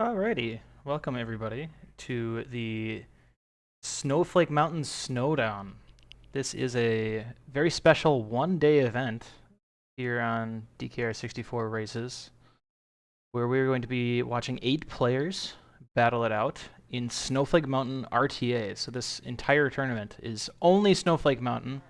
Alrighty, welcome everybody to the Snowflake Mountain Snowdown. This is a very special one-day event here on DKR64 Races, where we're going to be watching 8 players battle it out in Snowflake Mountain RTA. So this entire tournament is only Snowflake Mountain,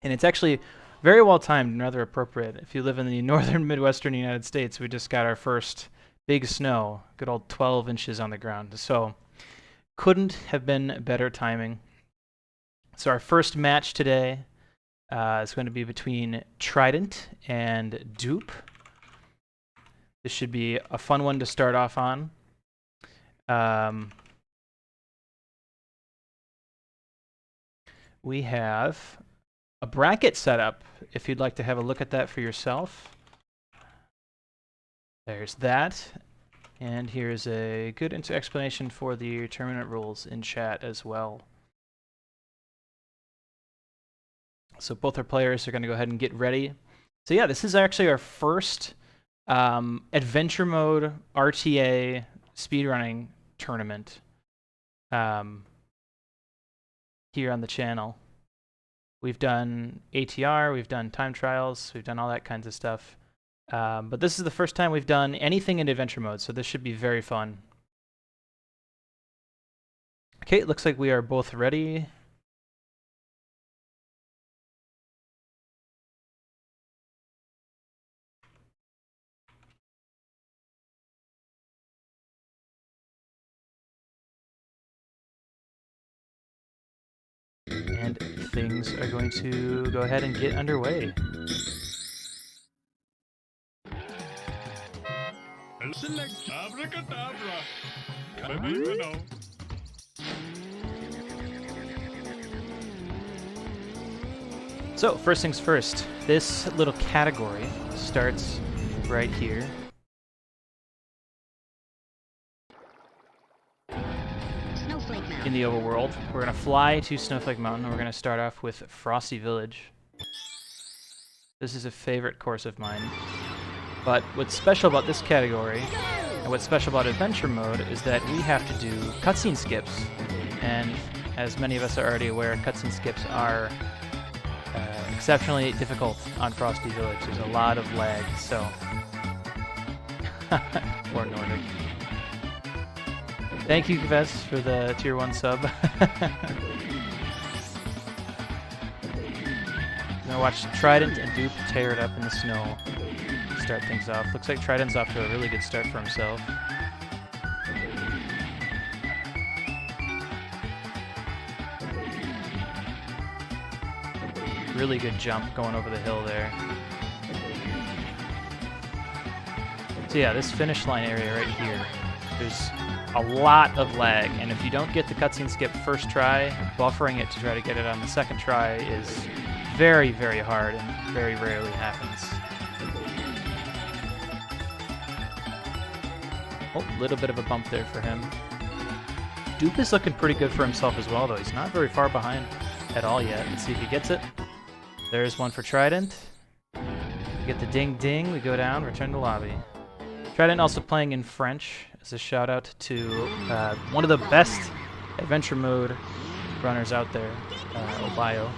and it's actually very well timed and rather appropriate. If you live in the northern Midwestern United States, we just got our first big snow, good old 12 inches on the ground. So couldn't have been better timing. So our first match today is going to be between Trident and Dupe. This should be a fun one to start off on. We have a bracket set up if you'd like to have a look at that for yourself. There's that. And here's a good explanation for the tournament rules in chat as well. So both our players are going to go ahead and get ready. So yeah, this is actually our first adventure mode RTA speedrunning tournament here on the channel. We've done ATR, we've done time trials, we've done all that kinds of stuff. But this is the first time we've done anything in adventure mode, so this should be very fun. Okay, it looks like we are both ready. And things are going to go ahead and get underway. So, first things first, this little category starts right here. In the overworld, we're going to fly to Snowflake Mountain, and we're going to start off with Frosty Village. This is a favorite course of mine. But what's special about this category, and what's special about adventure mode, is that we have to do cutscene skips. And as many of us are already aware, cutscene skips are exceptionally difficult on Frosty Village. There's a lot of lag, so... Or Nordic. Thank you, Kves, for the tier 1 sub. Gonna watch Trident and Dupe tear it up in the snow. Start things off. Looks like Trident's off to a really good start for himself. Really good jump going over the hill there. So yeah, this finish line area right here, there's a lot of lag, and if you don't get the cutscene skip first try, buffering it to try to get it on the second try is very, very hard and very rarely happens. Oh, a little bit of a bump there for him. Dupe is looking pretty good for himself as well, though. He's not very far behind at all yet. Let's see if he gets it. There's one for Trident. We get the ding-ding. We go down, return to lobby. Trident also playing in French as a shout-out to one of the best adventure mode runners out there, Obayo.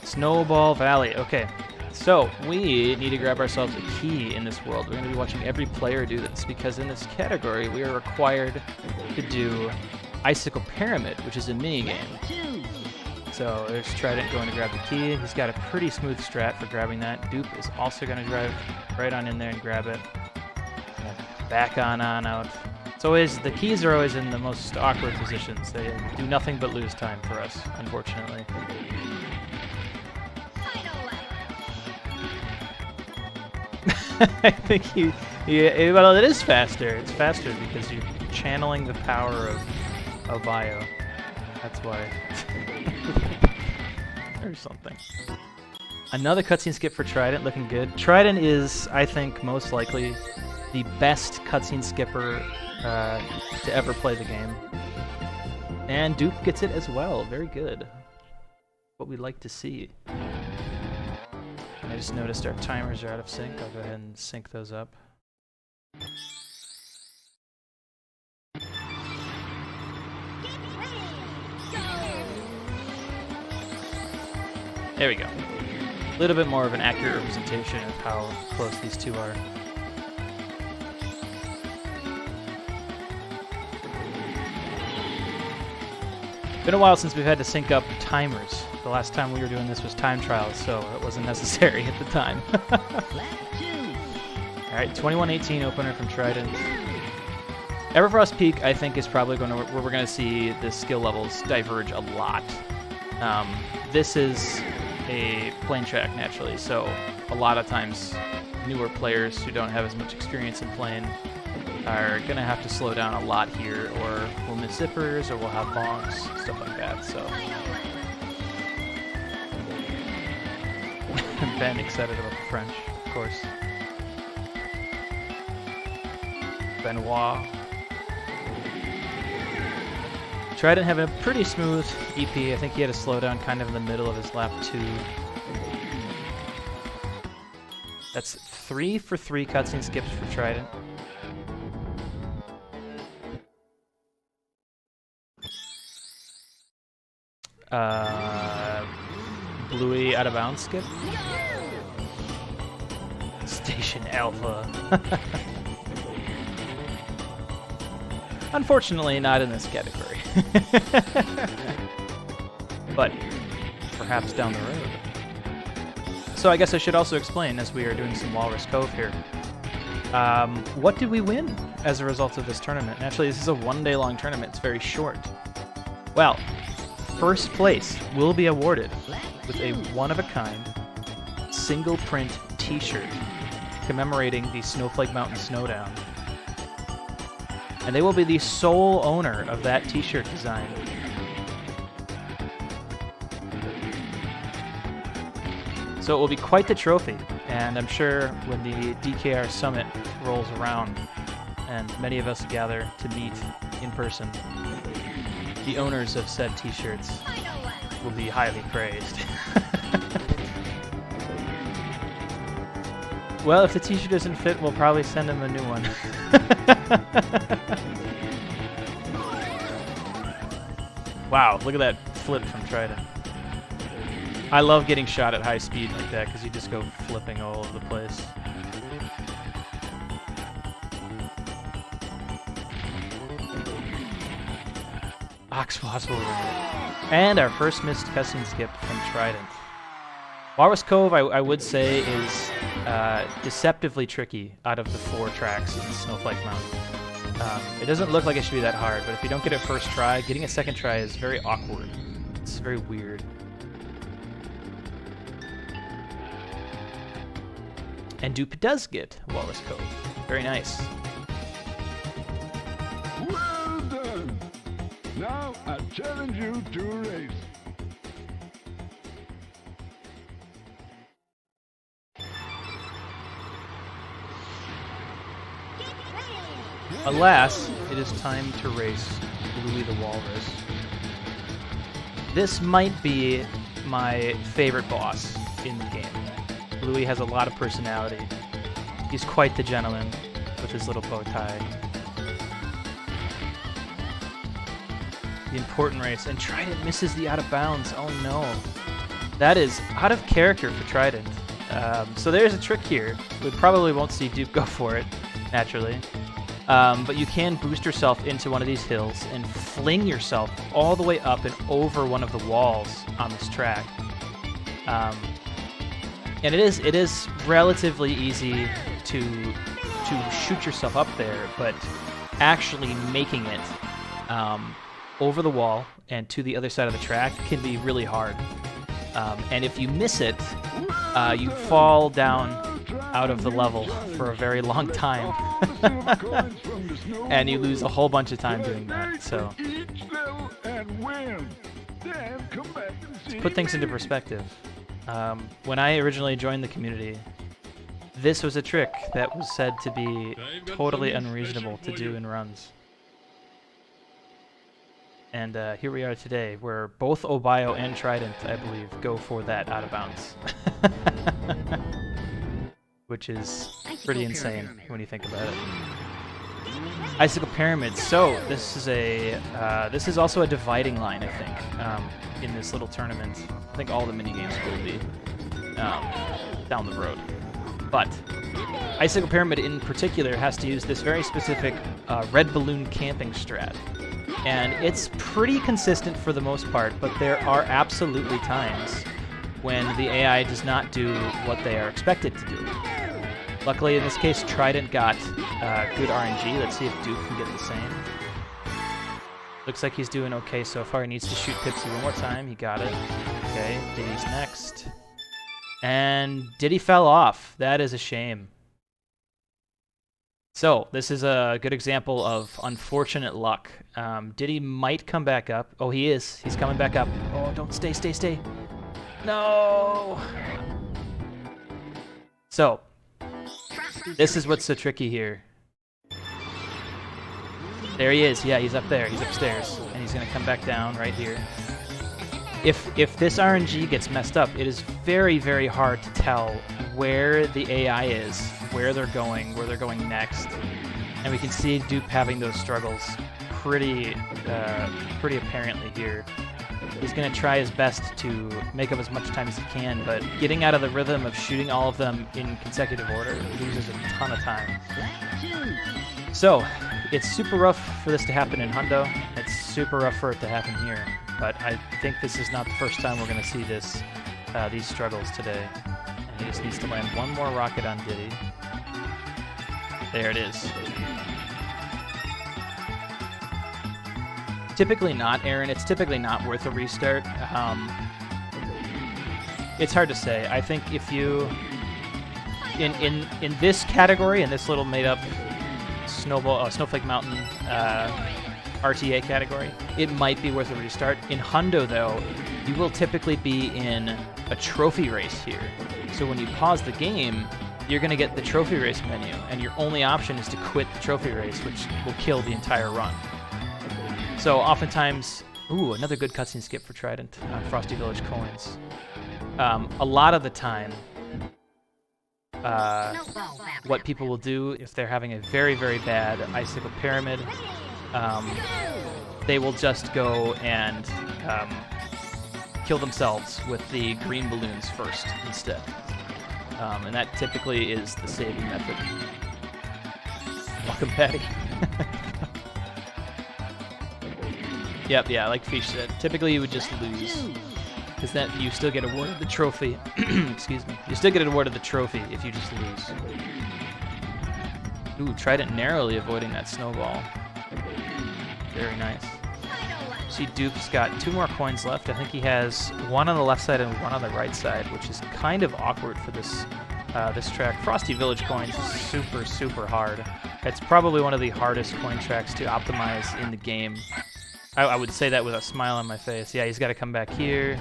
Snowball Valley. Okay. So, we need to grab ourselves a key in this world. We're going to be watching every player do this, because in this category, we are required to do Icicle Pyramid, which is a minigame. So, there's Trident going to grab the key. He's got a pretty smooth strat for grabbing that. Dupe is also going to drive right on in there and grab it. Back on out. It's always, the keys are always in the most awkward positions. They do nothing but lose time for us, unfortunately. I think well, it is faster. It's faster because you're channeling the power of bio. That's why. Or something. Another cutscene skip for Trident, looking good. Trident is, I think, most likely the best cutscene skipper to ever play the game. And Dupe gets it as well. Very good. What we like to see. just noticed our timers are out of sync. I'll go ahead and sync those up. There we go. A little bit more of an accurate representation of how close these two are. Been a while since we've had to sync up timers. The last time we were doing this was time trials, so it wasn't necessary at the time. Alright, 21-18 opener from Trident. Everfrost Peak, I think, is probably where we're going to see the skill levels diverge a lot. This is a plane track, naturally, so a lot of times newer players who don't have as much experience in plane are going to have to slow down a lot here, or we'll miss zippers, or we'll have bonks, stuff like that, so. Ben excited about the French, of course. Benoit. Trident having a pretty smooth EP. I think he had a slowdown kind of in the middle of his lap 2. That's 3 for 3 cutscene skips for Trident. Bluey out of bounds skip. Station Alpha. Unfortunately, not in this category. But perhaps down the road. So I guess I should also explain, as we are doing some Walrus Cove here, what did we win as a result of this tournament? Naturally, this is a one-day-long tournament. It's very short. Well, first place will be awarded with a one-of-a-kind single-print T-shirt commemorating the Snowflake Mountain Snowdown. And they will be the sole owner of that T-shirt design. So it will be quite the trophy, and I'm sure when the DKR Summit rolls around and many of us gather to meet in person, the owners of said T-shirts will be highly praised. Well, if the T-shirt doesn't fit, we'll probably send him a new one. Wow, look at that flip from Trident. I love getting shot at high speed like that because you just go flipping all over the place. Oxboss will win. And our first missed cutscene skip from Trident. Walrus Cove, I would say, is deceptively tricky out of the 4 tracks in Snowflake Mountain. It doesn't look like it should be that hard, but if you don't get it first try, getting a second try is very awkward. It's very weird. And Dupe does get Walrus Cove. Very nice. Well done! Now I challenge you to a race. Alas, it is time to race Bluey the Walrus. This might be my favorite boss in the game. Bluey has a lot of personality. He's quite the gentleman with his little bow tie. The important race, and Trident misses the out of bounds. Oh no. That is out of character for Trident. So there's a trick here. We probably won't see Dupe go for it, naturally. But you can boost yourself into one of these hills and fling yourself all the way up and over one of the walls on this track. And it is relatively easy to shoot yourself up there, but actually making it over the wall and to the other side of the track can be really hard. And if you miss it, you fall down out of the level for a very long time. And you lose a whole bunch of time doing that. So to put things into perspective, when I originally joined the community, this was a trick that was said to be totally unreasonable to do in runs. And here we are today, where both Obio and Trident, I believe, go for that out of bounds. which is pretty insane when you think about it. Icicle Pyramid. So this is also a dividing line, I think, in this little tournament. I think all the minigames will be down the road. But Icicle Pyramid in particular has to use this very specific red balloon camping strat. And it's pretty consistent for the most part, but there are absolutely times when the AI does not do what they are expected to do. Luckily, in this case, Trident got good RNG. Let's see if Duke can get the same. Looks like he's doing okay so far. He needs to shoot Pipsy one more time. He got it. Okay, Diddy's next. And Diddy fell off. That is a shame. So, this is a good example of unfortunate luck. Diddy might come back up. Oh, he is. He's coming back up. Oh, don't stay, stay, stay. No! So, this is what's so tricky here. There he is. Yeah, he's up there. He's upstairs. And he's going to come back down right here. If this RNG gets messed up, it is very, very hard to tell where the AI is, where they're going next. And we can see Dupe having those struggles pretty apparently here. He's going to try his best to make up as much time as he can, but getting out of the rhythm of shooting all of them in consecutive order loses a ton of time. So, it's super rough for this to happen in Hundo. It's super rough for it to happen here. But I think this is not the first time we're going to see this, these struggles today. And he just needs to land one more rocket on Diddy. There it is. Typically not, Aaron. It's typically not worth a restart. It's hard to say. I think if you... In this category, in this little made-up Snowflake Mountain RTA category, it might be worth a restart. In Hundo, though, you will typically be in a trophy race here. So when you pause the game, you're going to get the trophy race menu, and your only option is to quit the trophy race, which will kill the entire run. So oftentimes, ooh, another good cutscene skip for Trident on Frosty Village coins. A lot of the time, what people will do if they're having a very, very bad Icicle Pyramid, they will just go and kill themselves with the green balloons first instead. And that typically is the saving method. Welcome, Patty. Yep, yeah, like Fish said. Typically you would just lose, because then you still get awarded the trophy. Excuse me. You still get awarded the trophy if you just lose. Ooh, Trident narrowly avoiding that snowball. Very nice. See, Duke's got 2 more coins left. I think he has 1 on the left side and 1 on the right side, which is kind of awkward for this this track. Frosty Village coins is super, super hard. It's probably one of the hardest coin tracks to optimize in the game. I would say that with a smile on my face. Yeah, he's got to come back here.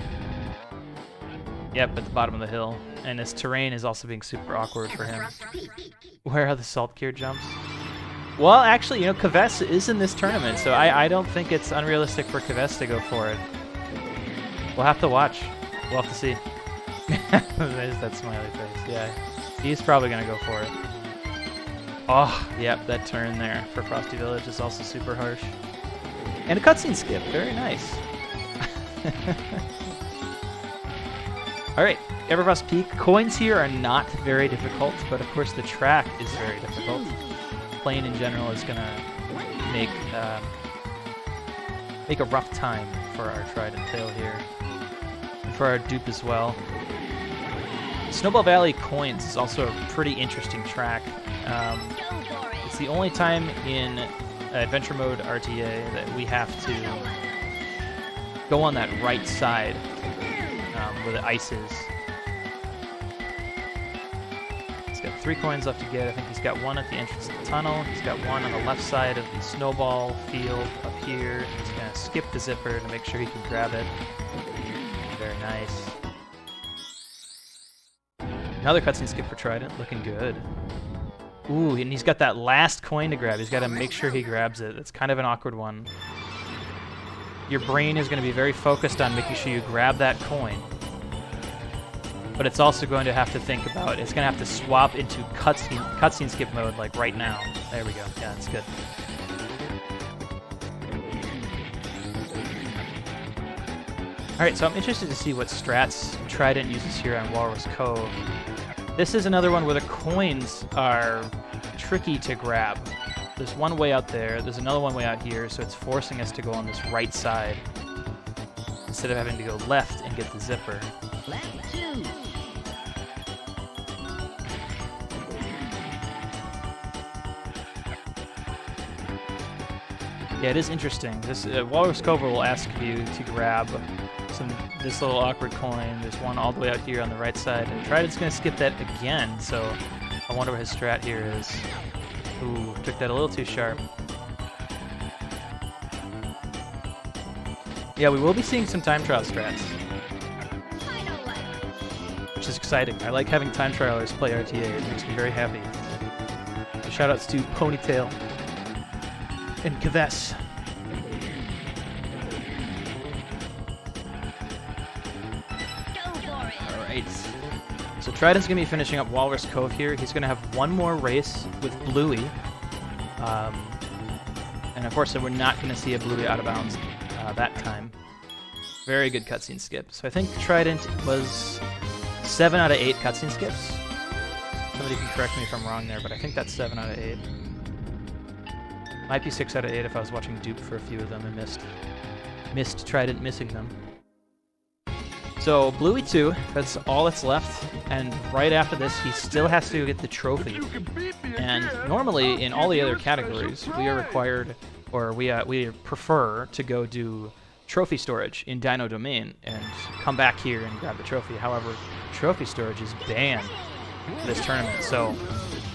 Yep, at the bottom of the hill. And this terrain is also being super awkward for him. Where are the salt cure jumps? Well, actually, you know, Kves is in this tournament, so I don't think it's unrealistic for Kves to go for it. We'll have to watch. We'll have to see. There's that smiley face, yeah. He's probably going to go for it. Oh, yep, that turn there for Frosty Village is also super harsh. And a cutscene skip, very nice. Alright, Everfrost Peak. Coins here are not very difficult, but of course the track is very difficult. Playing in general is going to make a rough time for our Trident Tail here. And for our Dupe as well. Snowball Valley Coins is also a pretty interesting track. It's the only time in Adventure Mode RTA that we have to go on that right side where the ice is. He's got 3 coins left to get. I think he's got 1 at the entrance of the tunnel. He's got 1 on the left side of the snowball field up here. He's going to skip the zipper to make sure he can grab it. Very nice. Another cutscene skip for Trident, looking good. Ooh, and he's got that last coin to grab. He's got to make sure he grabs it. It's kind of an awkward one. Your brain is going to be very focused on making sure you grab that coin. but it's also going to have to think about, it's going to have to swap into cutscene skip mode like right now. There we go. Yeah, that's good. Alright, so I'm interested to see what strats Trident uses here on Walrus Cove. This is another one where the coins are tricky to grab. There's one way out there, there's another one way out here, so it's forcing us to go on this right side instead of having to go left and get the zipper. Yeah, it is interesting. This Walrus Cove will ask you to grab this little awkward coin. There's one all the way out here on the right side, and Trident's going to skip that again, so I wonder what his strat here is. Ooh, took that a little too sharp. Yeah, we will be seeing some time trial strats, which is exciting. I like having time trialers play RTA. It makes me very happy. So shoutouts to Ponytail and Kaves. Alright. So Trident's going to be finishing up Walrus Cove here. He's going to have one more race with Bluey. And of course, we're not going to see a Bluey out of bounds that time. Very good cutscene skip. So I think Trident was 7 out of 8 cutscene skips. Somebody can correct me if I'm wrong there, but I think that's 7 out of 8. Might be 6 out of 8 if I was watching Dupe for a few of them and missed Trident missing them. So Bluey 2, that's all that's left, and right after this he still has to get the trophy. And normally in all the other categories we are required, or we prefer to go do trophy storage in Dino Domain and come back here and grab the trophy. However, trophy storage is banned for this tournament, so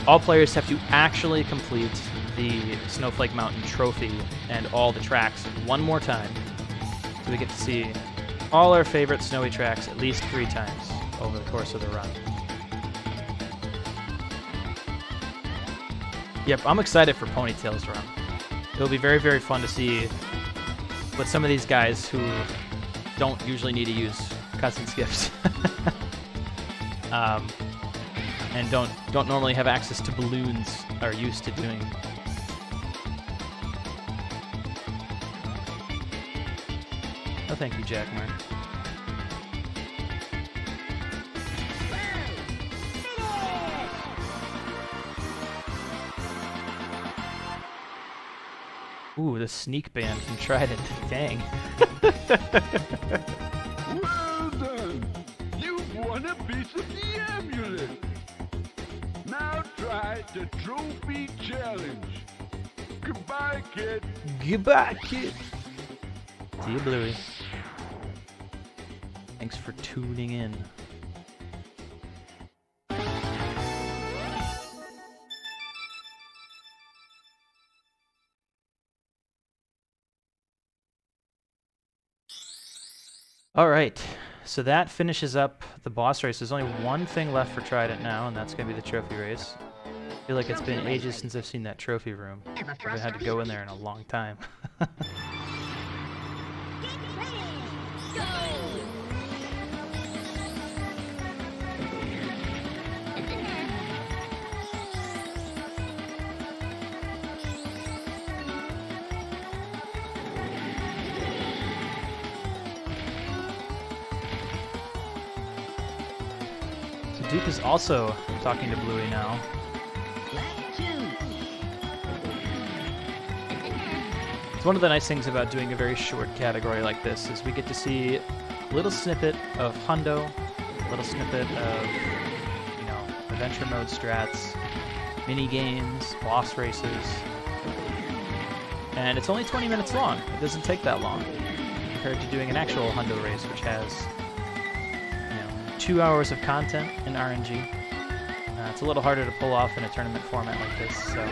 all players have to actually complete the Snowflake Mountain trophy and all the tracks one more time, so we get to see all our favorite snowy tracks at least 3 times over the course of the run. Yep, I'm excited for Ponytail's run. It'll be very, very fun to see what some of these guys who don't usually need to use cutscene skips and don't normally have access to balloons are used to doing. Oh, thank you, Jackmar. Ooh, the sneak ban from Trident. Dang. Well done! You've won a piece of the amulet! Now try the trophy challenge. Goodbye, kid. Goodbye, kid. See you, Bluey. Thanks for tuning in. Alright, so that finishes up the boss race. There's only one thing left for Trident now, and that's going to be the trophy race. I feel like it's been ages since I've seen that trophy room. I haven't had to go in there in a long time. Duke is also talking to Bluey now. It's one of the nice things about doing a very short category like this is we get to see a little snippet of Hundo, a little snippet of, you know, adventure mode strats, mini games, boss races, and it's only 20 minutes long. It doesn't take that long compared to doing an actual Hundo race, which has 2 hours of content in RNG. It's a little harder to pull off in a tournament format like this, so.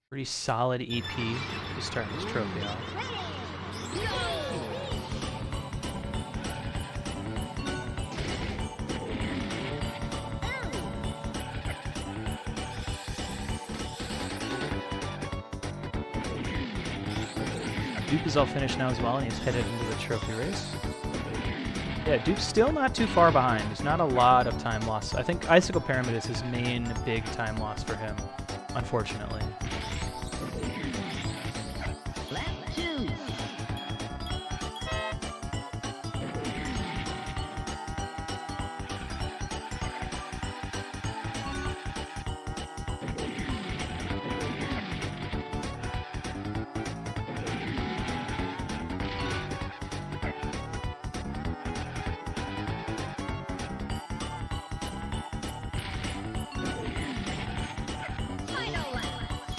Pretty solid EP to start this trophy off. Dupe is all finished now as well, and he's headed into the trophy race. Yeah, Dupe's still not too far behind. There's not a lot of time loss. I think Icicle Pyramid is his main big time loss for him, unfortunately.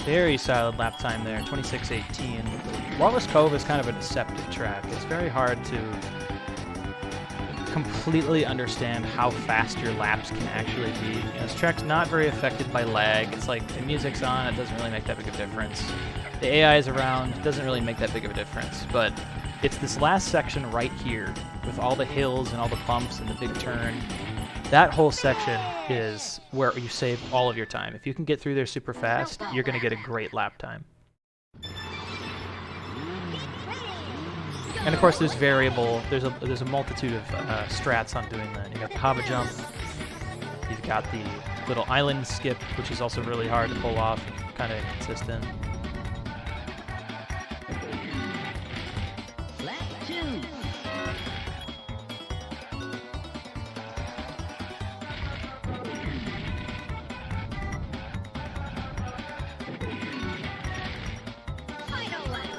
Very solid lap time there, 26:18. Lawless Cove is kind of a deceptive track. It's very hard to completely understand how fast your laps can actually be. You know, this track's not very affected by lag. It's like the music's on, it doesn't really make that big of a difference. The AI is around, it doesn't really make that big of a difference. But it's this last section right here with all the hills and all the bumps and the big turn. That whole section is where you save all of your time. If you can get through there super fast, you're going to get a great lap time. And of course, there's a multitude of strats on doing that. You got the Hava jump. You've got the little island skip, which is also really hard to pull off, kind of inconsistent.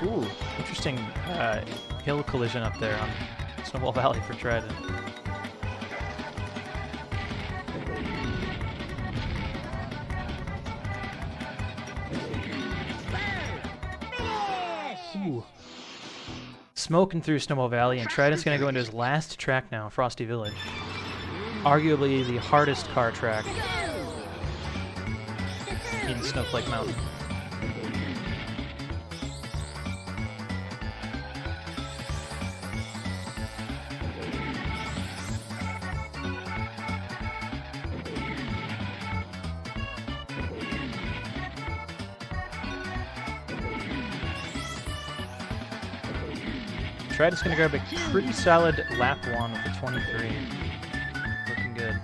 Ooh, interesting hill collision up there on Snowball Valley for Trident. Ooh. Smoking through Snowball Valley, and Trident's going to go into his last track now, Frosty Village. Arguably the hardest car track in Snowflake Mountain. Trident's going to grab a pretty solid lap 1 with a 23. Looking good.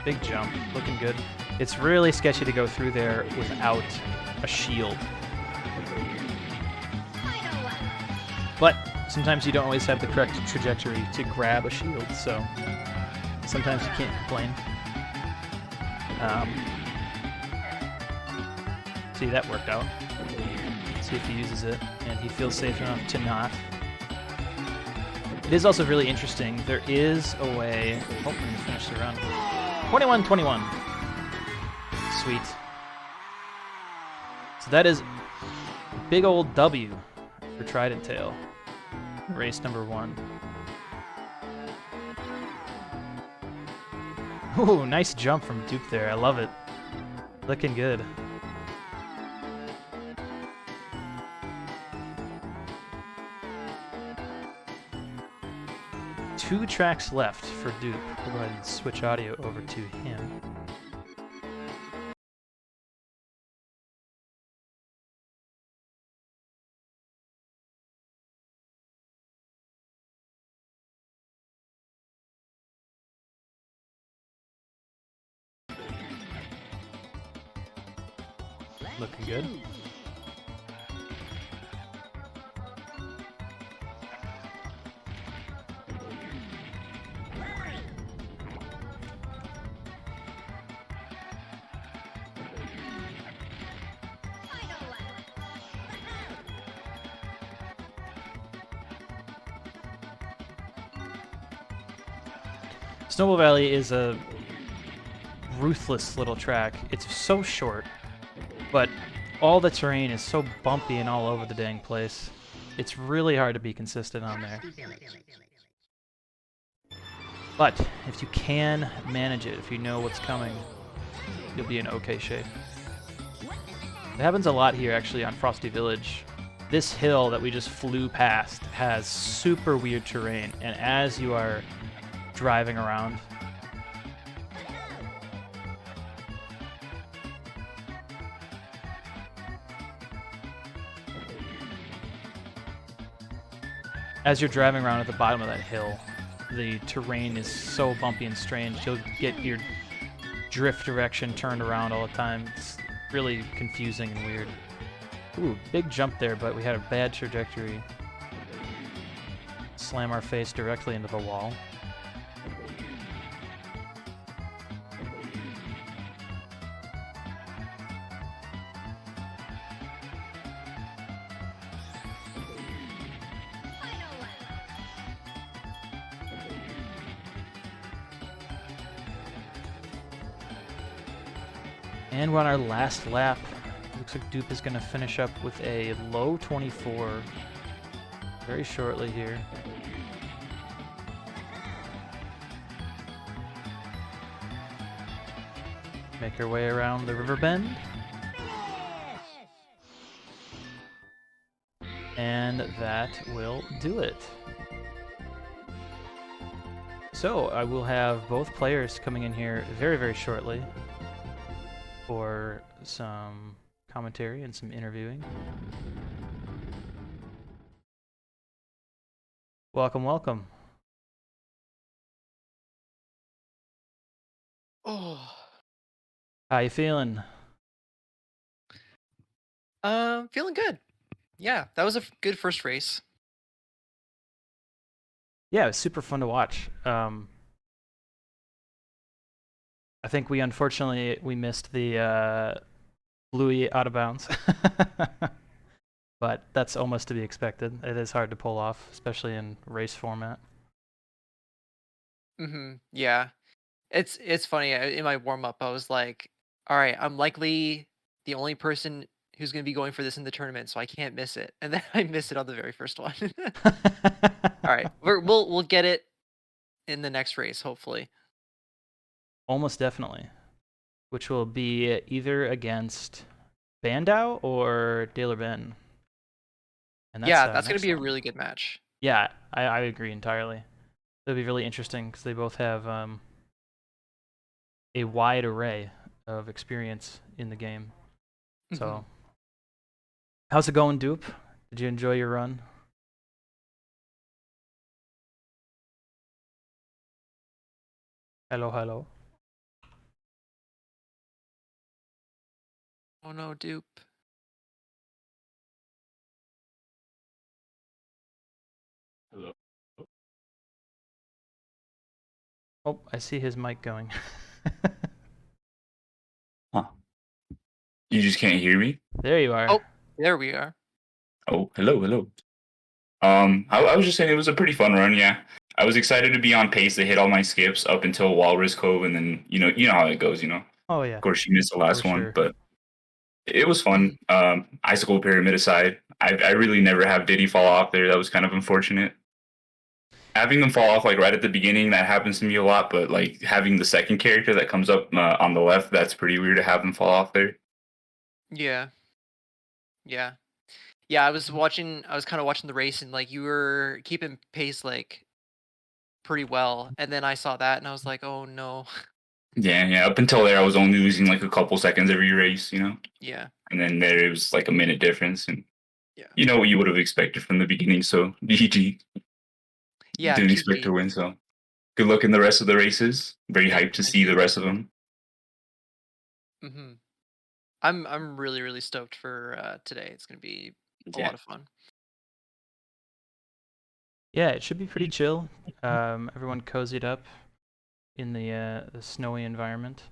Big jump, looking good. It's really sketchy to go through there without a shield. But sometimes you don't always have the correct trajectory to grab a shield, so sometimes you can't complain. See, that worked out. See if he uses it, and he feels safe enough to not. It is also really interesting. There is a way... Oh, we're going to finish the run. 21-21. Sweet. So that is a big old W for Trident Tail. Race number 1. Ooh, nice jump from Dupe there. I love it. Looking good. Two tracks left for Dupe. We'll go ahead and switch audio over to him. Looking good. Snowball Valley is a ruthless little track. It's so short, but all the terrain is so bumpy and all over the dang place. It's really hard to be consistent on there. But if you can manage it, if you know what's coming, you'll be in okay shape. It happens a lot here actually on Frosty Village. This hill that we just flew past has super weird terrain, and as you are driving around, as you're driving around at the bottom of that hill, the terrain is so bumpy and strange. You'll get your drift direction turned around all the time. It's really confusing and weird. Ooh, big jump there, but we had a bad trajectory. Slam our face directly into the wall. And we're on our last lap. Looks like Dupe is going to finish up with a low 24 very shortly here. Make our way around the river bend. And that will do it. So I will have both players coming in here very, very shortly for some commentary and some interviewing. Welcome, welcome. Oh, How you feeling? feeling good. Yeah, that was a good first race. Yeah, it was super fun to watch. I think we unfortunately missed the Bluey out of bounds, but that's almost to be expected. It is hard to pull off, especially in race format. Yeah, it's funny. In my warm up, I was like, "All right, I'm likely the only person who's going to be going for this in the tournament, so I can't miss it." And then I missed it on the very first one. All right, we'll get it in the next race, hopefully. Almost definitely. Which will be either against Bandau or Daler Ben. And Yeah, that's going to next be a one. really good match. Yeah, I agree entirely. It'll be really interesting because they both have a wide array of experience in the game. So, how's it going, Dupe? Did you enjoy your run? Hello, hello. Oh no, dupe. Hello. Oh, I see his mic going. Huh. You just can't hear me? There you are. Oh, there we are. Oh, hello. I was just saying it was a pretty fun run, yeah. I was excited to be on pace to hit all my skips up until Walrus Cove, and then you know how it goes, you know. Oh yeah. Of course, you missed the last For one, sure. but it was fun. Icicle Pyramid aside, I really never have Diddy fall off there. That was kind of unfortunate. Having them fall off like right at the beginning, that happens to me a lot. But like having the second character that comes up on the left, that's pretty weird to have them fall off there. Yeah. Yeah. Yeah, I was kind of watching the race, and like you were keeping pace like pretty well, and then I saw that and I was like, "Oh no." Yeah. Up until there, I was only losing like a couple seconds every race, you know. Yeah. And then there it was like a minute difference, and Yeah. you know what you would have expected from the beginning. So GG. Yeah, Didn't expect to GG. win. So good luck in the rest of the races. Very Thank hyped to thank see you. the rest of them. I'm really really stoked for today. It's going to be a Yeah. lot of fun. Yeah, it should be pretty chill. Everyone cozied up in the snowy environment.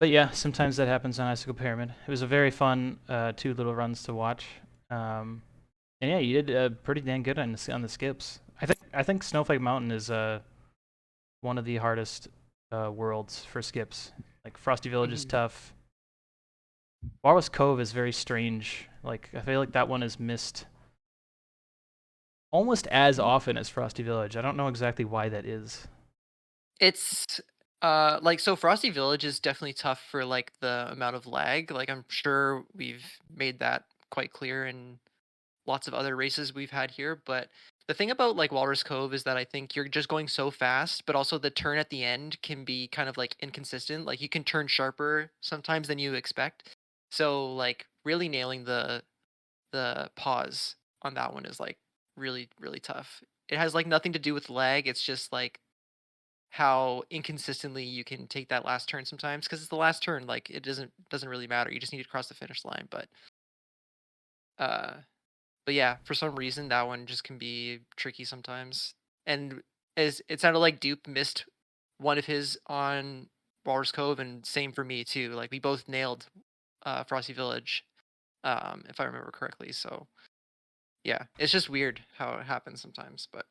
But yeah, sometimes that happens on Icicle Pyramid. It was a very fun 2 little runs to watch. And yeah, you did pretty dang good on the skips. I think Snowflake Mountain is one of the hardest worlds for skips. Like Frosty Village is tough. Walrus Cove is very strange. Like I feel like that one is missed almost as often as Frosty Village. I don't know exactly why that is. It's like so Frosty Village is definitely tough for like the amount of lag. Like I'm sure we've made that quite clear in lots of other races we've had here, but the thing about like Walrus Cove is that I think you're just going so fast, but also the turn at the end can be kind of like inconsistent. Like you can turn sharper sometimes than you expect. So like really nailing the pause on that one is like really, really tough. It has like nothing to do with lag. It's just like how inconsistently you can take that last turn sometimes because it's the last turn. Like it doesn't really matter. You just need to cross the finish line. Uh, but yeah, for some reason that one just can be tricky sometimes. And as it sounded like Dupe missed one of his on Walrus Cove, and same for me too. Like we both nailed Frosty Village, if I remember correctly. So yeah, it's just weird how it happens sometimes. But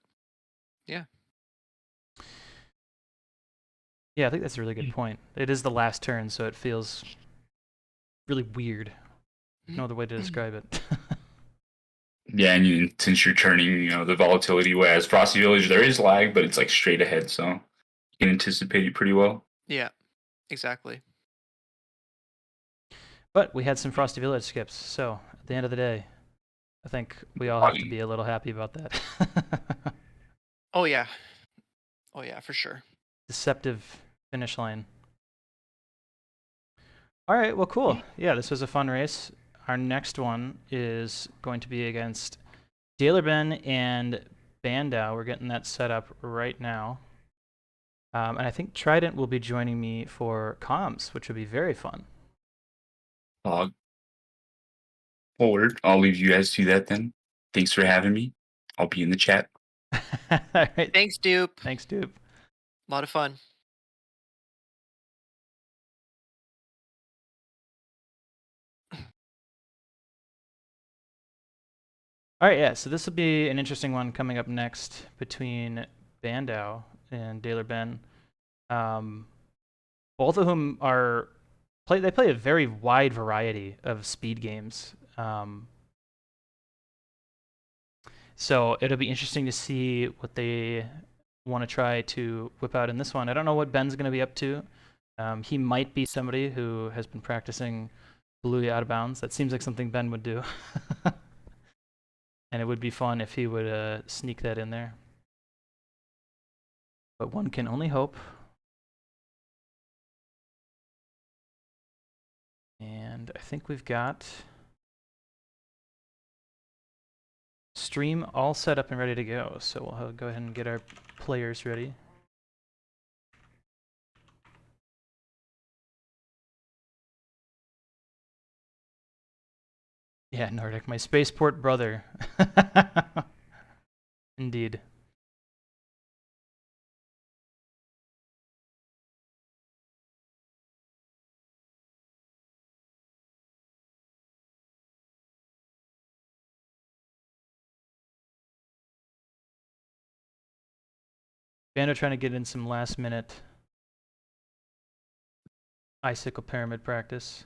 yeah. Yeah, I think that's a really good point. It is the last turn, so it feels really weird. No other way to describe it. Yeah, and since you're turning, the volatility, whereas Frosty Village, there is lag, but it's like straight ahead, so you can anticipate it pretty well. Yeah, exactly. But we had some Frosty Village skips, so at the end of the day, I think we all have to be a little happy about that. Oh yeah. Oh yeah, for sure. Deceptive finish line. All right, well, cool. Yeah, this was a fun race. Our next one is going to be against Ben and Bandau. We're getting that set up right now. And I think Trident will be joining me for comms, which will be very fun. Forward. I'll leave you guys to that then. Thanks for having me. I'll be in the chat. All right. Thanks, Dupe. Thanks, Dupe. A lot of fun. All right, yeah, so this will be an interesting one coming up next between Bandau and Ben. Both of whom they play a very wide variety of speed games. So it'll be interesting to see what they want to try to whip out in this one. I don't know what Ben's going to be up to. He might be somebody who has been practicing Bluey out of bounds. That seems like something Ben would do. And it would be fun if he would sneak that in there. But one can only hope. And I think we've got stream all set up and ready to go. So we'll go ahead and get our players ready. Yeah, Nordic, my spaceport brother. Indeed. Bando trying to get in some last minute icicle pyramid practice.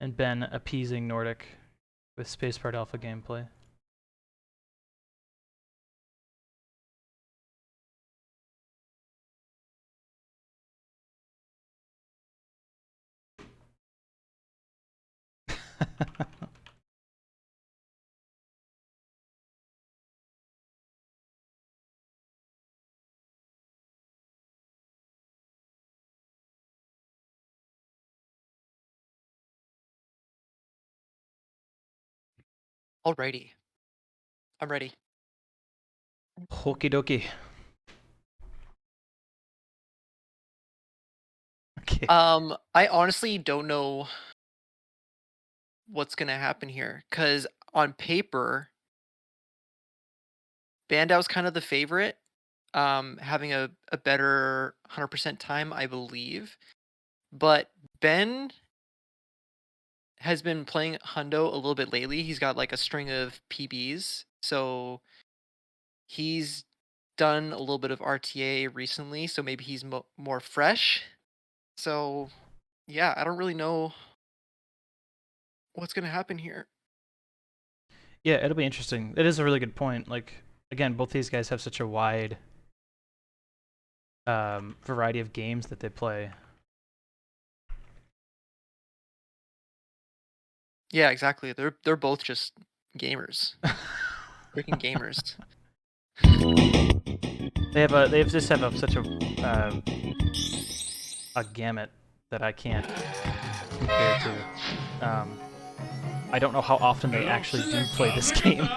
And Ben appeasing Nordic with Spaceport Alpha gameplay. Alrighty. I'm ready. Okie dokie. Okay. I honestly don't know what's gonna happen here, because on paper, Bandau's kind of the favorite, having a better 100% time, I believe. But Ben has been playing Hundo a little bit lately. He's got like a string of PBs, so he's done a little bit of RTA recently, so maybe he's more fresh. So yeah, I don't really know what's gonna happen here. Yeah, it'll be interesting. It is a really good point. Like, again, both these guys have such a wide variety of games that they play. Yeah, exactly. They're both just gamers. Freaking gamers. They just have such a gamut that I can't compare to. I don't know how often they actually do play this game,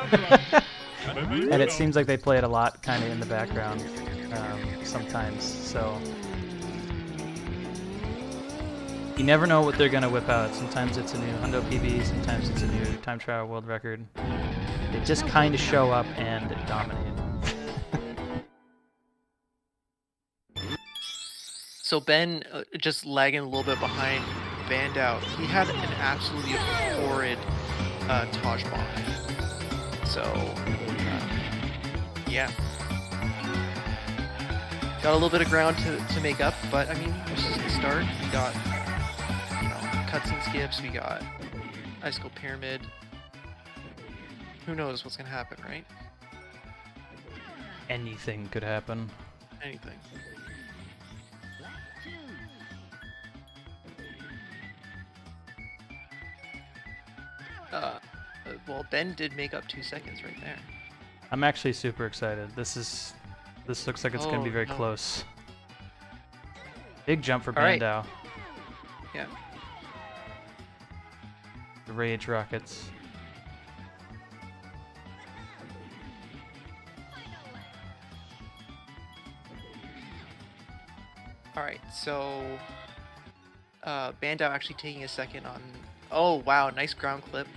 and it seems like they play it a lot, kind of in the background sometimes. So you never know what they're gonna whip out. Sometimes it's a new Hundo PB, sometimes it's a new time trial world record. They just kind of show up and dominate. So Ben, just lagging a little bit behind Bandow, he had an absolutely horrid Taj bomb. So, yeah. Got a little bit of ground to make up, but I mean, this is the start. We got, you know, cutscene skips, we got Icicle Pyramid. Who knows what's gonna happen, right? Anything could happen. Anything. Well, Ben did make up 2 seconds right there. I'm actually super excited. This looks like it's gonna be very no. close. Big jump for All right. Bandow. Yeah. The Rage Rockets. All right, so Bandow actually taking a second on. Oh wow, nice ground clip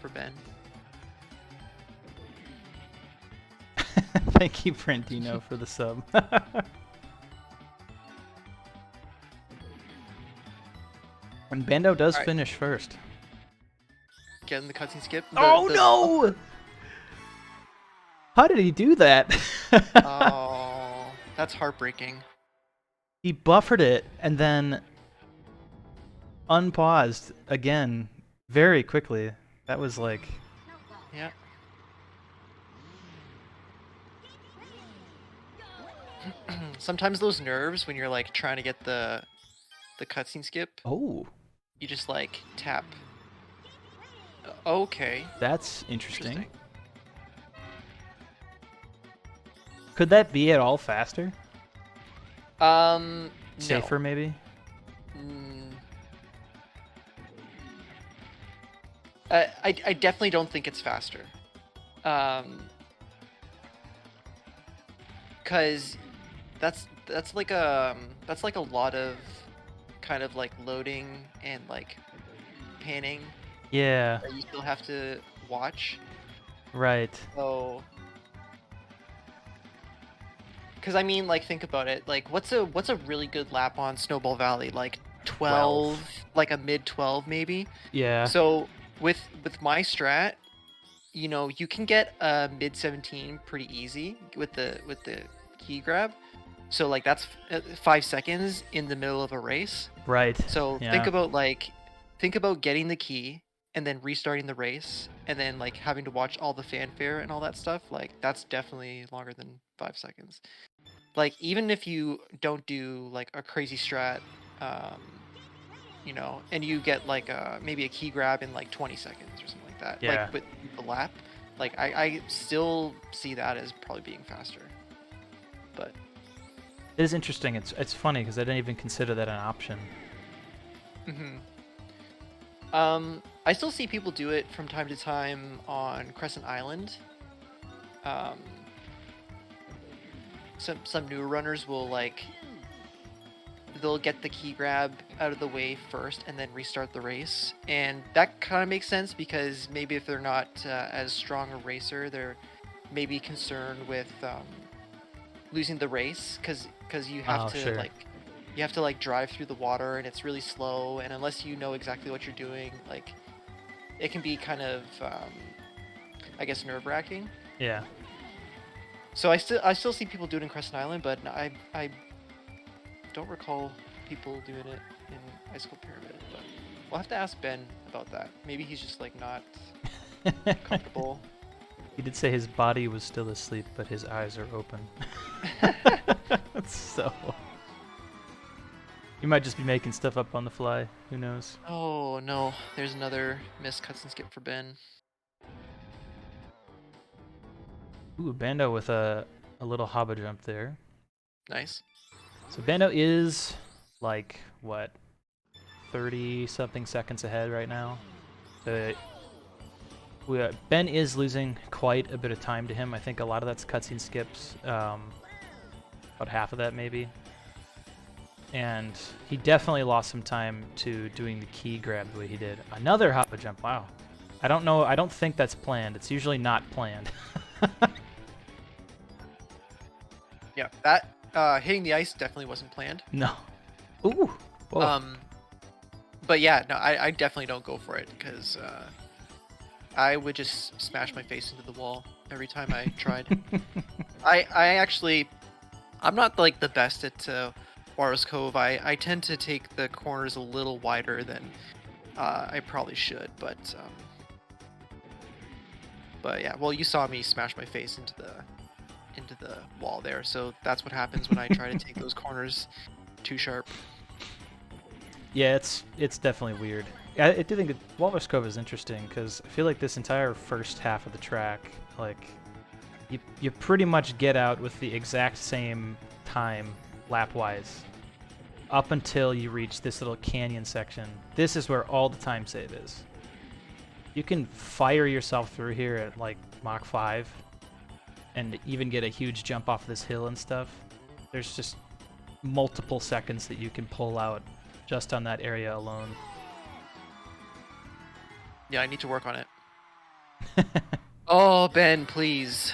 for Ben. Thank you, Brandino, for the sub. When Bandow does Alright. finish first. Getting the cutscene skip. Oh no! How did he do that? Oh, that's heartbreaking. He buffered it and then unpaused again very quickly. That was like... Yeah. Sometimes those nerves when you're like trying to get the cutscene skip, Oh, you just like tap. Okay. that's interesting. Interesting. Could that be at all faster? No. Safer, maybe? Mm. I definitely don't think it's faster. Cause that's like a lot of kind of like loading and like panning Yeah, that you still have to watch. right. So, because I mean, like, think about it. Like, what's a really good lap on Snowball Valley? Like 12, like a mid 12 maybe. Yeah, So with my strat, you know, you can get a mid 17 pretty easy with the key grab. So like that's 5 seconds in the middle of a race. right. So Yeah. think about getting the key and then restarting the race and then like having to watch all the fanfare and all that stuff. Like that's definitely longer than 5 seconds. Like even if you don't do like a crazy strat, you know, and you get like maybe a key grab in like 20 seconds or something like that. Yeah. Like with the lap, like I still see that as probably being faster. But It is interesting. It's funny because I didn't even consider that an option. I still see people do it from time to time on Crescent Island. Some newer runners will like they'll get the key grab out of the way first and then restart the race, and that kind of makes sense because maybe if they're not as strong a racer, they're maybe concerned with losing the race because you have to sure. like drive through the water and it's really slow, and unless you know exactly what you're doing, like it can be kind of I guess nerve-wracking. Yeah. So I still see people do it in Crescent Island, but I don't recall people doing it in Icicle Pyramid. But we'll have to ask Ben about that. Maybe he's just like not comfortable. He did say his body was still asleep, but his eyes are open. So you might just be making stuff up on the fly. Who knows? Oh no, there's another missed cutscene skip for Ben. Ooh, Bando with a a little hobba jump there. Nice. So Bando is like what, 30-something seconds ahead right now. So Ben is losing quite a bit of time to him. I think a lot of that's cutscene skips. About half of that maybe. And he definitely lost some time to doing the key grab the way he did. Another hoppa jump. Wow. I don't know. I don't think that's planned. It's usually not planned. Yeah, that hitting the ice definitely wasn't planned. No. Ooh. Whoa. But yeah, no, I definitely don't go for it because I would just smash my face into the wall every time I tried. I'm not like the best at War's Cove. I tend to take the corners a little wider than I probably should, but yeah, well, you saw me smash my face into the wall there, so that's what happens when I try to take those corners too sharp. Yeah, it's definitely weird. I do think that Walrus Cove is interesting because I feel like this entire first half of the track, like, you pretty much get out with the exact same time lap-wise up until you reach this little canyon section. This is where all the time save is. You can fire yourself through here at like Mach 5 and even get a huge jump off this hill and stuff. There's just multiple seconds that you can pull out just on that area alone. Yeah, I need to work on it. Oh, Ben, please.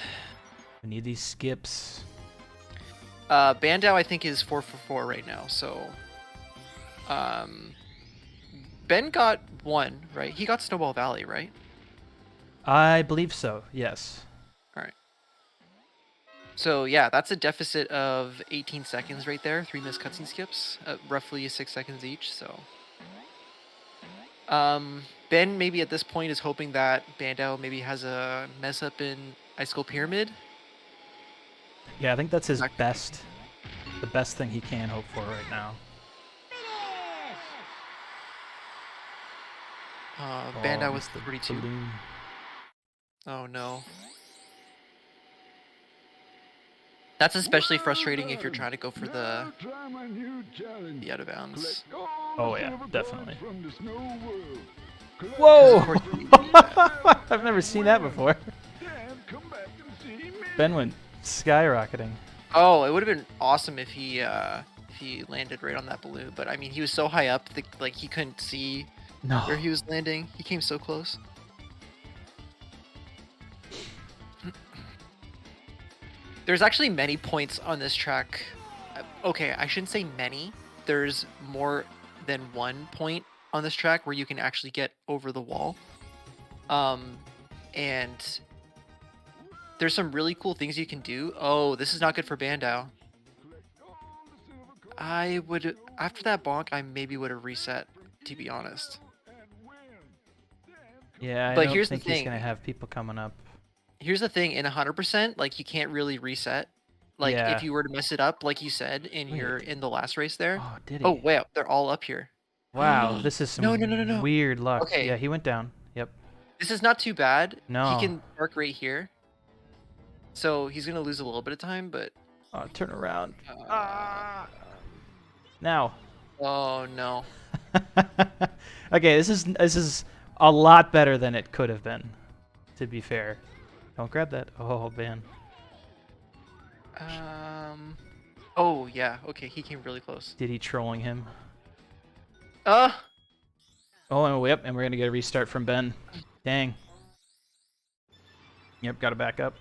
We need these skips. Bandao, I think, is 4 for 4 right now, so... Ben got 1, right? He got Snowball Valley, right? I believe so, yes. Alright. So, yeah, that's a deficit of 18 seconds right there. 3 missed cutscene skips. Roughly 6 seconds each, so... Ben maybe at this point is hoping that Bandao maybe has a mess up in Icicle Pyramid. Yeah, I think that's his the best thing he can hope for right now. Bandao was 32. Balloon. Oh no. That's especially frustrating if you're trying to go for the out of bounds. Oh yeah, definitely. Whoa! I've never seen that before. Ben went skyrocketing. Oh, it would have been awesome if he landed right on that balloon, but I mean, he was so high up that like he couldn't see where he was landing. He came so close. There's actually many points on this track. Okay, I shouldn't say many. There's more than one point on this track where you can actually get over the wall. And there's some really cool things you can do. Oh, this is not good for Bandao. I would, after that bonk, I maybe would have reset, to be honest. Yeah, I but don't here's think the thing. He's gonna have people coming up. Here's the thing, in 100%, like, you can't really reset. Like, Yeah. if you were to mess it up, like you said, and you're in the last race there. Oh, did he? Oh, wow, they're all up here. Wow, this is some No. weird luck. Okay. Yeah, he went down. Yep. This is not too bad. No. He can park right here. So he's going to lose a little bit of time, but... Oh, turn around. Now. Oh, no. Okay, this is a lot better than it could have been, to be fair. Don't grab that. Oh, man. Oh, yeah. Okay, he came really close. Did he trolling him? Oh, and yep, and we're gonna get a restart from Ben. Dang. Yep, gotta back up.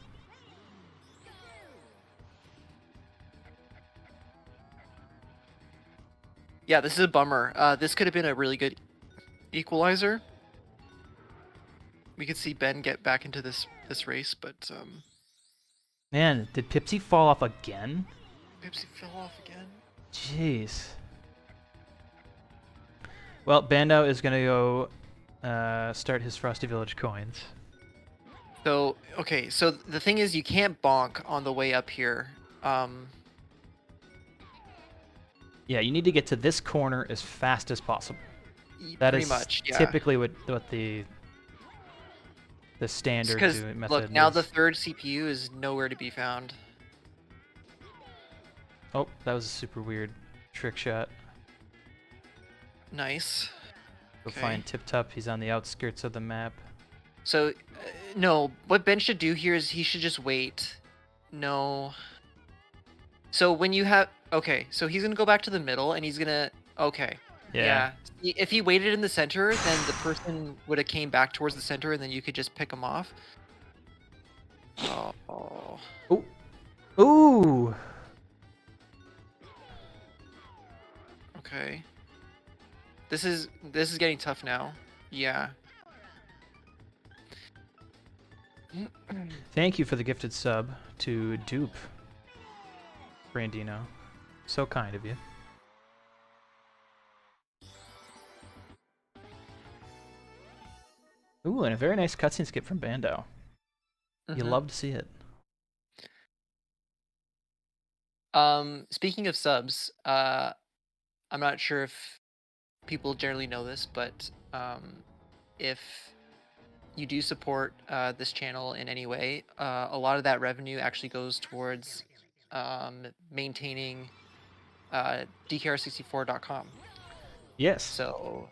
yeah, this is a bummer. This could have been a really good equalizer. We could see Ben get back into this race, but Man, did Pipsy fall off again? Pipsy fell off again. Jeez. Well, Bandao is gonna go start his Frosty Village coins. So, okay, so the thing is you can't bonk on the way up here. Yeah, you need to get to this corner as fast as possible. That pretty is much, yeah. typically what the standard Because method look, now is. the third CPU is nowhere to be found. Oh, that was a super weird trick shot. Nice. Go Okay. find Tip Top. He's on the outskirts of the map. So, no, what Ben should do here is he should just wait. No. So when you have... Okay, so he's going to go back to the middle, and he's going to... Okay. Yeah. If he waited in the center, then the person would have came back towards the center, and then you could just pick him off. Oh. Ooh. Ooh. Okay. This is getting tough now. Yeah. Thank you for the gifted sub to Dupe. Brandino. So kind of you. Ooh, and a very nice cutscene skip from Bando. You love to see it. Speaking of subs, I'm not sure if people generally know this, but if you do support this channel in any way, a lot of that revenue actually goes towards maintaining DKR64.com. Yes. So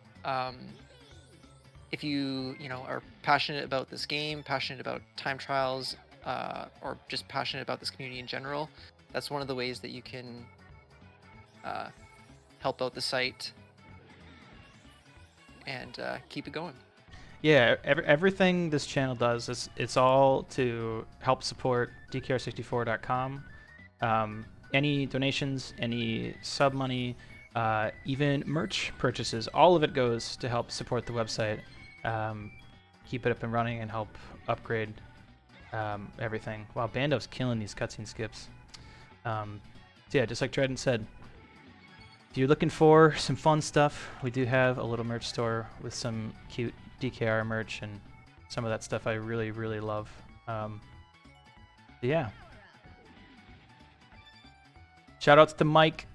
if you are passionate about this game, passionate about time trials, or just passionate about this community in general, that's one of the ways that you can help out the site and keep it going. Yeah, everything this channel does, it's all to help support DKR64.com. Any donations, any sub money, even merch purchases, all of it goes to help support the website, keep it up and running, and help upgrade everything. Wow, Bando's killing these cutscene skips. So yeah, just like Trident said, if you're looking for some fun stuff, we do have a little merch store with some cute DKR merch and some of that stuff I really, really love. Yeah. Shout outs to Mike.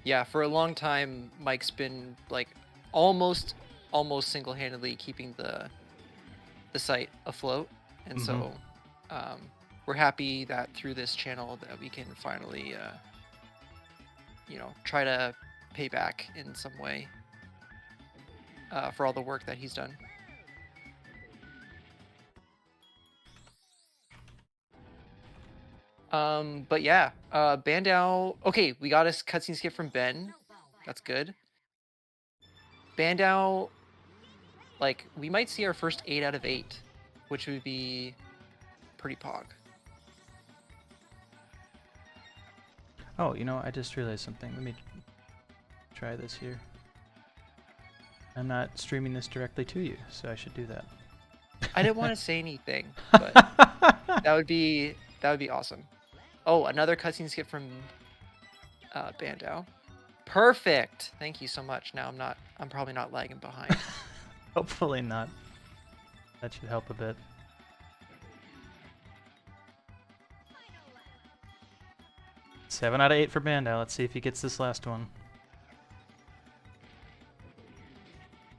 Yeah, for a long time, Mike's been like almost single-handedly keeping the site afloat, and so we're happy that through this channel that we can finally, try to pay back in some way for all the work that he's done. But yeah, Bandow. Okay, we got a cutscene skip from Ben. That's good. Bandow, like, we might see our first 8 out of 8, which would be pretty pog. Oh, I just realized something. Let me try this here. I'm not streaming this directly to you, so I should do that. I didn't want to say anything, but that would be awesome. Oh, another cutscene skip from Bandow. Perfect. Thank you so much. Now I'm probably not lagging behind. Hopefully not. That should help a bit. Seven out of 8 for Bandow. Let's see if he gets this last one.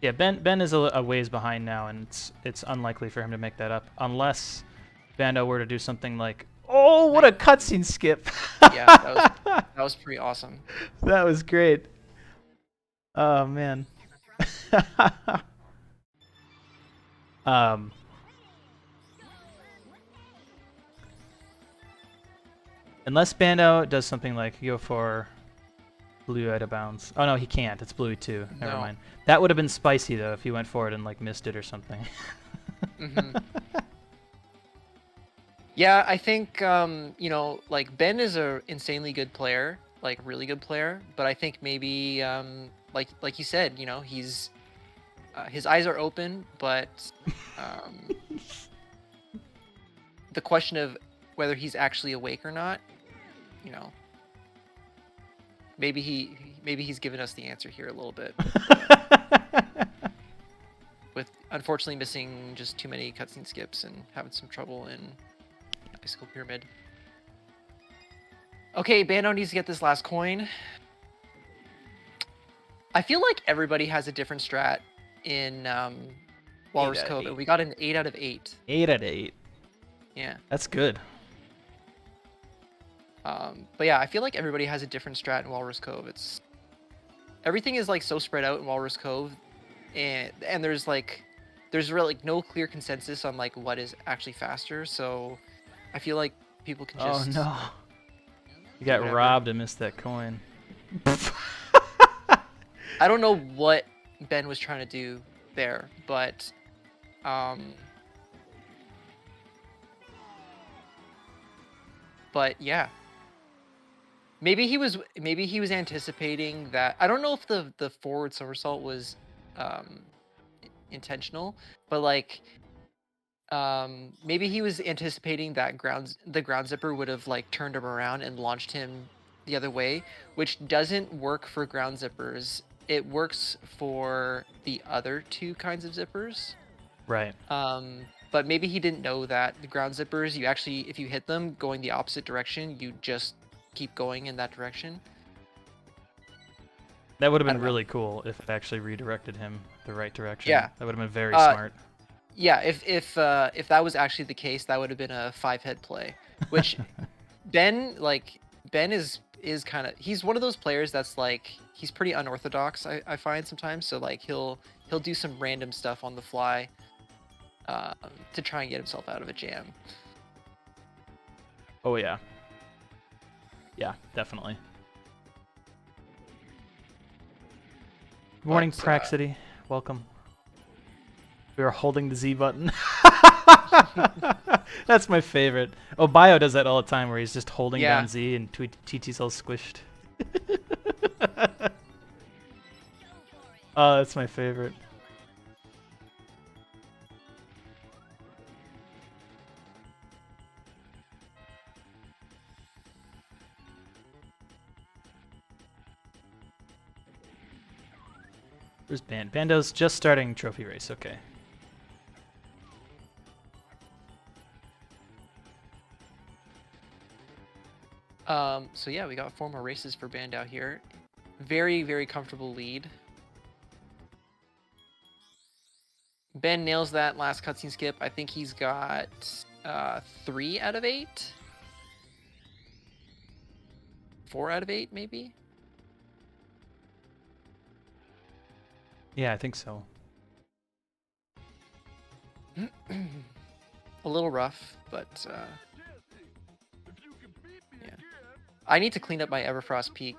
Yeah, Ben is a ways behind now, and it's unlikely for him to make that up unless Bando were to do something like, oh, what a cutscene skip! Yeah, that was pretty awesome. That was great. Oh man. Unless Bando does something like go for blue out of bounds. Oh no, he can't. It's blue too. Never mind. That would have been spicy though if he went for it and like missed it or something. Yeah, I think like Ben is a insanely good player, like really good player, but I think maybe like you said, he's his eyes are open, but the question of whether he's actually awake or not, maybe he's given us the answer here a little bit. With unfortunately missing just too many cutscene skips and having some trouble in Icicle Pyramid. Okay, Bando needs to get this last coin. I feel like everybody has a different strat in Walrus Cove, and we got an 8 out of 8. 8 out of 8. Yeah. That's good. But yeah, I feel like everybody has a different strat in Walrus Cove. Everything is like so spread out in Walrus Cove, and there's really like no clear consensus on like what is actually faster. So I feel like people can Oh just no. You do got whatever. robbed and missed that coin. I don't know what Ben was trying to do there, but yeah. Maybe he was anticipating that. I don't know if the forward somersault was intentional, but like maybe he was anticipating that the ground zipper would have like turned him around and launched him the other way, which doesn't work for ground zippers. It works for the other two kinds of zippers. Right. But maybe he didn't know that the ground zippers, you actually, if you hit them going the opposite direction, you just keep going in that direction. That would have I been don't know. really cool if it actually redirected him the right direction. Yeah. That would have been very smart. Yeah, if that was actually the case, that would have been a 5-head play. Which Ben is kind of, he's one of those players that's like, he's pretty unorthodox. I find sometimes. So like he'll do some random stuff on the fly to try and get himself out of a jam. Oh yeah. Yeah, definitely. Good morning, Praxity. Welcome. We are holding the Z button. That's my favorite. Oh, Bio does that all the time, where he's just holding down Z and TT's all squished. Oh, that's my favorite. Where's Bando's just starting trophy race. Okay. So yeah, we got 4 more races for Bandau here. Very, very comfortable lead. Ben nails that last cutscene skip. I think he's got 3 out of 8. 4 out of 8, maybe? Yeah, I think so. A little rough, but yeah. I need to clean up my Everfrost Peak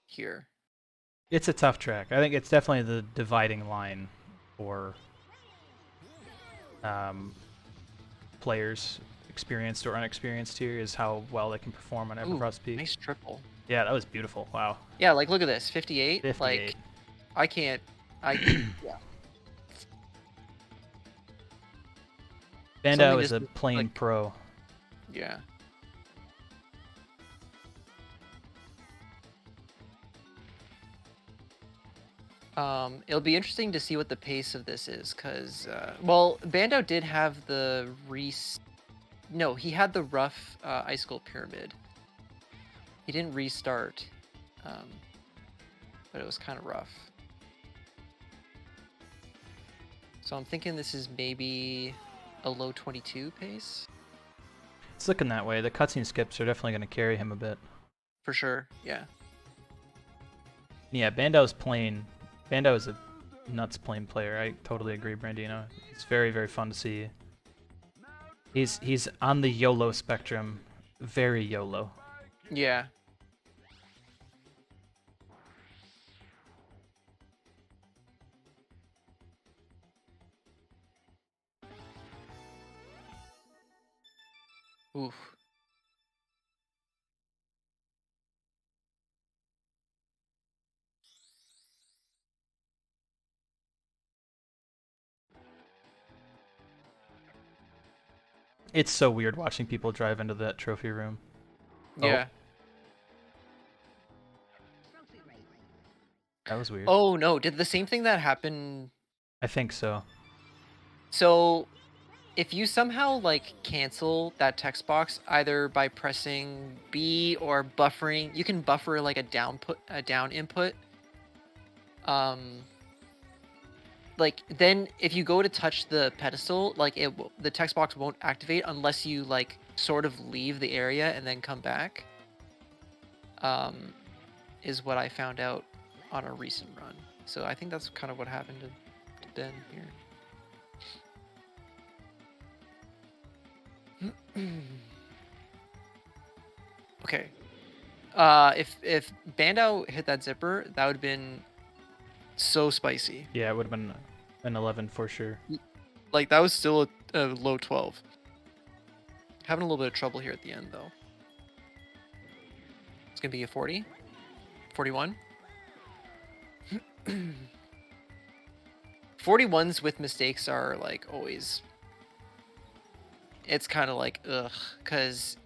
here. It's a tough track. I think it's definitely the dividing line for players, experienced or unexperienced here, is how well they can perform on Everfrost Peak. Nice triple. Yeah, that was beautiful. Wow. Yeah, like look at this, 58. 58. Like, I can't. Yeah. Bandau Something is a just, plain like- pro. Yeah. It'll be interesting to see what the pace of this is, because, well, Bandau did have the No, he had the rough Ice Skull Pyramid. He didn't restart, but it was kind of rough. So I'm thinking this is maybe a low 22 pace? It's looking that way. The cutscene skips are definitely going to carry him a bit. For sure, yeah. Yeah, Bandau's plain. Bandau is a nuts plain player. I totally agree, Brandino. It's very, very fun to see. He's on the YOLO spectrum. Very YOLO. Yeah. Oof. It's so weird watching people drive into that trophy room. Yeah. That was weird. Oh no, did the same thing that happen? I think so. So, if you somehow like cancel that text box either by pressing B or buffering, you can buffer like a down input. Like like then if you go to touch the pedestal, like the text box won't activate unless you like sort of leave the area and then come back. Is what I found out on a recent run. So I think that's kind of what happened to Ben here. Okay. If Bandao hit that zipper, that would have been so spicy. Yeah, it would have been an 11 for sure. Like that was still a low 12. Having a little bit of trouble here at the end though. It's gonna be a 40, 41. 41s with mistakes are like always. It's kind of like ugh, because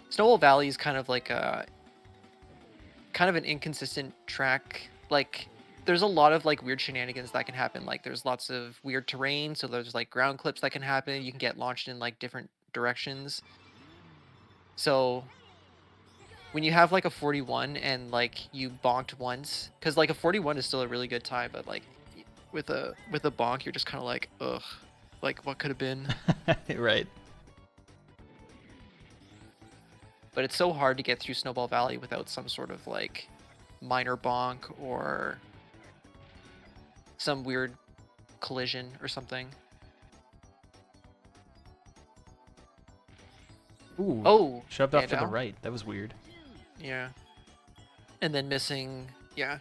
Snowball Valley is kind of like an inconsistent track. Like there's a lot of like weird shenanigans that can happen. Like there's lots of weird terrain, so there's like ground clips that can happen. You can get launched in like different directions. So when you have like a 41 and like you bonked once, because like a 41 is still a really good time, but like with a bonk, you're just kind of like ugh, like what could have been. Right. But it's so hard to get through Snowball Valley without some sort of like minor bonk or some weird collision or something. Ooh. Oh, Shoved off to the Bandao? right. That was weird. Yeah. And then missing, yeah.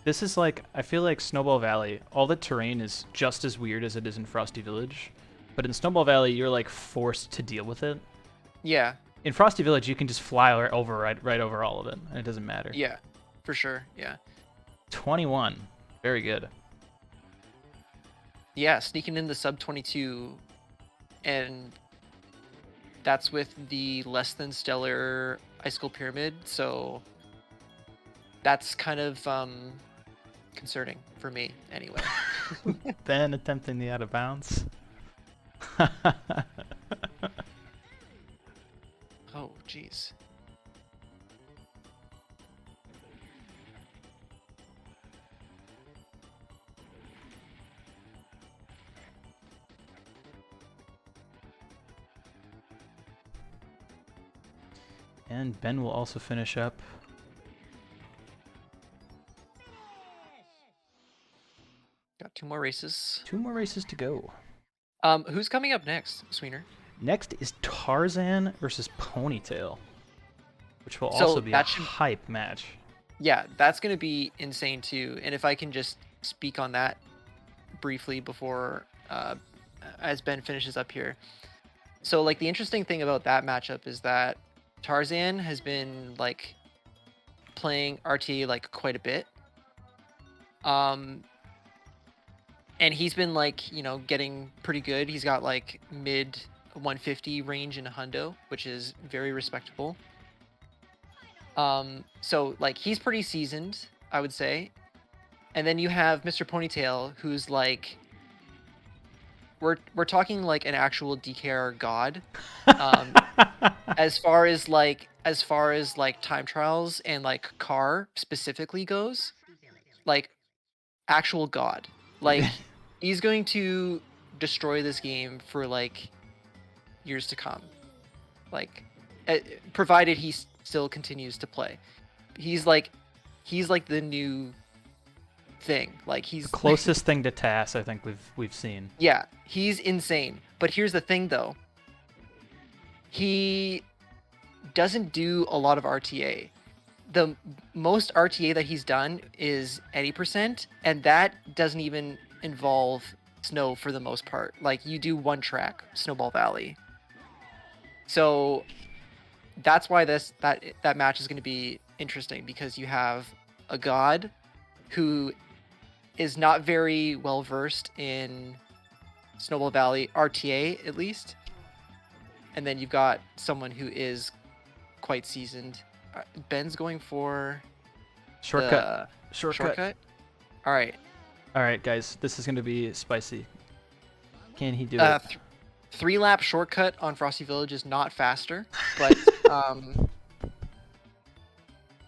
This is like, I feel like Snowball Valley, all the terrain is just as weird as it is in Frosty Village. But in Snowball Valley, you're like forced to deal with it. Yeah. In Frosty Village, you can just fly right over all of it, and it doesn't matter. Yeah, for sure. Yeah. 21. Very good. Yeah, sneaking in the sub 22, and that's with the less than stellar Icicle Pyramid, so that's kind of concerning for me anyway. Ben attempting the out of bounds. Oh, jeez. And Ben will also finish up. Got 2 more races. 2 more races to go. Who's coming up next, Sweener? Next is Tarzan versus Ponytail, which will So also be a that should- hype match. Yeah, that's going to be insane too. And if I can just speak on that briefly before, as Ben finishes up here. So like the interesting thing about that matchup is that Tarzan has been like playing RTA like quite a bit. And he's been like, you know, getting pretty good. He's got like mid 150 range in hundo, which is very respectable. So like he's pretty seasoned, I would say. And then you have Mr. Ponytail, who's like, we're talking like an actual DKR god. As far as like time trials and like car specifically goes, like actual god. Like he's going to destroy this game for like years to come. Like provided he still continues to play. He's like the new thing. Like he's Closest thing to Tass I think we've seen. Yeah, he's insane. But here's the thing though. He doesn't do a lot of RTA. The most RTA that he's done is 80%, and that doesn't even involve snow for the most part. Like you do one track, Snowball Valley. So that's why that match is going to be interesting, because you have a god who is not very well versed in Snowball Valley RTA at least, and then you've got someone who is quite seasoned. Ben's going for Shortcut. Shortcut. All right. All right, guys, this is going to be spicy. Can he do it? 3-lap shortcut on Frosty Village is not faster, but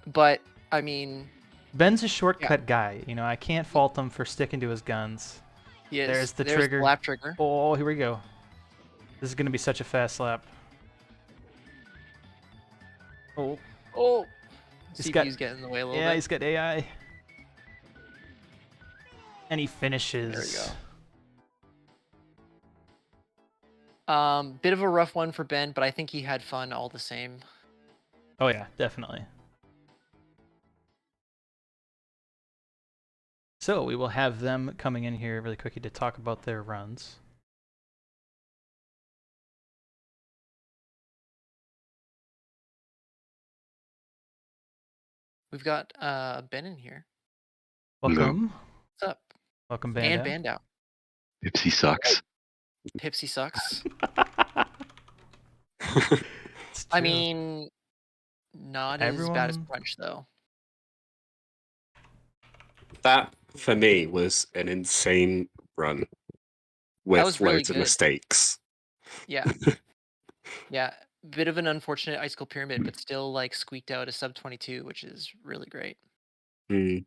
but I mean, Ben's a shortcut guy. You know, I can't fault him for sticking to his guns. There's the trigger. The lap trigger. Oh, here we go. This is gonna be such a fast lap. Oh. Oh, He's CPU's getting in the way a little bit. Yeah, he's got AI. And he finishes. There we go. Bit of a rough one for Ben, but I think he had fun all the same. Oh yeah, definitely. So we will have them coming in here really quickly to talk about their runs. We've got Ben in here. Welcome. What's up? Welcome, Band And Out. Band Out. Pipsy sucks. Pipsy sucks. It's I true. mean, not as bad as Punch, though. That, for me, was an insane run with was really loads of good. mistakes. Yeah. Yeah. Bit of an unfortunate icicle pyramid, but still like squeaked out a sub 22, which is really great. Mm.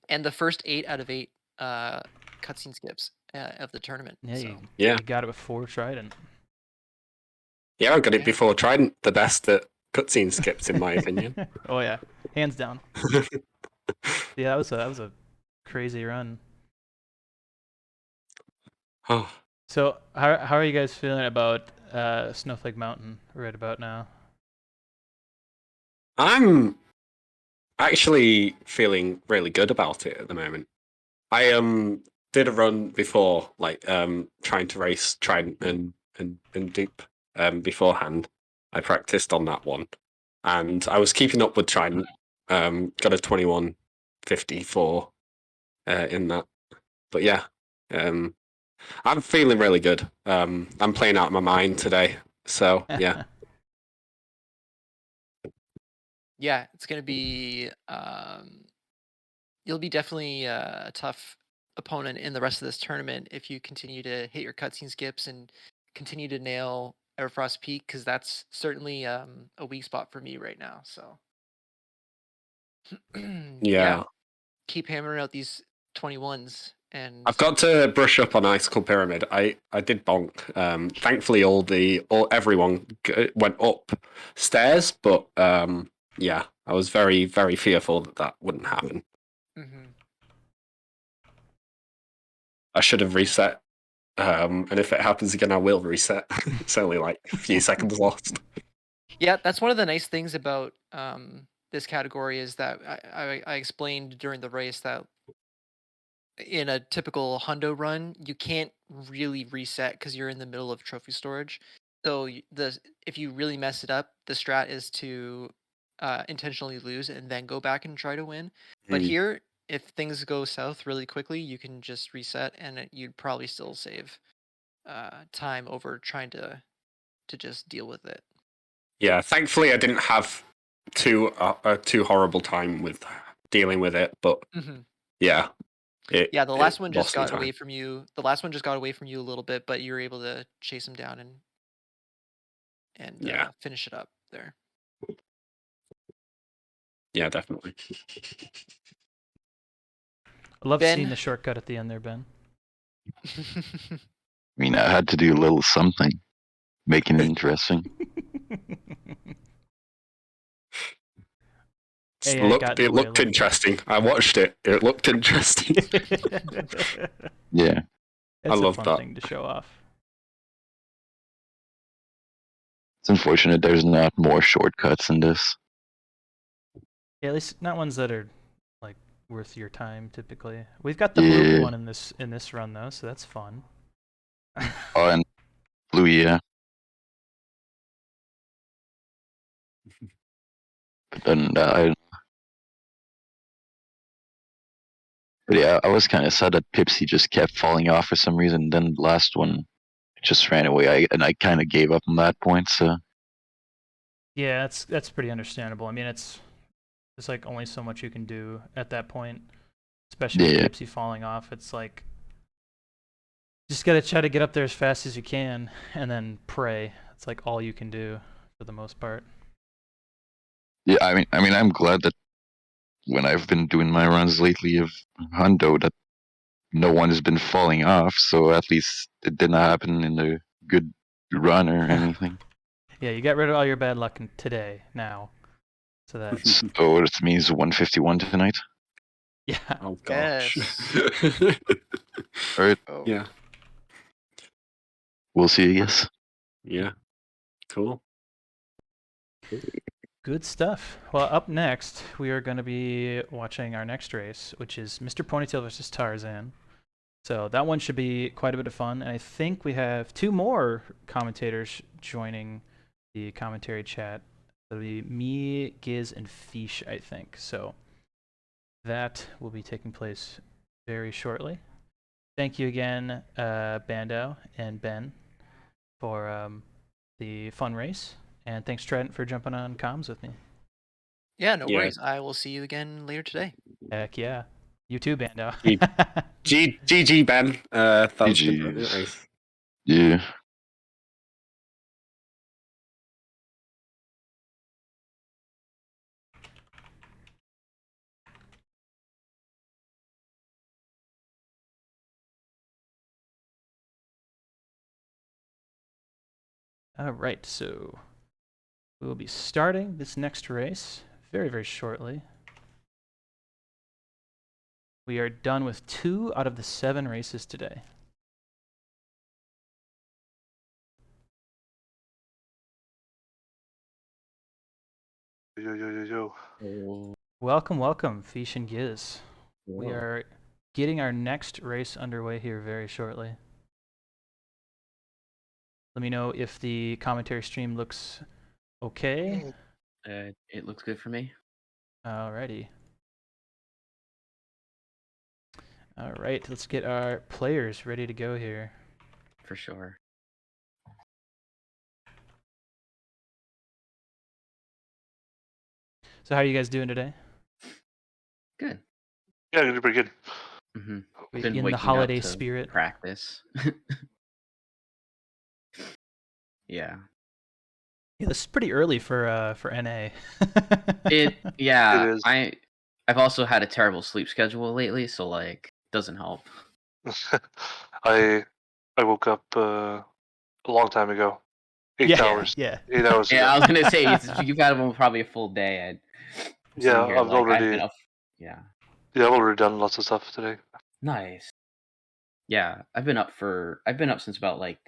And the first 8 out of 8 cutscene skips of the tournament. Yeah, so. you got it before Trident. Yeah, I got it before Trident, the best at cutscene skips, in my opinion. Oh yeah, hands down. Yeah, that was a crazy run. Oh. So how are you guys feeling about Snowflake Mountain right about now? I'm actually feeling really good about it at the moment. I did a run before, like trying to race Trident and Dupe beforehand. I practiced on that one, and I was keeping up with Trident. Got a 21:54 in that. But yeah, I'm feeling really good. I'm playing out of my mind today, so yeah. Yeah, it's gonna be. You'll be definitely a tough opponent in the rest of this tournament if you continue to hit your cutscene skips and continue to nail Everfrost Peak, because that's certainly a weak spot for me right now. So Yeah, keep hammering out these 21s. And I've got to brush up on Icicle Pyramid. I did bonk. Thankfully, everyone went up stairs, but yeah, I was very, very fearful that wouldn't happen. I should have reset, and if it happens again, I will reset. It's only like a few seconds lost. Yeah, that's one of the nice things about this category is that I explained during the race that in a typical hundo run, you can't really reset because you're in the middle of trophy storage. So if you really mess it up, the strat is to intentionally lose and then go back and try to win. But here, if things go south really quickly, you can just reset, and you'd probably still save time over trying to just deal with it. Yeah, thankfully I didn't have too horrible time with dealing with it, but yeah. The last one just got away from you. The last one just got away from you a little bit, but you were able to chase him down and finish it up there. Yeah, definitely. I love seeing the shortcut at the end there, Ben. I mean, I had to do a little something, making it interesting. It looked interesting. I watched it. It looked interesting. Yeah. It's I love a fun that thing to show off. It's unfortunate there's not more shortcuts in this. Yeah, at least not ones that are like worth your time typically. We've got the blue one in this run though, so that's fun. Oh, and blue, yeah. But then But yeah, I was kind of sad that Pipsy just kept falling off for some reason. Then the last one just ran away, and I kind of gave up on that point. So yeah, that's pretty understandable. I mean, it's like only so much you can do at that point, especially with Pipsy falling off. It's like just gotta try to get up there as fast as you can, and then pray. It's like all you can do for the most part. Yeah, I mean, I'm glad that when I've been doing my runs lately of Hundo that no one has been falling off, so at least it didn't happen in a good run or anything. Yeah, you got rid of all your bad luck today, now. So that, So it means 151 tonight. yeah. Oh gosh. Yes. Alright, Oh. Yeah. we'll see, I guess. Yeah. Cool. Good stuff. Well, up next, we are going to be watching our next race, which is Mr. Ponytail versus Tarzan. So that one should be quite a bit of fun. And I think we have 2 more commentators joining the commentary chat. It'll be me, Giz, and Fish, I think. So that will be taking place very shortly. Thank you again, Bando and Ben, for the fun race. And thanks, Trent, for jumping on comms with me. Yeah, no Yeah. worries. I will see you again later today. Heck yeah. You too, Bando. GG, Ben. That was good. GGs. Nice. Yeah. All right, so we will be starting this next race very, very shortly. We are done with 2 out of the 7 races today. Yo. Welcome, welcome, Fish and Giz. We Wow. are getting our next race underway here very shortly. Let me know if the commentary stream looks okay. It looks good for me. Alrighty. Alright, let's get our players ready to go here. For sure. So how are you guys doing today? Good. Yeah, you're pretty good. Mm-hmm. We Been in the waking holiday up to spirit? practice. Yeah. Yeah, this is pretty early for NA. Yeah. It is. I've also had a terrible sleep schedule lately, so like doesn't help. I woke up a long time ago. 8 hours. Yeah. 8 hours Yeah, I ago. was gonna say you've had one probably a full day. I'm Yeah, sitting here, I've like, already. been up. Yeah. Yeah, I've already done lots of stuff today. Nice. Yeah, I've been up since about like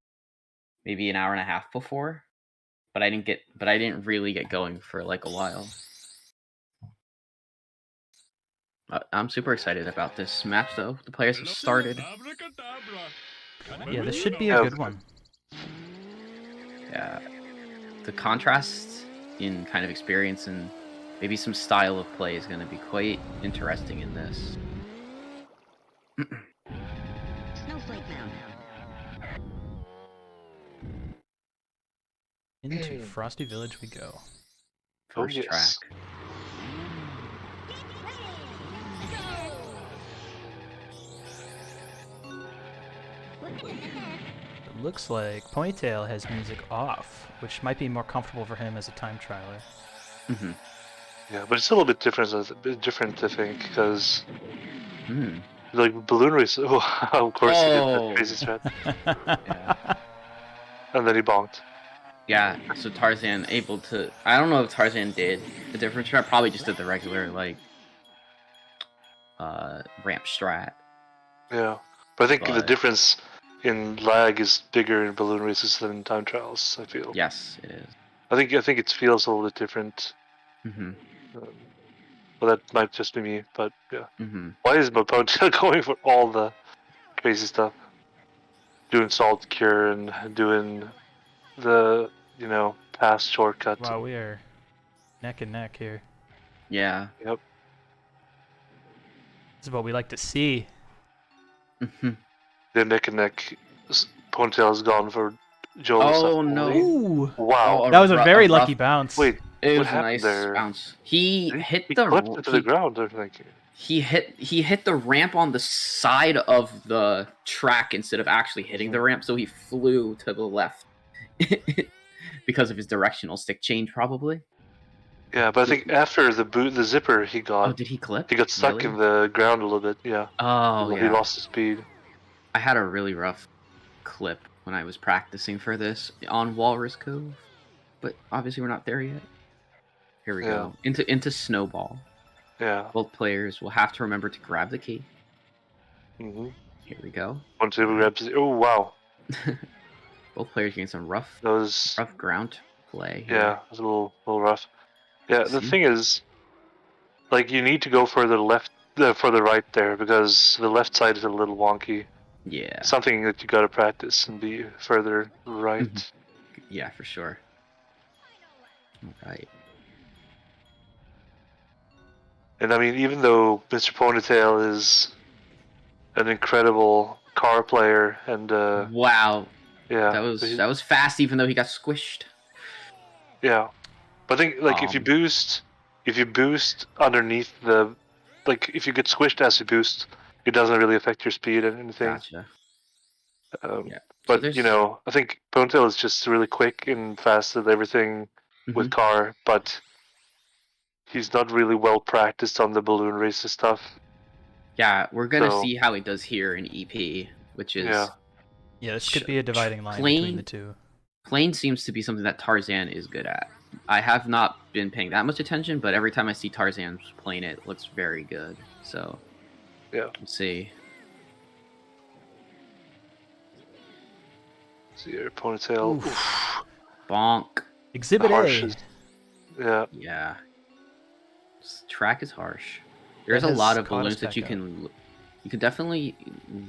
maybe an hour and a half before, but I didn't really get going for like a while. I'm super excited about this match though. The players have started. Yeah, this should be a good one. Yeah, the contrast in kind of experience and maybe some style of play is going to be quite interesting in this. Snowflake Mountain. Into Frosty Village we go. First yes. track. It looks like Ponytail has music off, which might be more comfortable for him as a time trialer. Mm-hmm. Yeah, but it's a little bit different. A bit different, I think, because Mm. like balloon race. Oh, of course he did that crazy strat, Yeah. and then he bonked. Yeah, so Tarzan able to... I don't know if Tarzan did the different strat. Probably just did the regular, like, ramp strat. Yeah, but I think the But- difference in lag is bigger in balloon races than in time trials. I feel. Yes, it is. I think it feels a little bit different. Mm-hmm. Well, that might just be me, but yeah. Mm-hmm. Why is my Ponytail going for all the crazy stuff? Doing salt cure and doing the, past shortcut. Wow, we are neck and neck here. Yeah. Yep. This is what we like to see. Mm-hmm. They're neck and neck. Ponytail is gone for Joel. Oh, no. Ooh! Wow. Oh, That was a rough- very rough- lucky bounce. Wait, It what was a happened nice there? bounce. He hit he the clipped it to the ground, I think. he hit the ramp on the side of the track instead of actually hitting the ramp, so he flew to the left because of his directional stick change, probably. Yeah, but I think after the zipper, he Oh, got did he clip? stuck Really? in the ground a little bit. Yeah. Oh, He yeah. lost his speed. I had a really rough clip when I was practicing for this on Walrus Cove, but obviously we're not there yet. Here we Yeah. go. Into Snowball. Yeah. Both players will have to remember to grab the key. Mm-hmm. Here we go. One table grabs. Oh wow. Both players getting some rough Those. ground play here. Yeah, it's a little rough. Yeah, the See? thing is, like, you need to go for the left, for the right there, because the left side is a little wonky. Yeah. Something that you gotta practice and be further right. Mhm. Yeah, for sure. All right. And I mean, even though Mr. Ponytail is an incredible car player, and Wow. yeah, That was fast, even though he got squished. yeah. But I think like if you boost underneath the, like if you get squished as you boost, it doesn't really affect your speed and anything. Gotcha. Yeah. But So you know, I think Ponytail is just really quick and fast at everything with car, but he's not really well practiced on the balloon races stuff. Yeah, we're gonna So- see how he does here in EP, which is Yeah. Yeah, this could be a dividing line between the two. Plane seems to be something that Tarzan is good at. I have not been paying that much attention, but every time I see Tarzan playing it, looks very good. So Yeah. let's see. See your Ponytail. Oof. Bonk. Exhibit Harsh A. is- yeah. Yeah. This track is harsh. There's That a has lot of caught us balloons that you back up. can definitely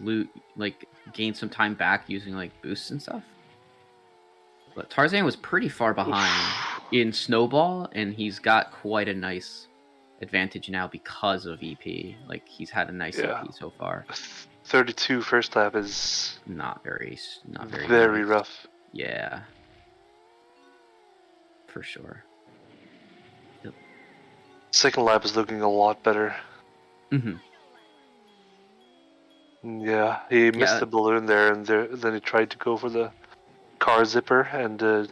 loot, like gain some time back using like boosts and stuff. But Tarzan was pretty far behind in Snowball, and he's got quite a nice advantage now because of EP. Like he's had a nice Yeah. EP so far. 32 first lap is Not very very nice. rough. Yeah. For sure. Second lap is looking a lot better. Mm-hmm. Yeah, he missed Yeah. the balloon there, and then he tried to go for the car zipper, and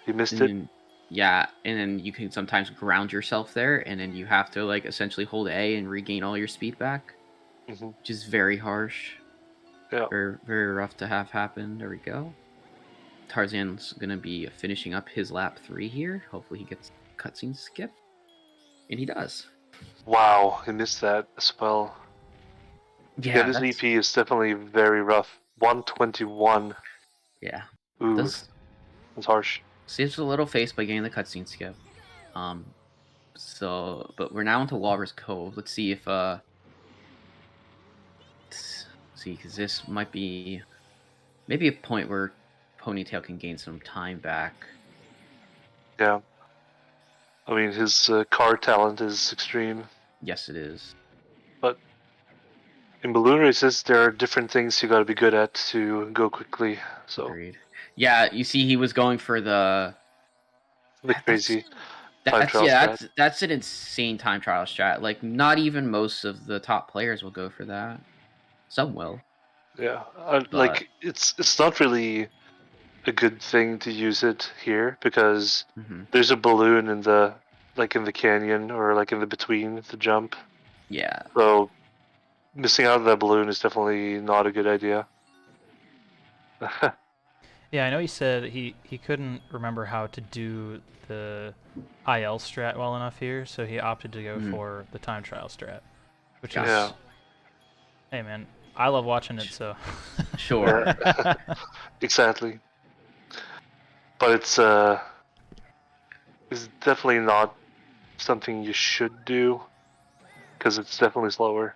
he missed it. Yeah, and then you can sometimes ground yourself there, and then you have to like essentially hold A and regain all your speed back, which is very harsh. Yeah. Very, very rough to have happen. There we go. Tarzan's gonna be finishing up his lap 3 here. Hopefully he gets cutscene skip, and he does. Wow, he missed that as well. Yeah, this that's- EP is definitely very rough. 121. Yeah. Ooh, Does that's harsh. saves a little face by getting the cutscene skip. So, but we're now into Walrus Cove. Let's see if see, because this might be maybe a point where Ponytail can gain some time back. Yeah. I mean, his car talent is extreme. Yes, it is. But in balloon races, there are different things you got to be good at to go quickly. So. Agreed. Yeah, you see, he was going for the crazy time trial strat. That's an insane time trial strat. Like, not even most of the top players will go for that. Some will. Yeah, like it's not really a good thing to use it here because there's a balloon in the canyon or like in the between the jump. Yeah. So missing out on that balloon is definitely not a good idea. Yeah, I know he said he couldn't remember how to do the IL strat well enough here, so he opted to go for the time trial strat, which is, hey man, I love watching it, so. Sure. Exactly. But it's definitely not something you should do because it's definitely slower.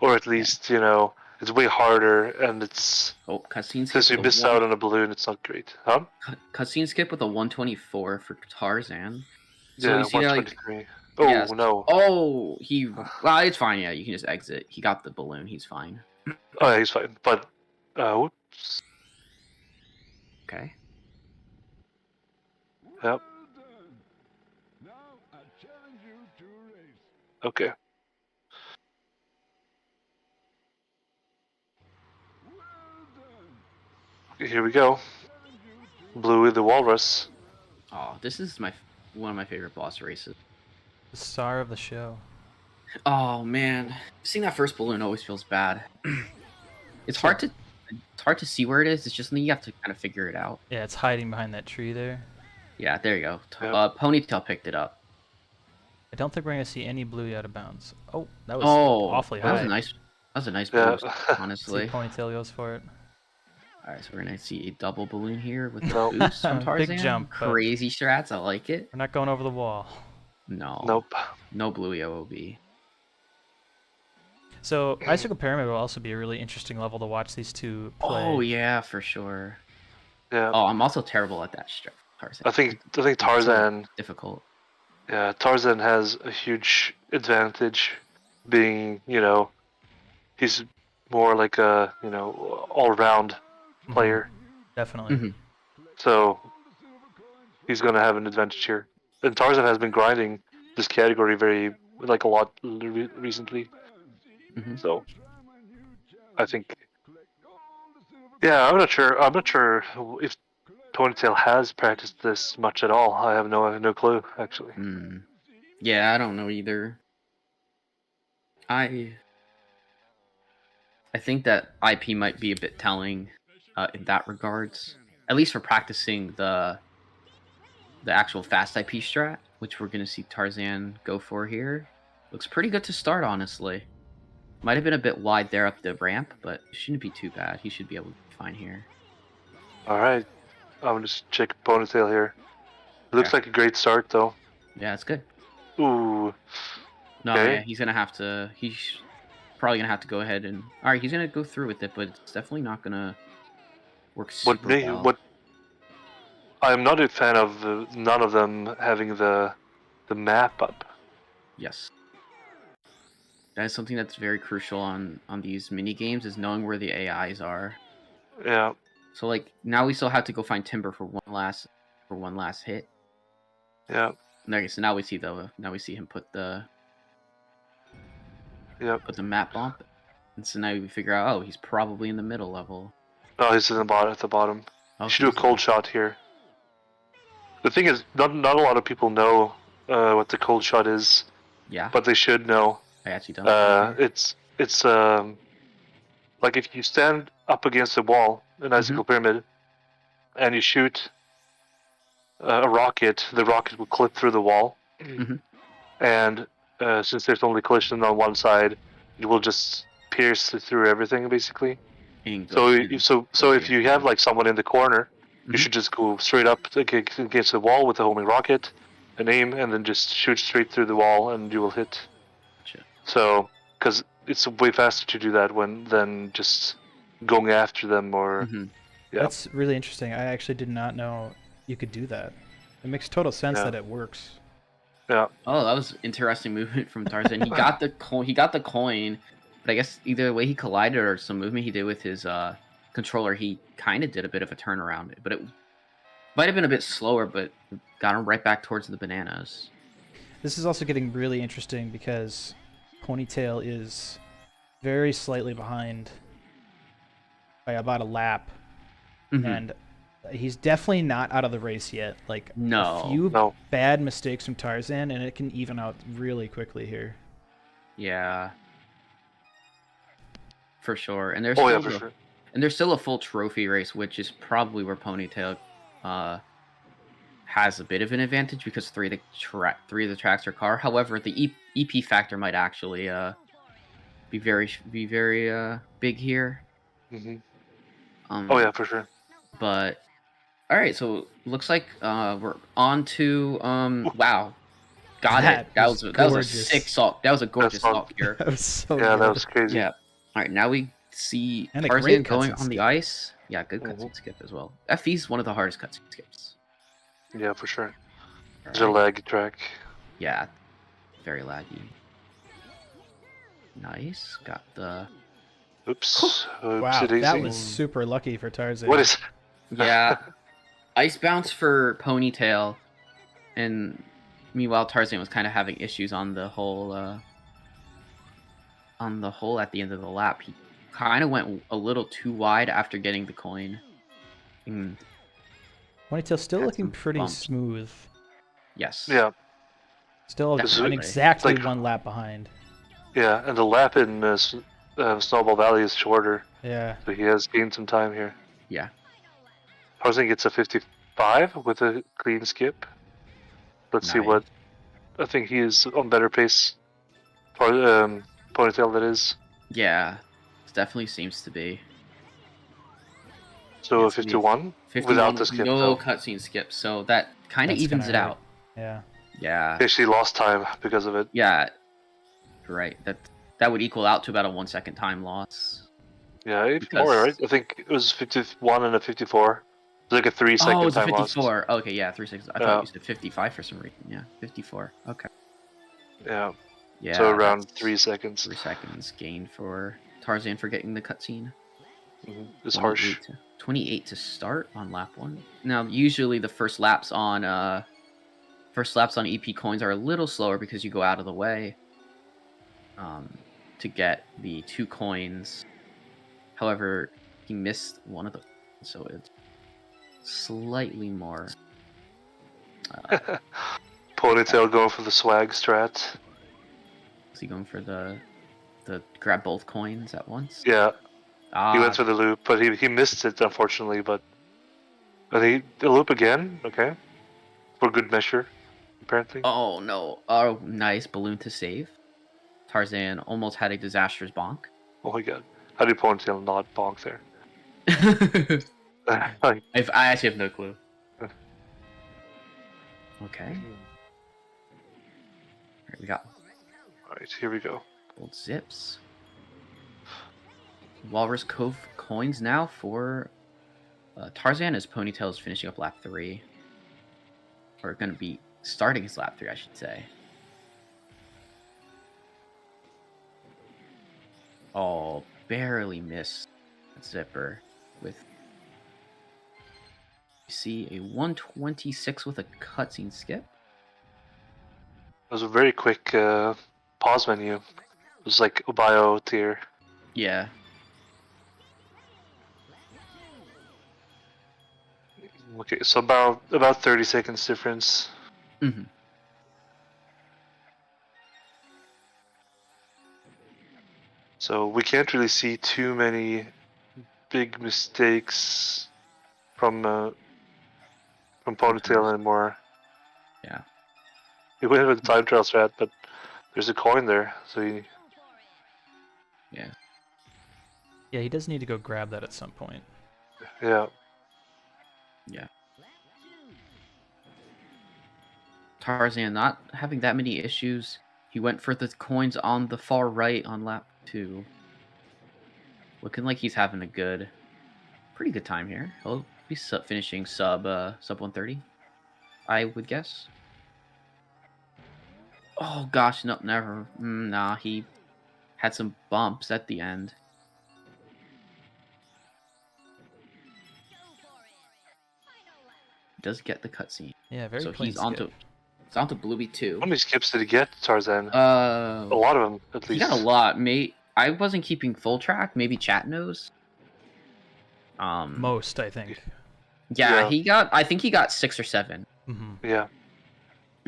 Or at least, you know, it's way harder, and it's... Oh, cutscene skip. Since you miss out on a balloon, it's not great. Huh? Cutscene skip with a 124 for Tarzan. So Yeah, you see 123. Like, oh, yes. no. Oh, he... Well, it's fine, yeah. You can just exit. He got the balloon. He's fine. Oh, yeah, he's fine. But, whoops. Okay. Yep. Okay. Okay, here we go. Bluey the Walrus. Oh, this is one of my favorite boss races. The star of the show. Oh man, seeing that first balloon always feels bad. It's hard to see where it is. It's just something you have to kind of figure it out. Yeah, it's hiding behind that tree there. Yeah, there you go. Yep. Ponytail picked it up. I don't think we're gonna see any blue out of bounds. Oh, that was Oh, awfully that was high. a nice Yeah. boost, See, honestly. Ponytail goes for it. All right, so we're gonna see a double balloon here with the Nope. boost from Big Tarzan. jump, but- Crazy strats, I like it. We're not going over the wall. No, Nope. no Bluey OOB. So Icicle Pyramid will also be a really interesting level to watch these two play. Oh yeah, for sure. Yeah. Oh, I'm also terrible at that strat. Tarzan. I think It's so Tarzan. difficult. Yeah, Tarzan has a huge advantage, being he's more like a all-round player, Definitely. Mhm. so he's gonna have an advantage here. And Tarzan has been grinding this category a lot recently, Mhm. so I think. Yeah, I'm not sure. I'm not sure if Ponytail has practiced this much at all. I have no clue actually. Hmm. Yeah, I don't know either. I think that IP might be a bit telling in that regards. At least for practicing the actual fast IP strat, which we're gonna see Tarzan go for here. Looks pretty good to start, honestly. Might have been a bit wide there up the ramp, but it shouldn't be too bad. He should be able to be fine here. All right, I'm just check Ponytail here. It looks like a great start though. Yeah, it's good. Ooh. No, Okay. yeah, he's gonna have to. He's probably gonna have to go ahead and. All right, he's gonna go through with it, but it's definitely not gonna work super well. What I'm not a fan of none of them having the map up. Yes, that is something that's very crucial on these mini games is knowing where the AIs are. Yeah. So like now we still have to go find Timber for one last hit. Yeah. Okay, so now we see him put the map bump, and so now we figure out he's probably in the middle level. No, he's in at the bottom. You should do a cold shot here. The thing is, not a lot of people know what the cold shot is. Yeah. But they should know. I actually don't. It's like if you stand up against a wall, an icicle pyramid, and you shoot a rocket, the rocket will clip through the wall, and since there's only collision on one side, it will just pierce through everything basically. So if you have like someone in the corner, you should just go straight up against the wall with the homing rocket, and aim, and then just shoot straight through the wall, and you will hit. Gotcha. So, because it's way faster to do that than just going after them or. Yeah. That's really interesting. I actually did not know you could do that. It makes total sense that it works. Yeah. Oh, that was interesting movement from Tarzan. He got the coin, but I guess either way he collided or some movement he did with his controller, he kind of did a bit of a turnaround. But it might have been a bit slower, but got him right back towards the bananas. This is also getting really interesting because Ponytail is very slightly behind by about a lap. And he's definitely not out of the race yet. Like a few bad mistakes from Tarzan, and it can even out really quickly here. Yeah, for sure. And there's there's still a full trophy race, which is probably where Ponytail has a bit of an advantage because three of the tracks are car. However, the EP factor might actually be very big here. Oh yeah, for sure. But all right, so looks like we're on to wow, got it. That was a sick salt. That was a gorgeous salt here. That was so yeah, good. that was crazy. Yeah. All right, now we see and Tarzan going on the ice. Yeah, good cutscene skip as well. FE's one of the hardest cutscene skips. Yeah, for sure. It's a lag track. Yeah, very laggy. Nice, got the. Oops. Wow, that was super lucky for Tarzan. What is? Yeah, ice bounce for Ponytail, and meanwhile Tarzan was kind of having issues on the hole. At the end of the lap, he kind of went a little too wide after getting the coin. Ponytail still Had looking some pretty bumps. smooth. Yes. Yeah. Still Definitely. exactly Like- 1 lap behind. Yeah, and the lap in Snowball Valley is shorter, Yeah. so he has gained some time here. Yeah. Tarzan gets a 55 with a clean skip. Let's see what. I think he is on better pace. Ponytail, that is. Yeah. It definitely seems to be. So Yes, 51 51 without the with skip. no though. cutscene skip, so that kind of That's evens gonna it hurt. out. Yeah. Yeah. He actually lost time because of it. Yeah. Right. That would equal out to about a 1 second time loss. Yeah, more, Because- right? I think it was 51 and a 54. It's like a 3-second Oh, it's a time loss. 54. Okay, yeah, 3 seconds. I thought you said 55 for some reason. Yeah, 54. Okay. Yeah. Yeah. So around that's 3 seconds. 3 seconds gain for Tarzan for getting the cutscene. It's harsh. 28 to start on lap 1. Now, usually the first laps on EP coins are a little slower because you go out of the way to get the 2 coins. However, he missed one of them, so it's slightly more. Ponytail going for the swag strat. Is he going for the grab both coins at once? Yeah, Ah, he went for the loop, but he missed it, unfortunately. But the loop again, okay, for good measure, apparently. oh no! Oh, nice balloon to save. Tarzan almost had a disastrous bonk. Oh my god, how did Ponytail not bonk there? I actually have no clue. Okay. Alright, we got Alright, here we go. gold zips. Walrus Cove coins now for Tarzan as Ponytail is finishing up lap 3. Or going to be starting his lap 3, I should say. Oh, barely missed Zipper with. You see a 126 with a cutscene skip. It was a very quick pause menu. It was like a bio tier. Yeah. Okay, so about 30 seconds difference. Mm-hmm. So we can't really see too many big mistakes from Ponytail anymore. Yeah. He went with the time trial strat, but there's a coin there, so he. Yeah. Yeah, he does need to go grab that at some point. Yeah. Yeah. Tarzan not having that many issues. He went for the coins on the far right on lap 2. Looking like he's having a pretty good time here. He'll be finishing sub 130, I would guess. Oh gosh, no, never. Nah, he had some bumps at the end. Does get the cutscene. Yeah, very So clean he's onto Bluey 2. How many skips did he get, Tarzan? A A lot of them, at least. He got a lot, mate. I wasn't keeping full track. Maybe chat knows. Most, I think. Yeah, Yeah. I think he got 6 or 7. Mm-hmm. Yeah.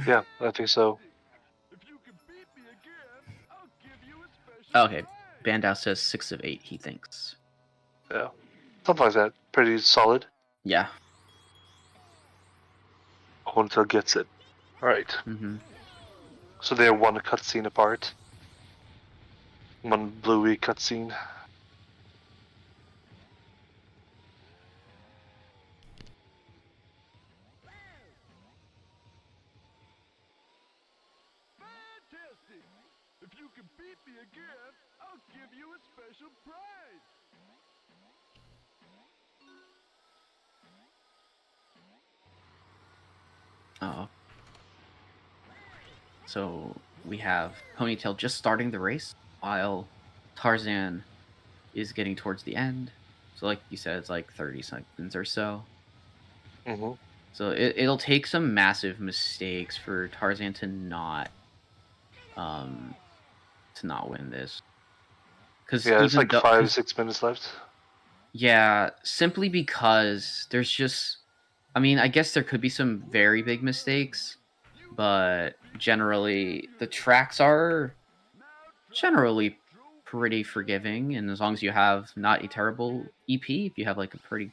Yeah, I think so. Okay, Bandow says 6 of 8. He thinks. Yeah. Something like that. Pretty solid. Yeah. Ponytail gets it. Alright. Mm-hmm. So they're one cutscene apart. One Bluey cutscene. Fantastic! If you can beat me again, I'll give you a special prize! Oh. So we have Ponytail just starting the race, while Tarzan is getting towards the end. So like you said, it's like 30 seconds or so. Mm-hmm. So it'll take some massive mistakes for Tarzan to not win this. Because Yeah, it's like 5-6 minutes left. Yeah, simply because there's just I mean, I guess there could be some very big mistakes, but generally the tracks are generally pretty forgiving, and as long as you have not a terrible EP, if you have like a pretty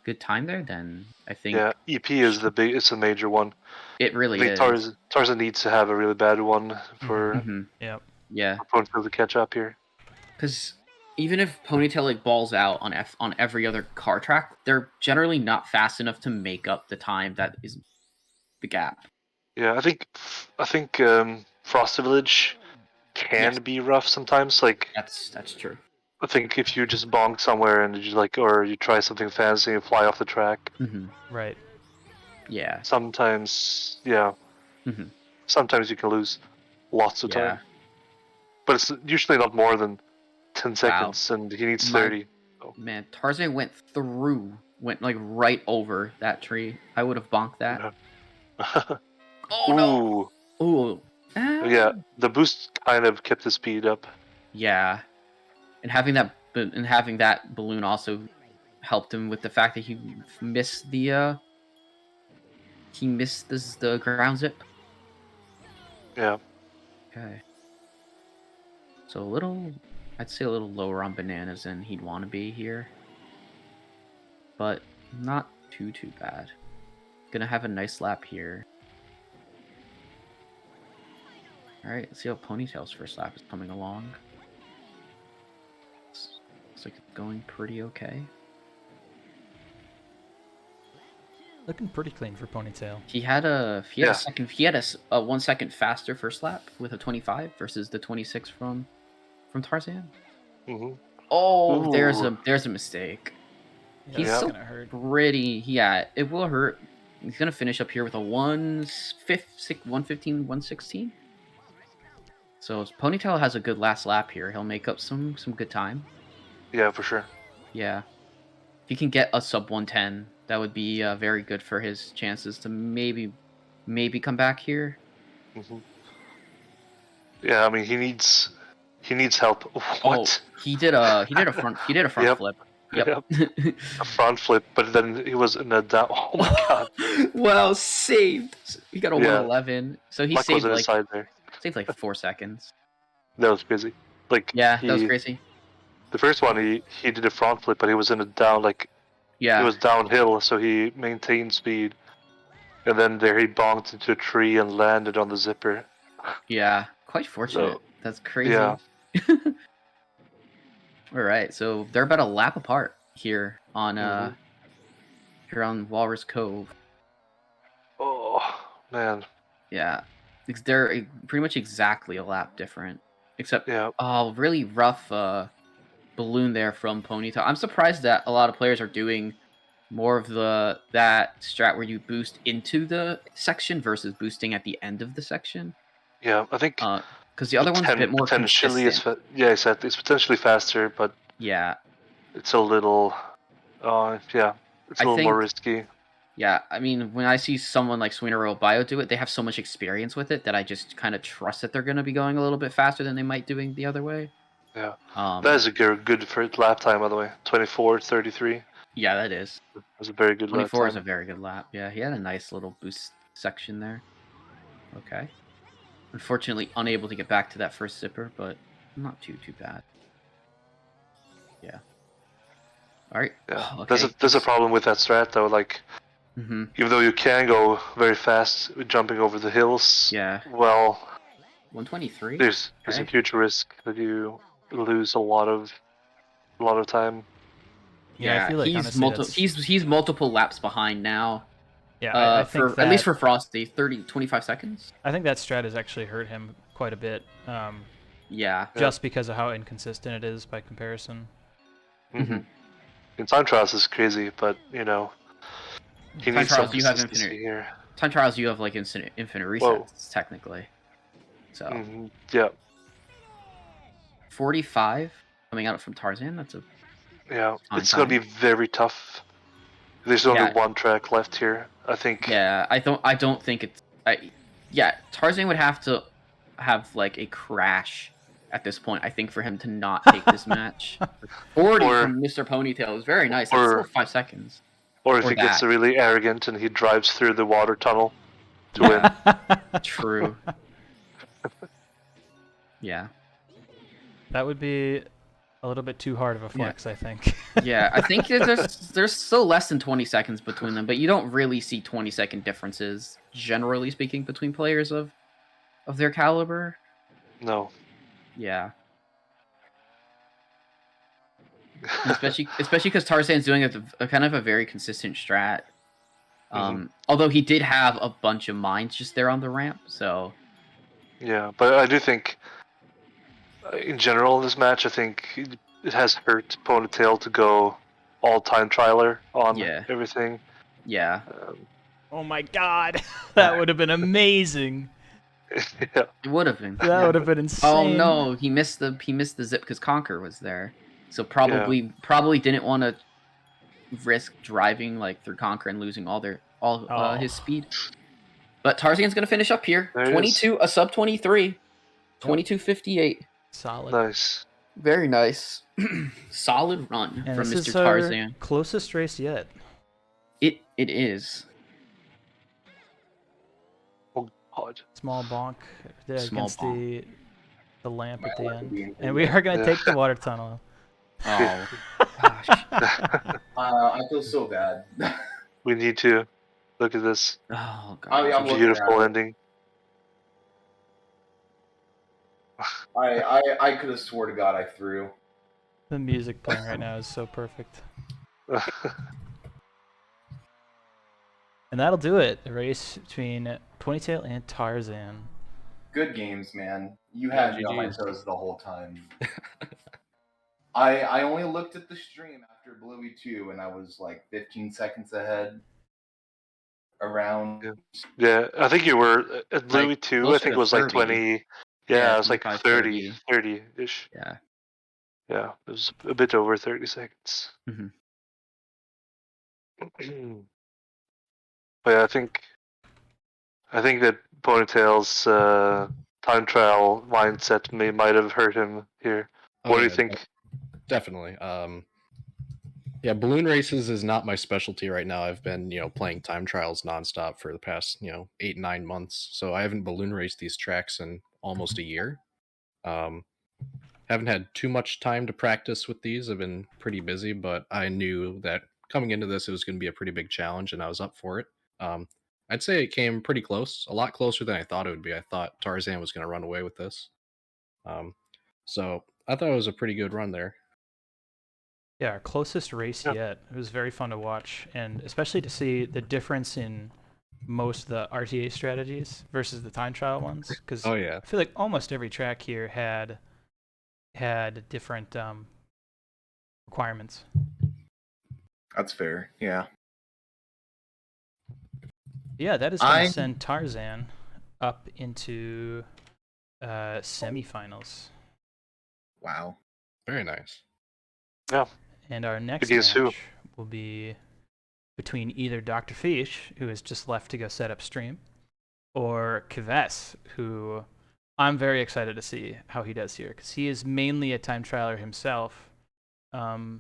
good time there, then I think EP is it's a major one. it really I think is. Tarzan needs to have a really bad one for Yep. Yeah, Ponytail to catch up here. because even if Ponytail like balls out on every other car track, they're generally not fast enough to make up the time that is the gap. Yeah, I think Frosty Village can be rough sometimes. Like that's true. I think if you just bonk somewhere and you or you try something fancy and fly off the track. Right. Yeah. Sometimes, Mhm. Sometimes you can lose lots of time. But it's usually not more than 10 seconds, and he needs 30. Man, Tarzan went like right over that tree. I would have bonked that. Oh no! Ooh. Yeah, the boost kind of kept the speed up. Yeah, and having that balloon also helped him with the fact that he missed the ground zip. Yeah. Okay. So I'd say a little lower on bananas than he'd want to be here, but not too bad. Gonna have a nice lap here. All right, let's see how Ponytail's first lap is coming along. Looks like it's going pretty okay. Looking pretty clean for Ponytail. He had a 1 second faster first lap with a 25 versus the 26 from Tarzan. Oh, there's a mistake. Yeah, He's still gonna hurt. pretty. Yeah, it will hurt. He's gonna finish up here with a 115, 116. So if Ponytail has a good last lap here, he'll make up some good time. Yeah, for sure. Yeah, if he can get a sub 110, that would be very good for his chances to maybe come back here. Yeah, I mean he needs help. What? Oh, he did a front flip. Yep. A front flip, but then he was in a down. Oh my god! Well, saved. He got a 111, so he Luck saved was inside there. Saved like 4 seconds. That was crazy. Like that was crazy. The first one he did a front flip, but he was in a down it was downhill, so he maintained speed, and then there he bonked into a tree and landed on the zipper. Yeah, quite fortunate. So, that's crazy. Yeah. All right, so they're about a lap apart here on Walrus Cove. Oh man. Yeah, they're pretty much exactly a lap different, except really rough balloon there from Ponytail. I'm surprised that a lot of players are doing more of that strat where you boost into the section versus boosting at the end of the section. Yeah, I think because the other one's a bit more potentially consistent. It's potentially faster, but it's a little it's a little more risky. Yeah, I mean, when I see someone like Swinero Bio do it, they have so much experience with it that I just kind of trust that they're going to be going a little bit faster than they might doing the other way. Yeah, that is a good for lap time, by the way. 24:33. Yeah, that is. That's a very good lap time. 24 is a very good lap. Yeah, he had a nice little boost section there. Okay. Unfortunately, unable to get back to that first zipper, but not too bad. Yeah. All right. Yeah. Okay. There's a problem with that strat though. Like, even though you can go very fast jumping over the hills. Yeah. Well. 123. There's a huge risk that you lose a lot of time. Yeah, I feel like he's multiple laps behind now. Yeah, I think at least for Frosty, 25 seconds. I think that strat has actually hurt him quite a bit. Just because of how inconsistent it is by comparison. In time trials is crazy, but he needs some consistency here. Time trials, you have like infinite resets technically. So yeah. 45 coming out from Tarzan. That's a it's gonna be very tough. There's only one track left here, I think. Yeah, I don't think it's. Tarzan would have to have like a crash at this point, I think, for him to not take this match. 40 from Mr. Ponytail is very nice. That's still 5 seconds. Or if Or he gets that. really arrogant and he drives through the water tunnel to win. True. Yeah. That would be a little bit too hard of a flex, I think. Yeah, I think there's still less than 20 seconds between them, but you don't really see 20-second differences, generally speaking, between players of their caliber. No. Yeah. And especially because Tarzan's doing a kind of a very consistent strat. Although he did have a bunch of mines just there on the ramp, so... Yeah, but I do think, in general in this match, I think it has hurt Ponytail to go all time trialer on everything. Yeah. Oh my god, that would have been amazing. Yeah. It would have been. That would have been insane. Oh no, he missed the zip because Conquer was there, so probably didn't want to risk driving like through Conquer and losing all his speed. But Tarzan's gonna finish up here. 22, a sub 23, 22:58. Solid. Nice. Very nice. Solid run And from this Mr. is Tarzan. our closest race yet. It is. Oh god. Small bonk there Small against bonk. the lamp at the end. And we are gonna take the water tunnel. Oh gosh. I feel so bad. We need to look at this. Oh god. I'm looking Beautiful at it. ending. I could have swore to God I threw. The music playing right now is so perfect. And that'll do it. The race between Ponytail and Tarzan. Good games, man. You had me on my toes the whole time. I only looked at the stream after Bluey 2 and I was like 15 seconds ahead. Around. Yeah, I think you were at Bluey 2. I closer think to it was like 30. 20. Yeah, it was like 25, 30-ish. Yeah. Yeah, it was a bit over 30 seconds. Mhm. But yeah, I think that Ponytail's time trial mindset might have hurt him here. What do you think? Definitely. Yeah, balloon races is not my specialty right now. I've been, playing time trials nonstop for the past, 8-9 months. So I haven't balloon raced these tracks in almost a year. Haven't had too much time to practice with these. I've been pretty busy, but I knew that coming into this, it was going to be a pretty big challenge, and I was up for it. I'd say it came pretty close, a lot closer than I thought it would be. I thought Tarzan was going to run away with this. So I thought it was a pretty good run there. Yeah, our closest race yet. It was very fun to watch, and especially to see the difference in most of the RTA strategies versus the time trial ones. Because I feel like almost every track here had different requirements. That's fair. Yeah. Yeah, that is going to send Tarzan up into semifinals. Wow. Very nice. Yeah. And our next Against match who? will be between either Dr. Fish, who has just left to go set up stream, or Kves, who I'm very excited to see how he does here, because he is mainly a time trialer himself. But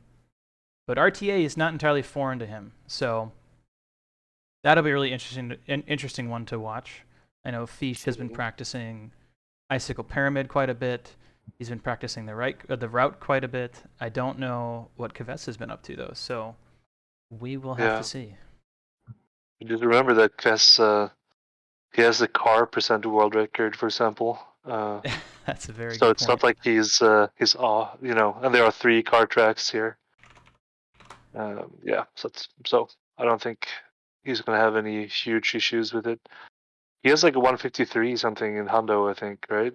RTA is not entirely foreign to him, so that'll be a really interesting one to watch. I know Fish has been practicing Icicle Pyramid quite a bit. He's been practicing the route quite a bit. I don't know what Kves has been up to though, so we will have to see. Just remember that Kves, he has the car % world record, for example. That's a very good So it's point. not like he's and there are 3 car tracks here. So I don't think he's gonna have any huge issues with it. He has like a 153 something in Hundo, I think, right?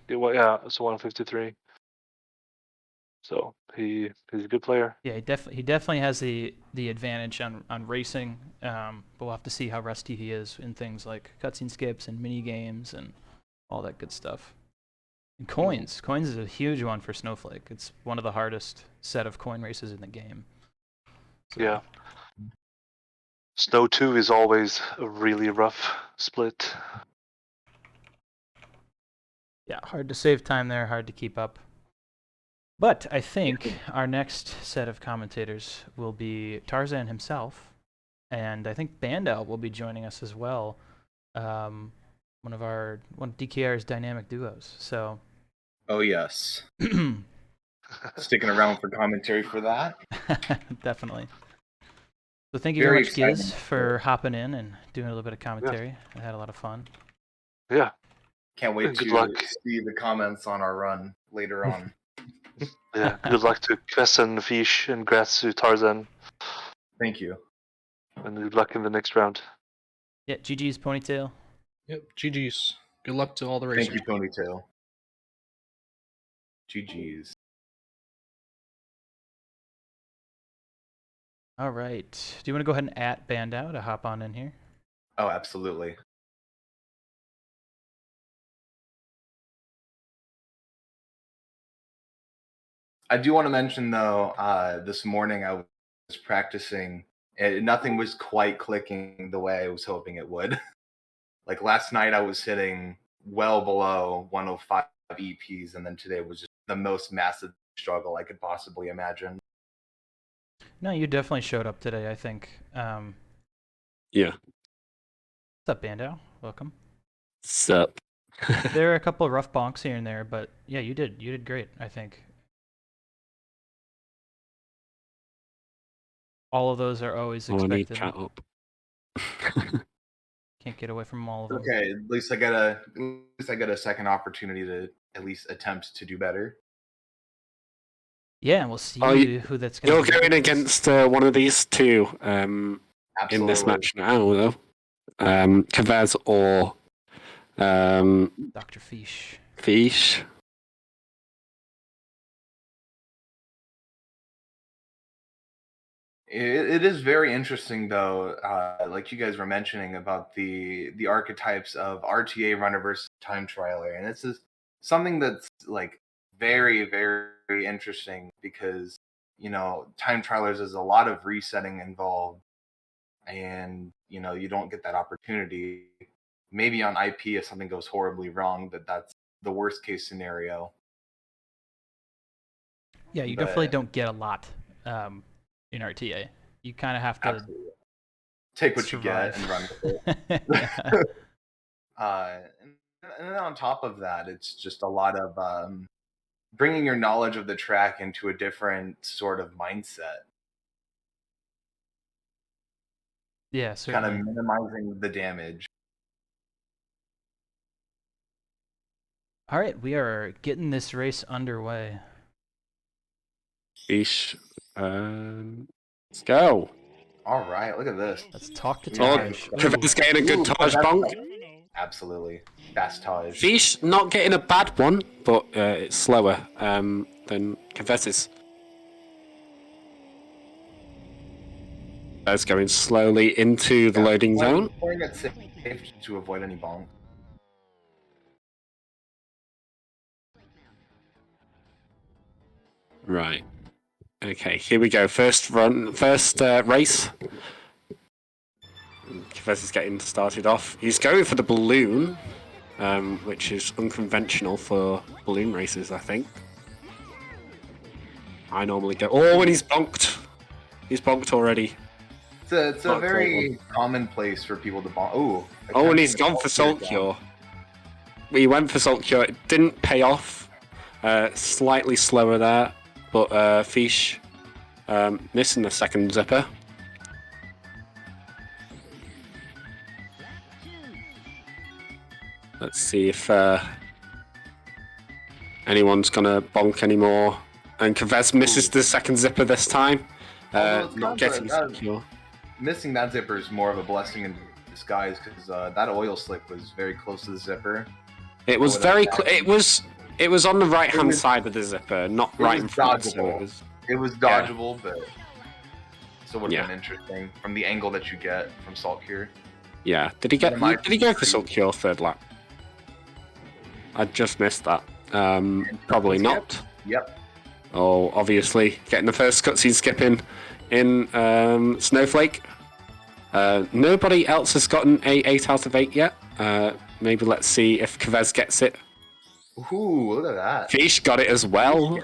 Yeah, it's a 153. So he's a good player. Yeah, he definitely has the advantage on racing. But we'll have to see how rusty he is in things like cutscene skips and mini games and all that good stuff. And coins is a huge one for Snowflake. It's one of the hardest set of coin races in the game. So. Yeah. Snow 2 is always a really rough split. Yeah, hard to save time there, hard to keep up. But I think our next set of commentators will be Tarzan himself, and I think Bandel will be joining us as well. One of DKR's dynamic duos. So. Oh yes. Sticking around for commentary for that. Definitely. So thank you very much, Giz, for hopping in and doing a little bit of commentary. I had a lot of fun. Yeah. Can't wait Good to luck. see the comments on our run later on. Yeah. Good luck to Kvess and Fish, and congrats to Tarzan. Thank you. And good luck in the next round. Yeah, GG's Ponytail. Yep, GG's. Good luck to all the racers. Thank you, Ponytail. GG's. All right. Do you want to go ahead and at Bandau to hop on in here? Oh, absolutely. I do want to mention, though, this morning I was practicing, and nothing was quite clicking the way I was hoping it would. Like last night I was hitting well below 105 EPs, and then today was just the most massive struggle I could possibly imagine. No, you definitely showed up today, I think. Yeah. What's up, Bandau? Welcome. Sup? There are a couple of rough bonks here and there, but yeah, you did great, I think. All of those are always expected. I need chat up. Can't get away from all of them. Okay, at least I got a second opportunity to at least attempt to do better. Yeah, and we'll see who that's going to be. You're going against one of these two in this match now, though. Kvess or Dr. Fish. Fish. It is very interesting, though, like you guys were mentioning about the archetypes of RTA runner versus time trialer, and this is something that's like very, very interesting because time trialers is a lot of resetting involved, and you don't get that opportunity. Maybe on IP if something goes horribly wrong, that's the worst case scenario. Yeah, you definitely don't get a lot. In RTA, you kind of have to take what you get and run with it. And then on top of that, it's just a lot of bringing your knowledge of the track into a different sort of mindset. Yeah, certainly. Kind of minimizing the damage. All right, we are getting this race underway. Fish. Let's go. All right, look at this. Let's talk to Taj. Kvess getting a good Taj bonk. Absolutely. Fast Taj. Fish not getting a bad one, but it's slower than Kvess's. That's going slowly into the loading zone. Playing it safe to avoid any bonk. Right. Okay, here we go. First race. Kvess is getting started off. He's going for the balloon, which is unconventional for balloon races, I think. I normally go. Oh, and he's bonked. He's bonked already. It's a very common place for people to bonk. Oh, and he's gone for Salt Cure. He went for Salt Cure. It didn't pay off. Slightly slower there. But Fish missing the second zipper. Let's see if anyone's gonna bonk anymore. And Kvess misses the second zipper this time. Not getting secure. Missing that zipper is more of a blessing in disguise because that oil slick was very close to the zipper. It was very It was on the right-hand side of the zipper, not right in front. So it was dodgeable, but still would have been interesting from the angle that you get from Salt Cure. Yeah. Did he go for Salt Cure third lap? I just missed that. Probably not. Yep. Oh, obviously getting the first cutscene skipping in Snowflake. Nobody else has gotten a 8 out of 8 yet. Maybe let's see if Kvess gets it. Ooh, look at that. Fish got it as well.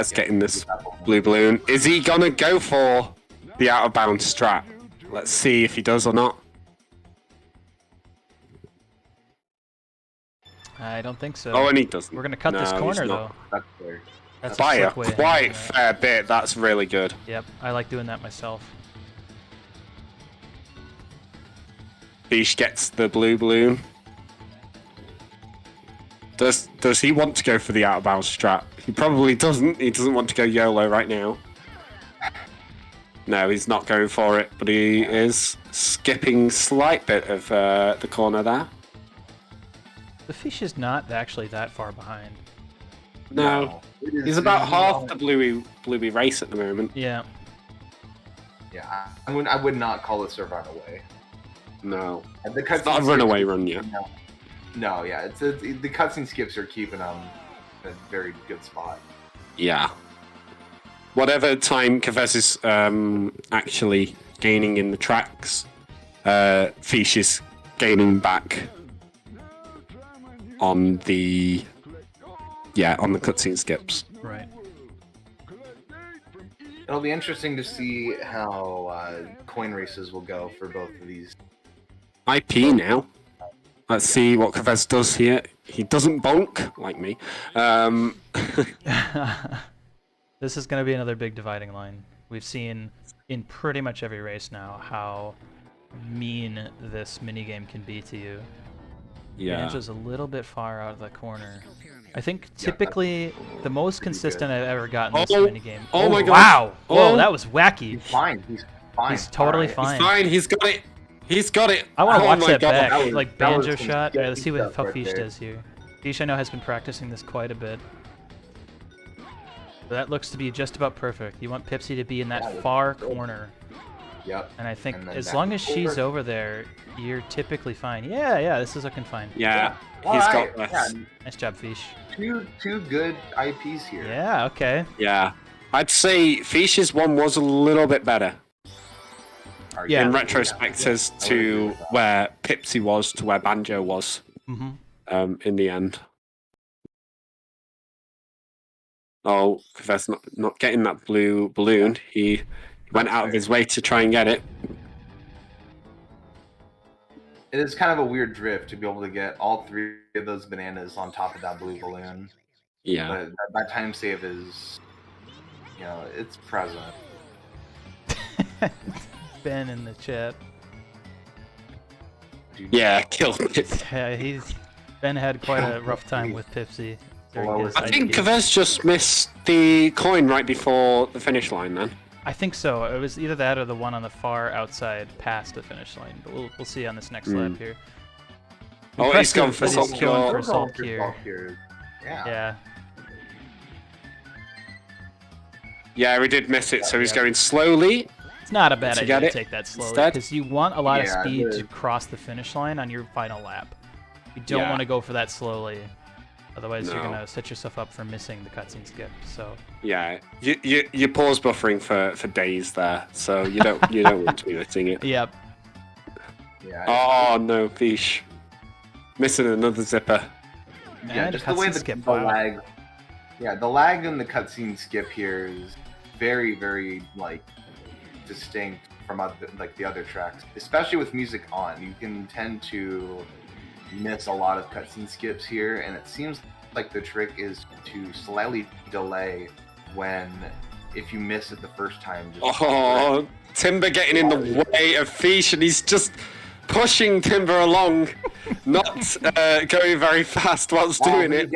Kavez getting this blue balloon. Is he gonna go for the out of bounds strat? Let's see if he does or not. I don't think so. Oh, and he doesn't. We're gonna cut this No, he's corner not. though. That's By a slick way of quite handling that. fair bit. That's really good. Yep, I like doing that myself. Fish gets the blue balloon. Does he want to go for the out of bounds strat? He probably doesn't. He doesn't want to go YOLO right now. No, he's not going for it, but he is skipping slight bit of the corner there. The fish is not actually that far behind. No, he's about half the bluey race at the moment. Yeah. Yeah, I would not call this a runaway. No, The it's not a runaway run yet. No, yeah, the cutscene skips are keeping them in a very good spot. Yeah. Whatever time Kavez is actually gaining in the tracks, Fish is gaining back on the cutscene skips. Right. It'll be interesting to see how coin races will go for both of these. IP now. Let's see what Kavez does here. He doesn't bonk like me. This is going to be another big dividing line. We've seen in pretty much every race now how mean this minigame can be to you. Yeah. Banjo's a little bit far out of the corner. I think typically the most consistent I've ever gotten this minigame. Oh my god! Wow! Whoa, Oh. that was wacky. He's fine. He's fine. He's totally Alright. fine. He's fine. He's got it. He's got it. I want to Oh watch my that God. back, That was- like that was banjo some shot. sketchy Let's see what stuff right Fish there. does here. Fish, I know, has been practicing this quite a bit. So that looks to be just about perfect. You want Pipsy to be in that far corner. Yep. And I think And then as back long as she's over. over there, you're typically fine. Yeah, this is looking fine. Yeah. All He's right, got yeah, this. Nice job, Fish. two good IPs here. Yeah, okay. Yeah. I'd say Fish's one was a little bit better. Yeah. In retrospect, as to where Pipsy was to where Banjo was. Mm-hmm. In the end. Oh, Kavez not getting that blue balloon. He went out of his way to try and get it. It is kind of a weird drift to be able to get all three of those bananas on top of that blue balloon. Yeah. But that time save is, it's present. Ben in the chat. Yeah, killed it. Yeah, Ben had quite a rough time with Pipsy. during his I think IQ. Kavez just missed the coin right before the finish line then. I think so. It was either that or the one on the far outside past the finish line. But we'll see on this next lap here. Oh, he's gone for Impressive that he's going for salt salt cure. Yeah. Yeah, we did miss it, so he's going slowly. It's not a bad To idea get to it take that slowly instead. because you want a lot of Yeah, speed the- to cross the finish line on your final lap. You don't Yeah. want to go for that slowly. Otherwise, you're No. gonna set yourself up for missing the cutscene skip. So Yeah, you pause buffering for days there, so you don't want to be missing it. yep. Yeah. Oh no, Fish. Missing another zipper. Yeah, And just the way cutscene the, skip, the wow. lag. Yeah, the lag in the cutscene skip here is very, very distinct from the other tracks, especially with music on. You can tend to miss a lot of cutscene skips here, and it seems like the trick is to slightly delay if you miss it the first time. Oh, Timber getting in the way of Fish, and he's just pushing Timber along, not going very fast whilst doing it.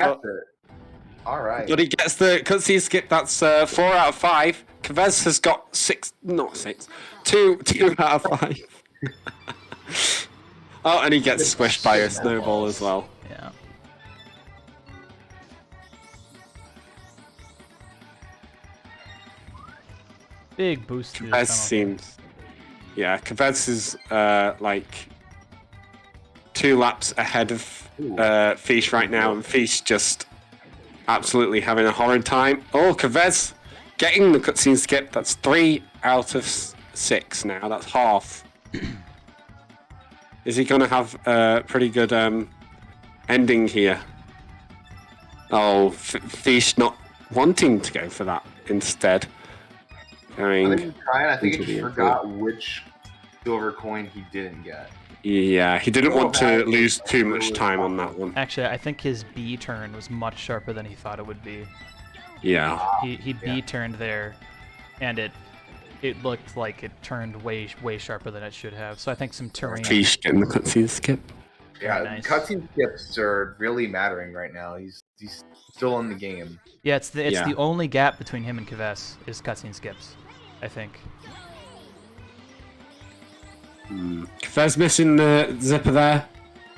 All right. But he gets the cutscene skip. That's 4 out of 5. Kavez has got 2 out of 5. Oh, and he gets squished by a snowball as well. Yeah. Big boost to the Kavez penalty. seems. Yeah, Kavez is 2 laps ahead of Fish right now, and Fish just absolutely having a horrid time. Oh, Kavez getting the cutscene skip. That's 3 out of 6 now. That's half. Is he going to have a pretty good ending here? Oh, Fish not wanting to go for that instead. I think he tried. I think into he the just forgot which silver coin he didn't get. Yeah, he didn't want to lose too much really time on that one. Actually, I think his B turn was much sharper than he thought it would be. Yeah. He B turned there, and it looked like it turned way sharper than it should have. So I think some terrain. Fish getting the cutscene skip. Yeah, nice. cutscene skips are really mattering right now. He's still in the game. Yeah, it's the only gap between him and Kves is cutscene skips, I think. Kves missing the zipper there.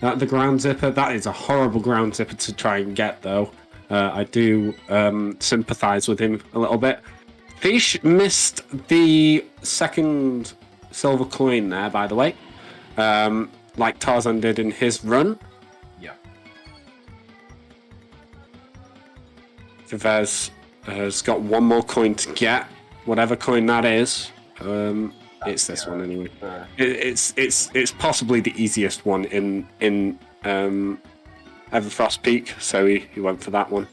The ground zipper. That is a horrible ground zipper to try and get, though. I do sympathize with him a little bit. Fish missed the second silver coin there, by the way. Like Tarzan did in his run. Yeah. Kves has got one more coin to get, whatever coin that is. It's this one anyway. It's possibly the easiest one in Everfrost Peak, so he went for that one.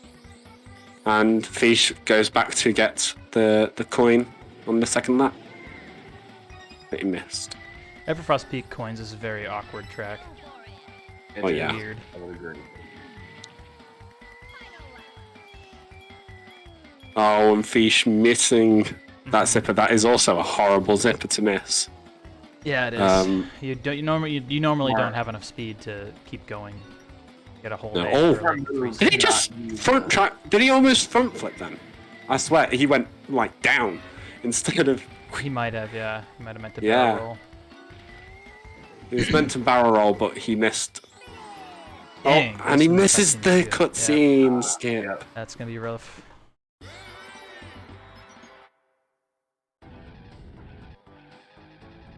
And Fish goes back to get the coin on the second lap that he missed. Everfrost Peak coins is a very awkward track. It's weird. I would agree. Oh, and Fish missing that zipper. That is also a horrible zipper to miss. Yeah, it is. You normally don't have enough speed to keep going. Get a whole. Did he just front track? Did he almost front flip then? I swear he went like down instead of. He might have, yeah. He might have meant to barrel roll. He was meant to barrel roll, but he missed. Dang, and he misses the cutscene skip. Yeah. That's gonna be rough.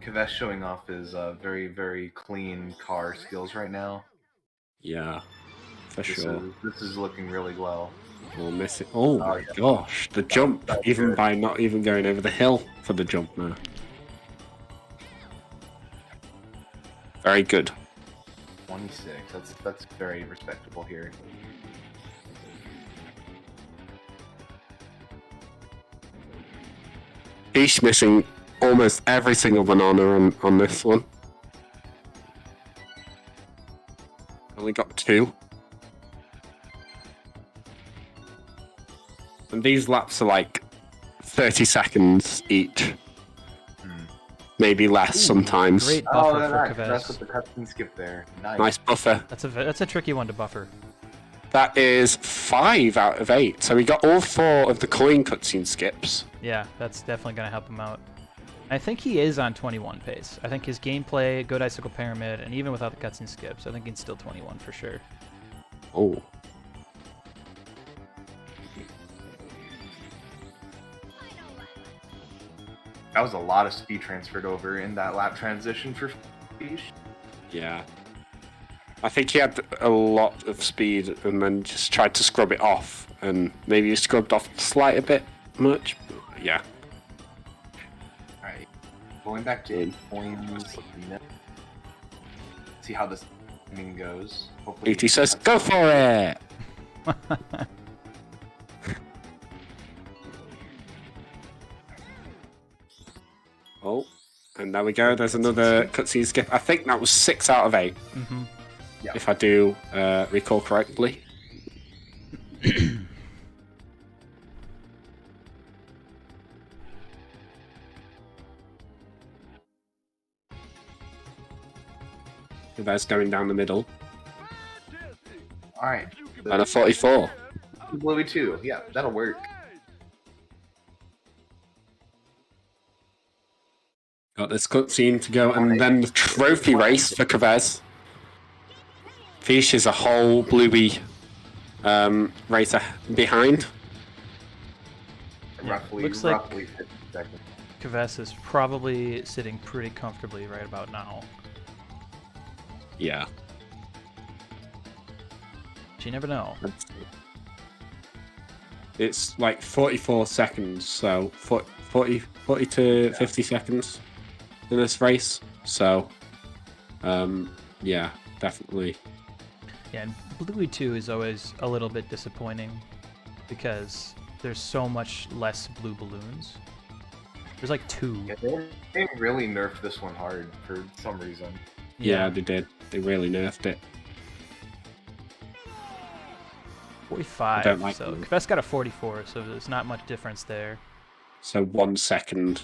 Kves showing off his very, very clean car skills right now. Yeah, for sure. This is looking really well. Oh, miss it. Oh my gosh, the jump, even by not even going over the hill for the jump now. Very good. 26. That's very respectable here. He's missing almost every single banana on this one. Only got 2. And these laps are like 30 seconds each. Maybe less sometimes. Great buffer for Kves. That's with the cutscene skip there. Nice buffer. That's a tricky one to buffer. That is 5 out of 8. So we got all 4 of the coin cutscene skips. Yeah, that's definitely going to help him out. I think he is on 21 pace. I think his gameplay, good icicle pyramid, and even without the cutscene skips, I think he's still 21 for sure. Oh. That was a lot of speed transferred over in that lap transition for Fish. Yeah. I think he had a lot of speed and then just tried to scrub it off. And maybe he scrubbed off a bit much. But yeah. Alright. Going back to coins. See how this thing goes. Hopefully ET says, go for it! Oh, and there we go. There's another cutscene skip. I think that was 6 out of 8. Mm-hmm. Yeah. If I do recall correctly. That's going down the middle. Alright. And a 44. Bluey 2. Yeah, that'll work. Got this cutscene to go, and then the trophy race for Kves. Fish is a whole Bluey racer behind. Yeah, Roughly 50 seconds. Kves is probably sitting pretty comfortably right about now. Yeah. But you never know. It's like 44 seconds, so 40 to 50 seconds in this race. So, yeah, definitely. Yeah, and Bluey 2 is always a little bit disappointing because there's so much less blue balloons. There's like 2. Yeah, they really nerfed this one hard for some reason. Yeah, they did. They really nerfed it. 45. don't like so them. Kvest got a 44, so there's not much difference there. So 1 second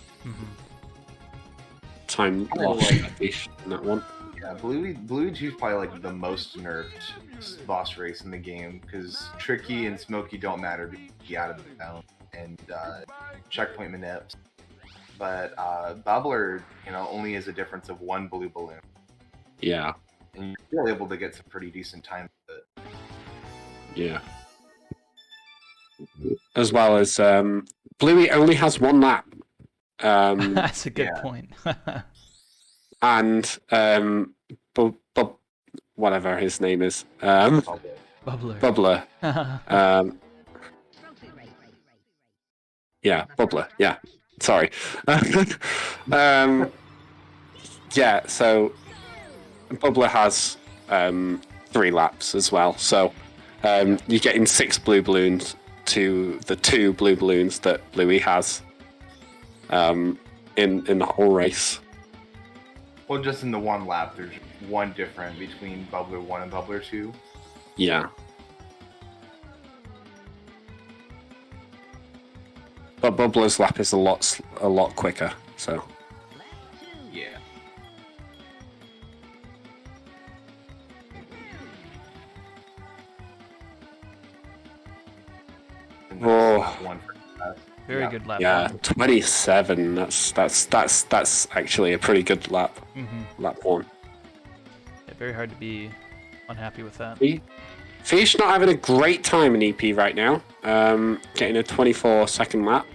time I lost like- at least in that one. Yeah, Blue 2 is probably like the most nerfed boss race in the game because Tricky and Smokey don't matter to be out of the town and checkpoint manips. But Bubbler, only has a difference of 1 blue balloon, Yeah, and you're still able to get some pretty decent time with it. yeah. As well as Bluey only has 1 lap. That's a good yeah. point. And whatever his name is, Bubbler. Bubbler. Yeah, Bubbler. Yeah, sorry. Yeah, so Bubbler has 3 laps as well. So you're getting 6 blue balloons to the 2 blue balloons that Bluey has in the whole race. Well, just in the 1 lap, there's 1 difference between Bubbler 1 and Bubbler 2. Yeah. But Bubbler's lap is a lot quicker, so Yeah. And Oh. lap 1 for Kvest. Very Yeah. good lap. yeah, 1. 27. That's actually a pretty good lap. Lap 1. Yeah, very hard to be unhappy with that. Fish not having a great time in EP right now. Getting a 24-second lap.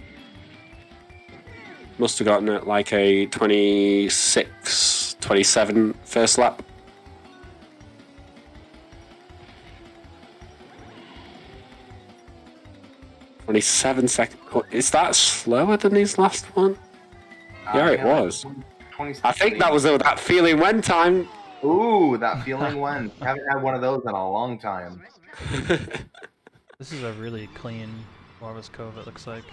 Must have gotten it like a 26, 27 first lap. $27. Oh, is that slower than his last one? Yeah, it was. 26. I think that was that feeling when time. Ooh, that feeling when. Haven't had one of those in a long time. This is a really clean Morvis Cove, it looks like.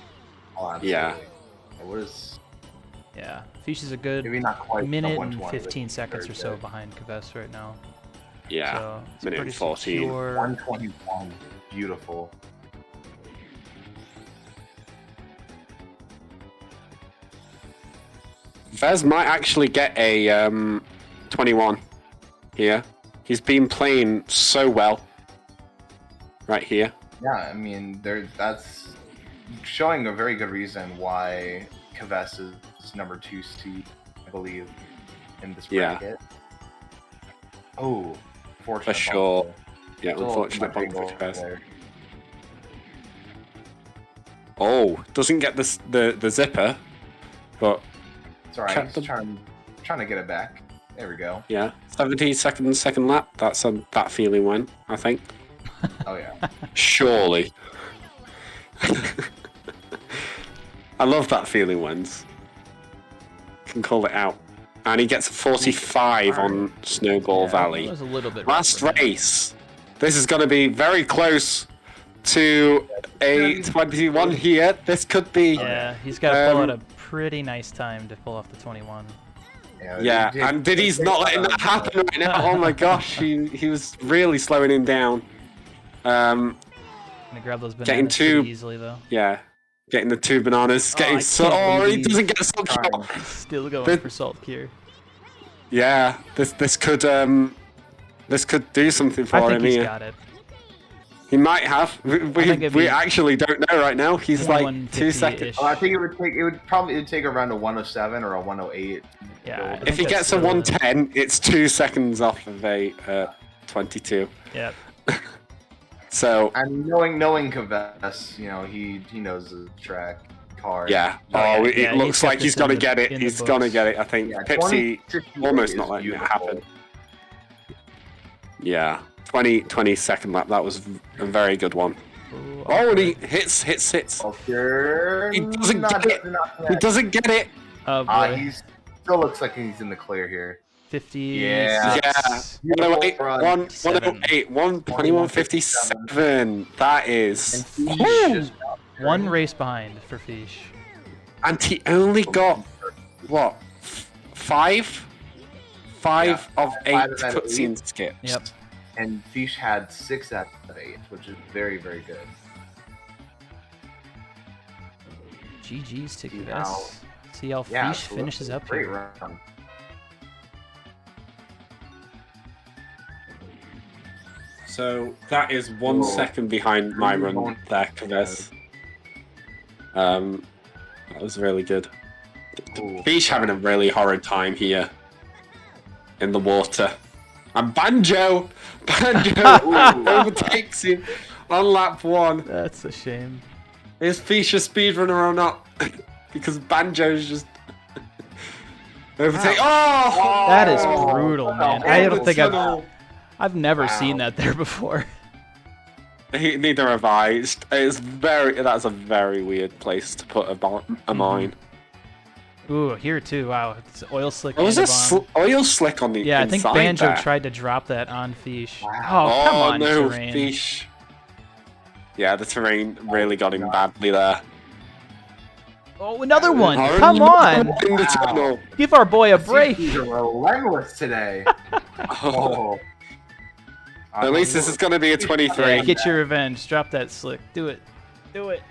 Oh, absolutely. Yeah. It was Yeah, Fish is a good maybe not quite the minute and 120 15 that seconds or third so did. behind Kvest right now. Yeah, So it's minute pretty and 14. secure. 121. Beautiful. Vez might actually get a 21 here. He's been playing so well right here. Yeah, I mean, that's showing a very good reason why Kvest is number 2 seed, I believe, in this Yeah. bracket. Oh, For unfortunate. sure. bump Yeah, there. unfortunate Still a bump for big goal Vez. there. Oh, doesn't get the zipper, but It's alright, Kept he's trying to get it back. There we go. yeah, 17 second lap. That's that feeling when, I think. Oh yeah. Surely. I love that feeling wins. Can call it out. And he gets a 45 on Snowball Yeah, Valley. That was a little bit Last rough for him. race. This is going to be very close to a 21 here. This could be. Yeah, he's got to pull out a pretty nice time to pull off the 21. Yeah, and Diddy's not letting that happen right now. Oh my gosh, he was really slowing him down. Gonna grab those bananas Getting pretty 2. easily though. Yeah, getting the 2 bananas. Getting I so. can't Oh, he believe doesn't get a salt kill. Still going This- for salt cure. Yeah, this could do something for I think him he's here. got it. He might have. think We it'd be actually don't know right now. He's like 2 2150-ish. seconds. Oh, I think it would probably take around a 107 or a 108. Yeah, I If think he that's gets a still- 110, it's 2 seconds off of a 22. Yeah. So, and knowing Kvest, he knows the track car. Yeah. yeah, Oh, it yeah, looks he's got like he's this in gonna the- get it. in the He's gonna books. get it. I think Yeah, Pepsi 20 almost is not letting it beautiful. happen. Yeah. 20 second lap. That was a very good one. Ooh, Oh, and he awkward. hits. Okay. He doesn't get it. He doesn't get it. Oh boy. He still looks like he's in the clear here. 50. Yeah. Yeah. 108, 108, 121.57. That is. And he's Woo! just One race behind for Fish. And he only got, what, 5? 5 of 8 5 out of 8. cutscene skips. Yep. And Fish had 6 out of 8, which is very, very good. GG's to See Kivess. how- See how Yeah, Fish so finishes up great here. run. So that is 1 Whoa. second behind my Really run going- there, Kavez. That was really good. Ooh. Fish having a really horrid time here in the water. And Banjo overtakes him on lap 1. That's a shame. Is Fish a speedrunner or not? Because Banjo's just overtake. Oh! That is brutal, man. I don't think Tunnel. I've never seen that there before. Neither have I. That's a very weird place to put a mine. Ooh, here too. Wow, it's oil slick. There was and a a bomb. oil slick on the Yeah, I think inside Banjo there. tried to drop that on Fish. Wow. Oh, come on, no, terrain. Fish. Yeah, the terrain really got him badly there. Oh, another one. Oh, Come no, on. in the Wow. tunnel. Give our boy a break. He's relentless today. Oh. At least this is going to be a 23. Yeah, get your revenge. Drop that slick. Do it. Do it.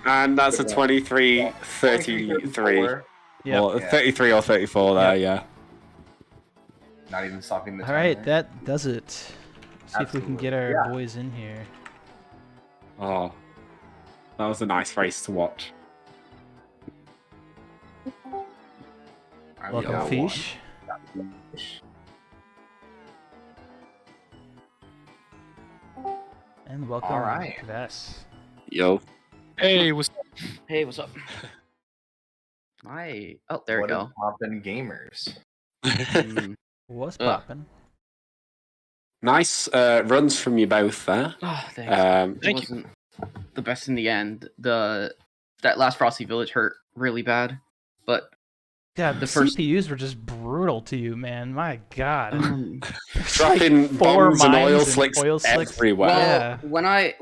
And that's a 23-33. Yep. Or 33 or 34 there, yeah. Not even stopping the All right, timer. that does it. See if we can get our Yeah. boys in here. Oh, that was a nice race to watch. Alright, we Welcome, got Fish. one. And welcome, All right. Kivess. Yo. Hey, what's up? Hey, what's up? Oh, there we What go. is poppin' gamers? Mm. What's Ugh. poppin'? Nice runs from you both there. Oh, thanks. Um, It wasn't the best in the end. That last Frosty Village hurt really bad, but Yeah, The the first- CPUs were just brutal to you, man. My God. There's dropping four bombs and mines oil and slicks oil slicks. everywhere. Yeah. when I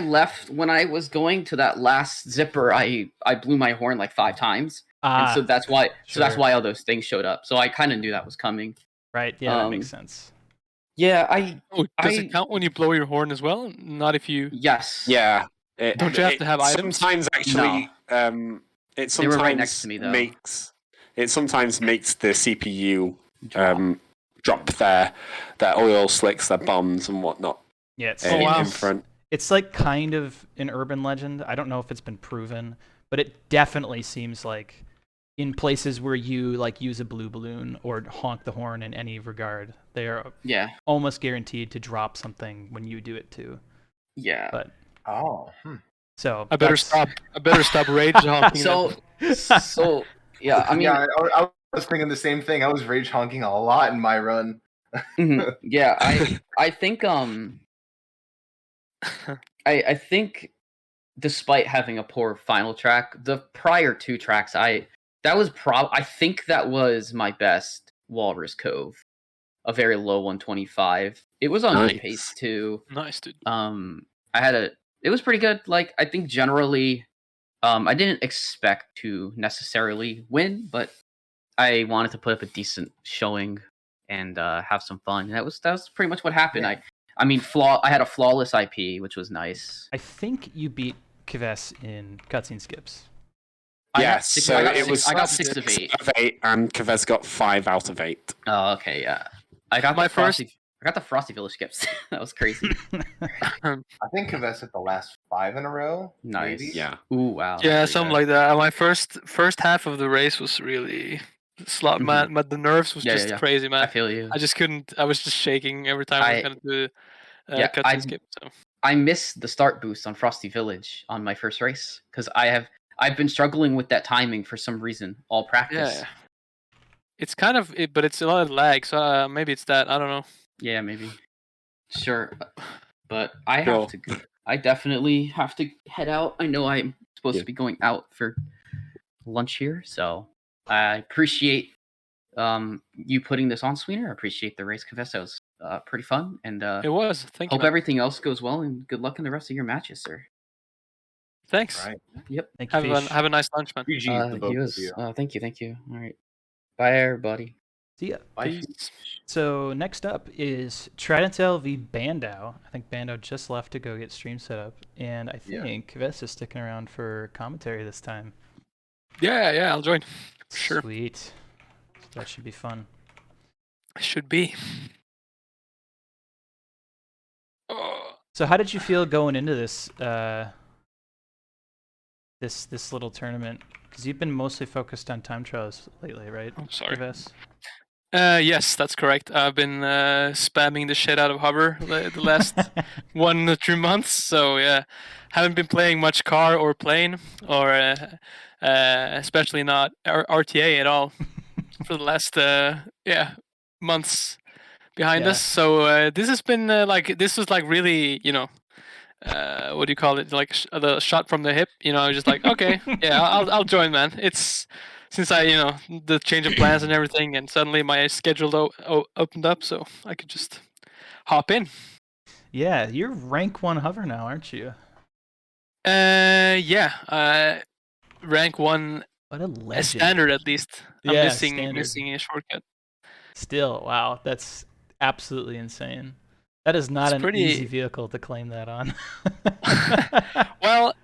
left, when I was going to that last zipper, I blew my horn like 5 times, and so that's why sure. all those things showed up. So I kind of knew that was coming. Right. Yeah, that makes sense. Yeah, Does it count when you blow your horn as well? Not if you. Yes. Yeah. Don't you have to have items? Sometimes actually, it They were sometimes right next to me, though. sometimes makes the CPU drop their oil slicks, their bombs and whatnot. Yeah, it's, in front. It's like kind of an urban legend. I don't know if it's been proven, but it definitely seems like in places where you like use a blue balloon or honk the horn in any regard, they are almost guaranteed to drop something when you do it too. Yeah. But so I better stop rage honking. So yeah, I mean, yeah, I was thinking the same thing. I was rage honking a lot in my run. yeah, I think I think despite having a poor final track, the prior 2 tracks I think that was my best Walrus Cove, a very low 125. It was on good pace too. Nice, dude. It was pretty good. Like, I think generally, I didn't expect to necessarily win, but I wanted to put up a decent showing and have some fun. That was pretty much what happened. Yeah. I had a flawless IP, which was nice. I think you beat Kivess in cutscene skips. Yes, so it was I got 6 of 8. of 8, and Kavez got 5 out of 8. Oh, okay, yeah. I got the Frosty Village skips. That was crazy. I think Kavess hit the last 5 in a row. Nice. Maybe? Yeah. Ooh, wow. Yeah, something like that. My first half of the race was really slot, man. But the nerves was just crazy, man. I feel you. I just couldn't. I was just shaking every time I was gonna do cutscene skip. So I missed the start boost on Frosty Village on my first race because I've been struggling with that timing for some reason all practice. yeah, it's kind of but it's a lot of lag. So maybe it's that. I don't know. Yeah, maybe. Sure, but I have to. I definitely have to head out. I know I'm supposed to be going out for lunch here, so I appreciate you putting this on, Sweener. I appreciate the race, Kavess. That was pretty fun, and It was. Thank you, hope man. everything else goes well, and good luck in the rest of your matches, sir. Thanks. Right. Yep. Thank you, Fish. Have a nice lunch, man. GG's to both of you. Thank you. All right. Bye, everybody. See ya. Bye. Peace. So next up is Trident v Bandow. I think Bandow just left to go get stream set up, and I think Vess is sticking around for commentary this time. Yeah, I'll join. Sure. Sweet. That should be fun. Should be. So how did you feel going into this this little tournament? Because you've been mostly focused on time trials lately, right? I'm sorry. Vess? Yes, that's correct. I've been spamming the shit out of Hover the last 1 to 2 months. So yeah, haven't been playing much car or plane, or especially not RTA at all for the last months behind us. So this has been this was like really, you know, what do you call it? Like the shot from the hip. You know, I was just like, okay, yeah, I'll join, man. It's since I, you know, the change of plans and everything, and suddenly my schedule opened up, so I could just hop in. Yeah, you're rank 1 Hover now, aren't you? Yeah. Rank 1. What a legend. Standard, at least. I'm missing a shortcut. Still, wow, that's absolutely insane. That is not an easy vehicle to claim that on. Well,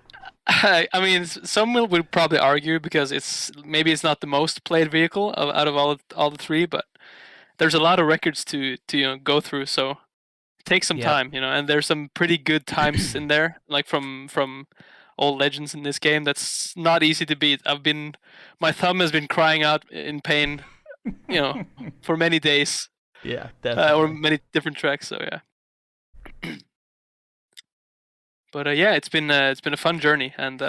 I mean, some would probably argue because it's not the most played vehicle out of all the three, but there's a lot of records to you know, go through, so it takes some time, you know, and there's some pretty good times in there, like from old legends in this game. That's not easy to beat. My thumb has been crying out in pain, you know, for many days. Yeah, definitely. Or many different tracks. So yeah. But yeah, it's been a fun journey, and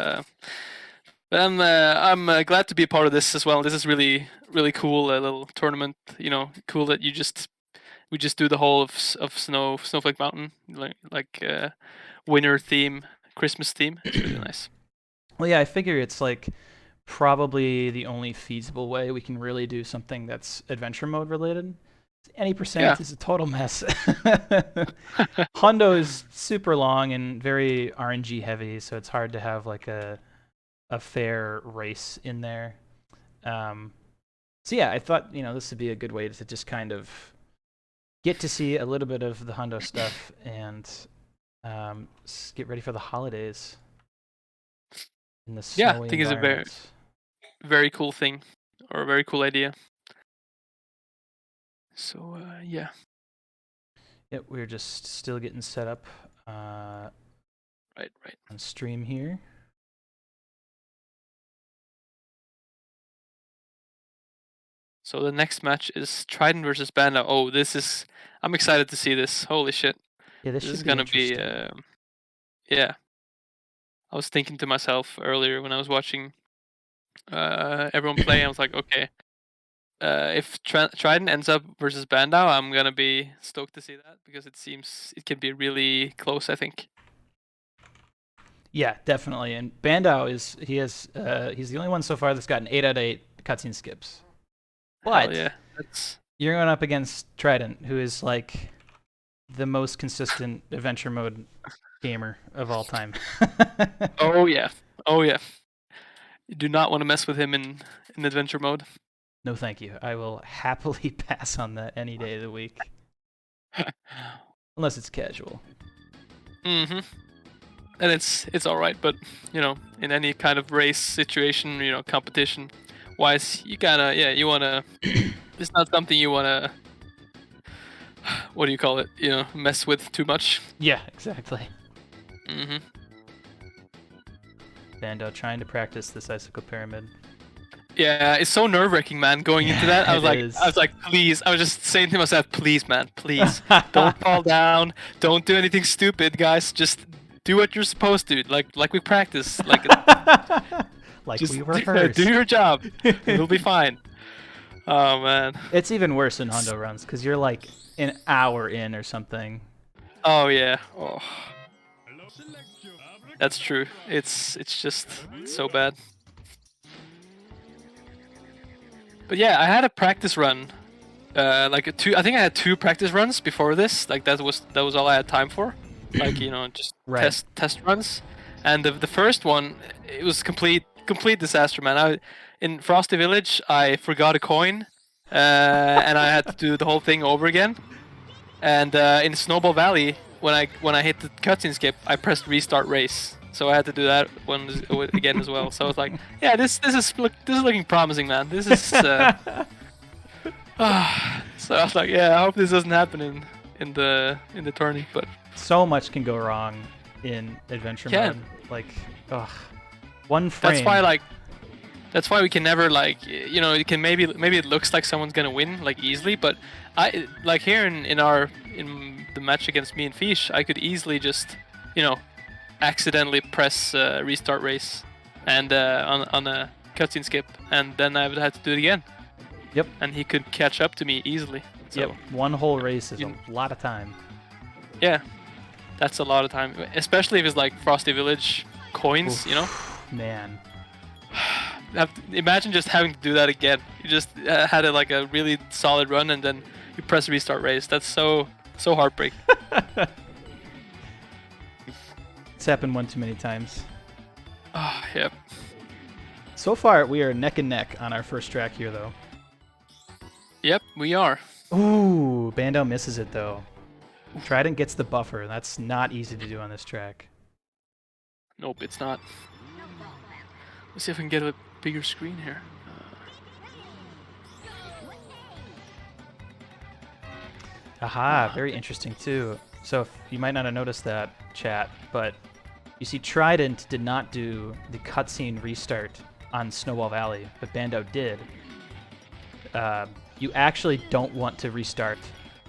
I'm glad to be a part of this as well. This is really cool, a little tournament. You know, cool that we just do the whole of Snowflake Mountain, like winter theme, Christmas theme. It's really nice. Well, yeah, I figure it's like probably the only feasible way we can really do something that's adventure mode related. Any percent is a total mess. Hondo is super long and very RNG heavy, so it's hard to have like a fair race in there. So yeah, I thought, you know, this would be a good way to just kind of get to see a little bit of the Hondo stuff and get ready for the holidays. In the snowy I think it's a very cool thing, or a very cool idea. So yeah. Yep, we're just still getting set up. Right. On stream here. So the next match is Trident versus Bandow. Oh, I'm excited to see this. Holy shit. Yeah, this is gonna be yeah. I was thinking to myself earlier when I was watching everyone play, I was like, okay, if Trident ends up versus Bandow, I'm gonna be stoked to see that, because it seems it can be really close, I think. Yeah, definitely. And Bandow he's the only one so far that's gotten 8 out of 8 cutscene skips. But yeah, you're going up against Trident, who is like the most consistent adventure mode gamer of all time. Oh yeah. You do not want to mess with him in adventure mode. No, thank you. I will happily pass on that any day of the week. Unless it's casual. Mm-hmm. And it's all right, but you know, in any kind of race situation, you know, competition wise, you wanna it's not something you wanna, what do you call it, you know, mess with too much. Yeah, exactly. Mm-hmm. Bandow trying to practice this icicle pyramid. Yeah, it's so nerve-wracking, man, going into that. I was like, please. I was just saying to myself, please, man, please. Don't fall down. Don't do anything stupid, guys. Just do what you're supposed to. Like we practice. Like we rehearse. Do your job. It'll be fine. Oh, man. It's even worse in Hondo runs, because you're like an hour in or something. Oh, yeah. Oh. That's true. It's just so bad. But yeah, I had a practice run like I think I had 2 practice runs before this. Like that was all I had time for. Like just Right. test runs. And the first one, it was complete disaster, man. In Frosty Village, I forgot a coin, and I had to do the whole thing over again. And in Snowball Valley, when I hit the cutscene skip, I pressed restart race. So I had to do that one again as well. So I was like, yeah, this is looking promising, man. This is. So I was like, yeah, I hope this doesn't happen in the tourney, but So much can go wrong in adventure mode. Like, ugh, one frame. That's why we can never it can maybe it looks like someone's gonna win like easily, but I like here in the match against me and Fish, I could easily just accidentally press restart race and on a cutscene skip, and then I would have to do it again. Yep. And he could catch up to me easily. So, yep. One whole race is a lot of time. Yeah, that's a lot of time, especially if it's like Frosty Village coins. Oof, man. Imagine just having to do that again. You just had a really solid run, and then you press restart race. That's so heartbreaking. It's happened one too many times. Oh, yep. So far, we are neck and neck on our first track here, though. Yep, we are. Ooh, Bando misses it, though. Trident gets the buffer. That's not easy to do on this track. Nope, it's not. Let's see if we can get a bigger screen here. Aha, very interesting, too. So if you might not have noticed that, chat, but you see Trident did not do the cutscene restart on Snowball Valley, but Bando did. You actually don't want to restart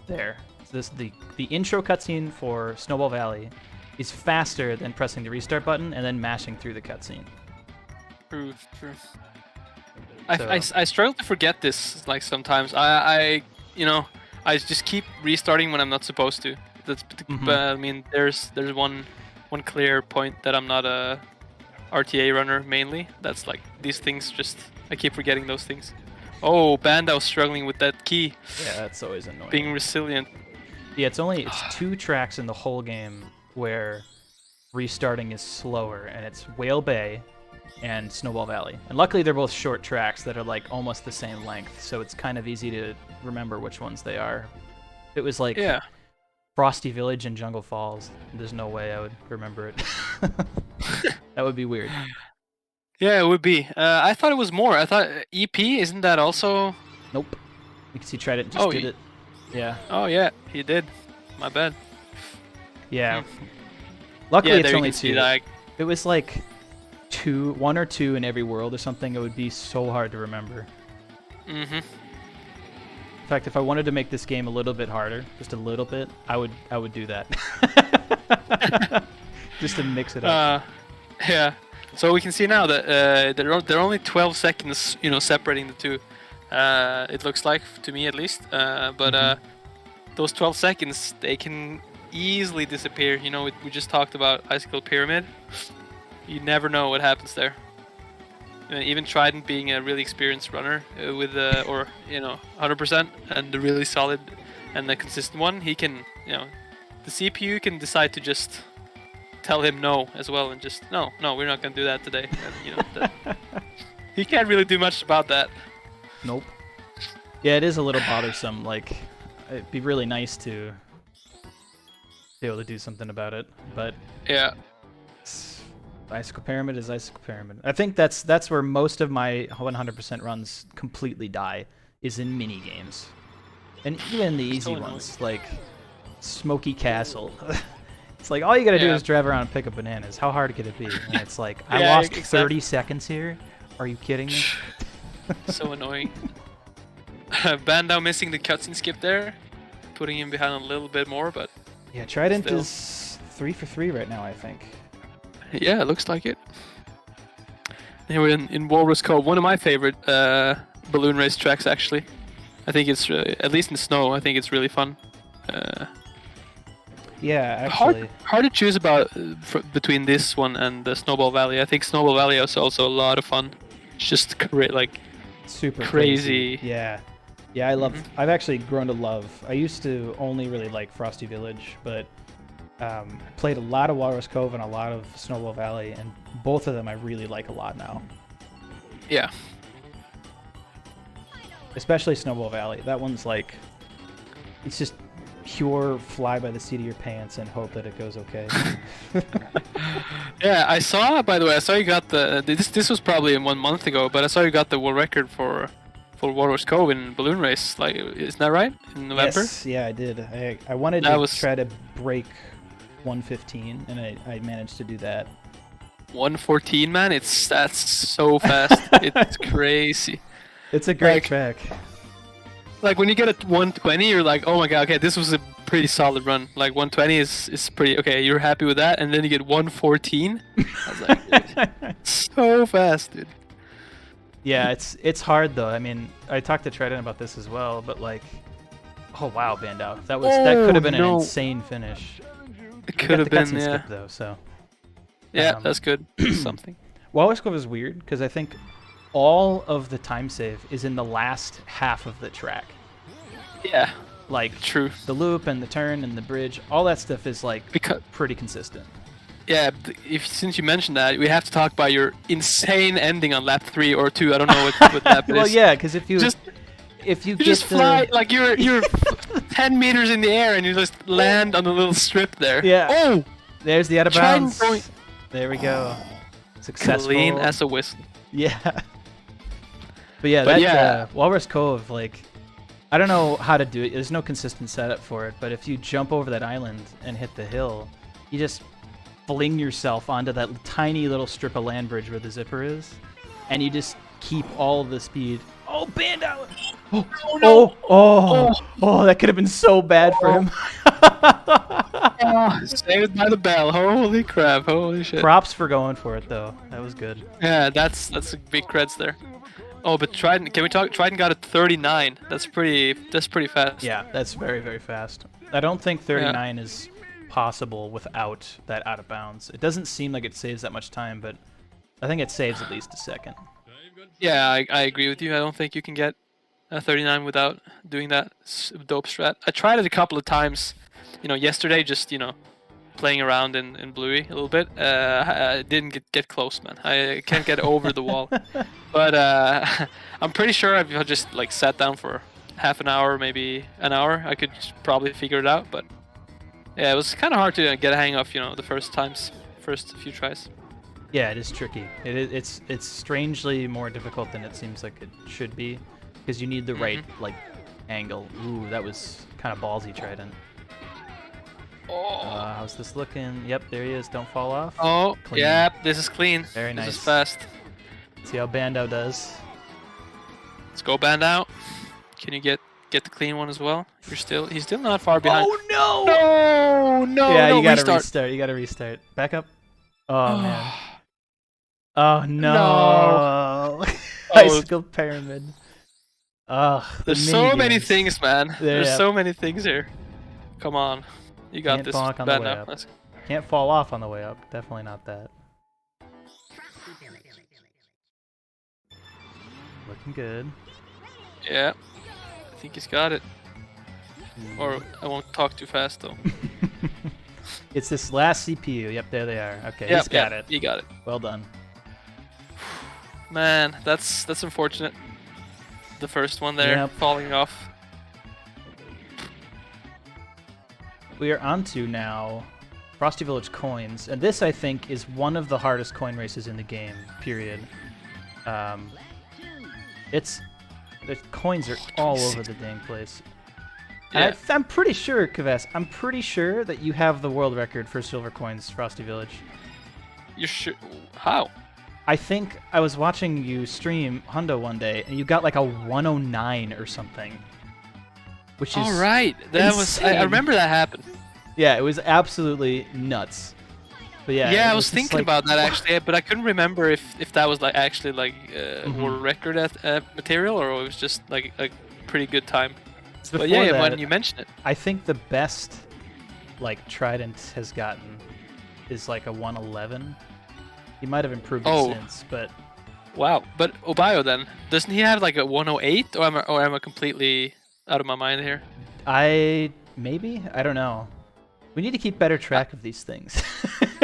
there. So the intro cutscene for Snowball Valley is faster than pressing the restart button and then mashing through the cutscene. True. I struggle to forget this sometimes. I just keep restarting when I'm not supposed to. That's I mean there's one clear point that I'm not a RTA runner mainly. That's these things I keep forgetting those things. Oh, Bando's struggling with that key. Yeah, that's always annoying. Being resilient. Yeah, it's 2 tracks in the whole game where restarting is slower, and it's Whale Bay and Snowball Valley. And luckily they're both short tracks that are almost the same length, so it's kind of easy to remember which ones they are. If it was Frosty Village and Jungle Falls, there's no way I would remember it. That would be weird. Yeah, it would be. I thought it was more. I thought EP, isn't that also? Nope. You can see Trident just did it. Yeah. Oh yeah, he did. My bad. Yeah. Luckily it's only 2. If it was 1 or 2 in every world or something, it would be so hard to remember. Mm-hmm. In fact, if I wanted to make this game a little bit harder, just a little bit, I would do that. Just to mix it up. Yeah. So we can see now that there are only 12 seconds, separating the two. It looks like, to me at least. But those 12 seconds, they can easily disappear. We just talked about Icicle Pyramid. You never know what happens there. Even Trident being a really experienced runner with 100% and the really solid and the consistent one, he can, the CPU can decide to just tell him no as well, and just no, we're not gonna do that today. And, he can't really do much about that. Nope. Yeah, it is a little bothersome. It'd be really nice to be able to do something about it, but yeah. Icicle Pyramid is Icicle Pyramid. I think that's where most of my 100% runs completely die, is in mini games, and even the easy ones like Smoky Castle. It's all you gotta do is drive around and pick up bananas. How hard could it be? And it's I lost 30 seconds here. Are you kidding me? So annoying. Bando missing the cutscene skip there, putting him behind a little bit more, but yeah, Trident is 3 for 3 right now, I think. Yeah, it looks like it. Here we're in Walrus Cove, one of my favorite balloon race tracks, actually. I think it's, at least in snow, I think it's really fun. Yeah, actually. Hard to choose between this one and the Snowball Valley. I think Snowball Valley is also a lot of fun. It's just super crazy. Yeah. Yeah, I love. I've actually grown to love. I used to only really like Frosty Village, but played a lot of Walrus Cove and a lot of Snowball Valley, and both of them I really like a lot now. Yeah. Especially Snowball Valley. That one's like, it's just pure fly by the seat of your pants and hope that it goes okay. Yeah, I saw. By the way, I saw you got the. This was probably 1 month ago, but I saw you got the world record for Walrus Cove in balloon race. Like, isn't that right? In November. Yes, yeah, I did. I wanted to try to break 115, and I managed to do that. 114, man. That's so fast. It's crazy. It's a great track. Like when you get a 120, you're like, oh my god, okay, this was a pretty solid run. Like 120 is pretty okay. You're happy with that, and then you get 114. I was like, so fast, dude. Yeah, it's hard though. I mean, I talked to Trident about this as well, but like, oh wow, Bandau, that could have been an insane finish. It could have been, skip though, so. Yeah, that's good. Something. Walrus Cove is weird because I think all of the time save is in the last half of the track. Yeah. Like true. The loop and the turn and the bridge, all that stuff is like pretty consistent. Yeah, since you mentioned that, we have to talk about your insane ending on lap 3 or 2. I don't know what that is. Well, yeah, because if you just fly like you're 10 meters in the air and you just land on the little strip there. Yeah. Oh, there's the out of bounds. There we go. Successful. Clean as a whistle. Yeah. But yeah, Walrus Cove, like, I don't know how to do it. There's no consistent setup for it, but if you jump over that island and hit the hill, you just fling yourself onto that tiny little strip of land bridge where the zipper is, and you just keep all the speed. Oh, Bandau! Oh, that could have been so bad for him. Saved by the bell. Holy crap. Holy shit. Props for going for it, though. That was good. Yeah, that's a big creds there. Oh, but Trident, can we talk? Trident got a 39. That's pretty fast. Yeah, that's very, very fast. I don't think 39 is possible without that out of bounds. It doesn't seem like it saves that much time, but I think it saves at least a second. Yeah, I agree with you. I don't think you can get a 39 without doing that dope strat. I tried it a couple of times, yesterday, just, playing around in Bluey a little bit. I didn't get close, man. I can't get over the wall. But I'm pretty sure if I just like sat down for half an hour, maybe an hour, I could probably figure it out. But yeah, it was kind of hard to get a hang of, the first few tries. Yeah, it is tricky. It's strangely more difficult than it seems like it should be, because you need the right angle. Ooh, that was kind of ballsy, Trident. How's this looking? Yep, there he is. Don't fall off. Oh, clean. Yeah, this is clean. Very nice. This is fast. See how Bandau does. Let's go Bandau. Can you get the clean one as well? He's still not far behind. Oh no! Yeah, you gotta restart. You gotta restart. Back up. Oh man. Oh no! Icicle pyramid. There's so many things, man. There's so many things here. Come on. You got Can't this. bonk on the way up. Can't fall off on the way up. Definitely not that. Looking good. Yeah. I think he's got it. Or I won't talk too fast though. It's this last CPU. Yep, there they are. Okay, yep, he's got it. He got it. Well done. Man, that's unfortunate. The first one there falling off. We are onto now Frosty Village coins, and this I think is one of the hardest coin races in the game. Period. The coins are all over the dang place. Yeah. I'm pretty sure, Kavess, I'm pretty sure that you have the world record for silver coins, Frosty Village. You sure? How? I think I was watching you stream Hundo one day, and you got like a 109 or something. Which is right. That was. I remember that happened. Yeah, it was absolutely nuts. But yeah. Yeah, I was thinking about that actually, but I couldn't remember if that was like actually like world record material, or it was just like a pretty good time. But yeah, when you mention it, I think the best like Trident has gotten is like a 111. He might have improved it since, but Wow, but Obayo then, doesn't he have like a 108, or am I completely out of my mind here? Maybe? I don't know. We need to keep better track of these things.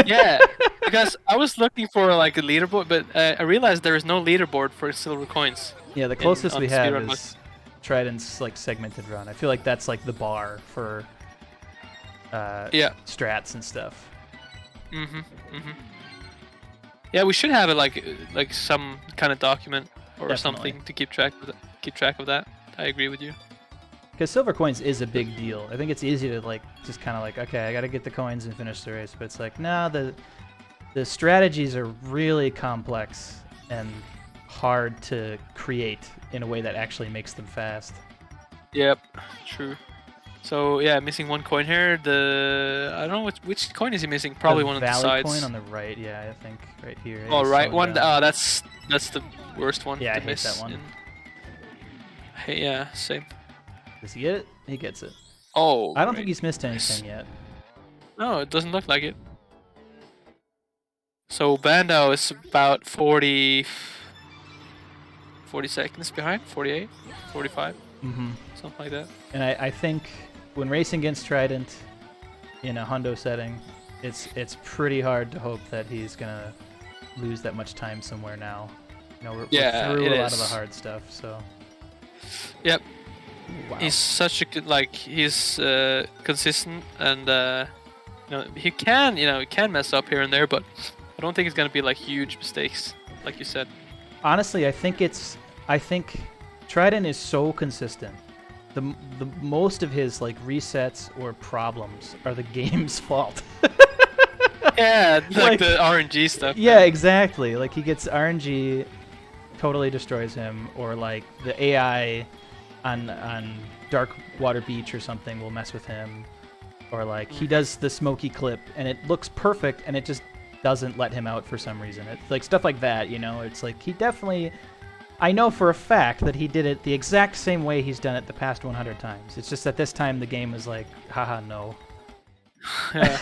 Yeah, because I was looking for like a leaderboard, but I realized there is no leaderboard for silver coins. Yeah, the closest on we the have speedrun is Trident's like segmented run. I feel like that's like the bar for strats and stuff. Yeah, we should have it like some kind of document or Definitely. something to keep track of that. I agree with you. Because silver coins is a big deal. I think it's easy to like just kind of like, okay, I got to get the coins and finish the race. But it's like, no, the strategies are really complex and hard to create in a way that actually makes them fast. Yep, true. So yeah, missing one coin here. I don't know which coin is he missing. Probably one of the Valley sides. coin on the right. Yeah, I think right here. Oh, right one. Down. That's the worst one. Yeah, to I hate miss that one. Hey, yeah, same. Does he get it? He gets it. Oh. I don't think he's missed anything yet. No, it doesn't look like it. So Bandao is about 40 seconds behind. 48, 45. Something like that. And I think when racing against Trident in a hundo setting, it's pretty hard to hope that he's gonna lose that much time somewhere now. You know, we're through a lot of the hard stuff, so. Yep. Wow. He's such a good, like, he's consistent, and he can mess up here and there, but I don't think it's gonna be like huge mistakes, like you said. Honestly, I think Trident is so consistent. The most of his like resets or problems are the game's fault. Yeah, like the RNG stuff. Yeah, exactly. Like he gets RNG, totally destroys him, or like the AI on Dark Water Beach or something will mess with him, or like he does the smoky clip and it looks perfect and it just doesn't let him out for some reason. It's like stuff like that, you know. It's like he definitely. I know for a fact that he did it the exact same way he's done it the past 100 times. It's just that this time the game is like, haha, no. Yeah.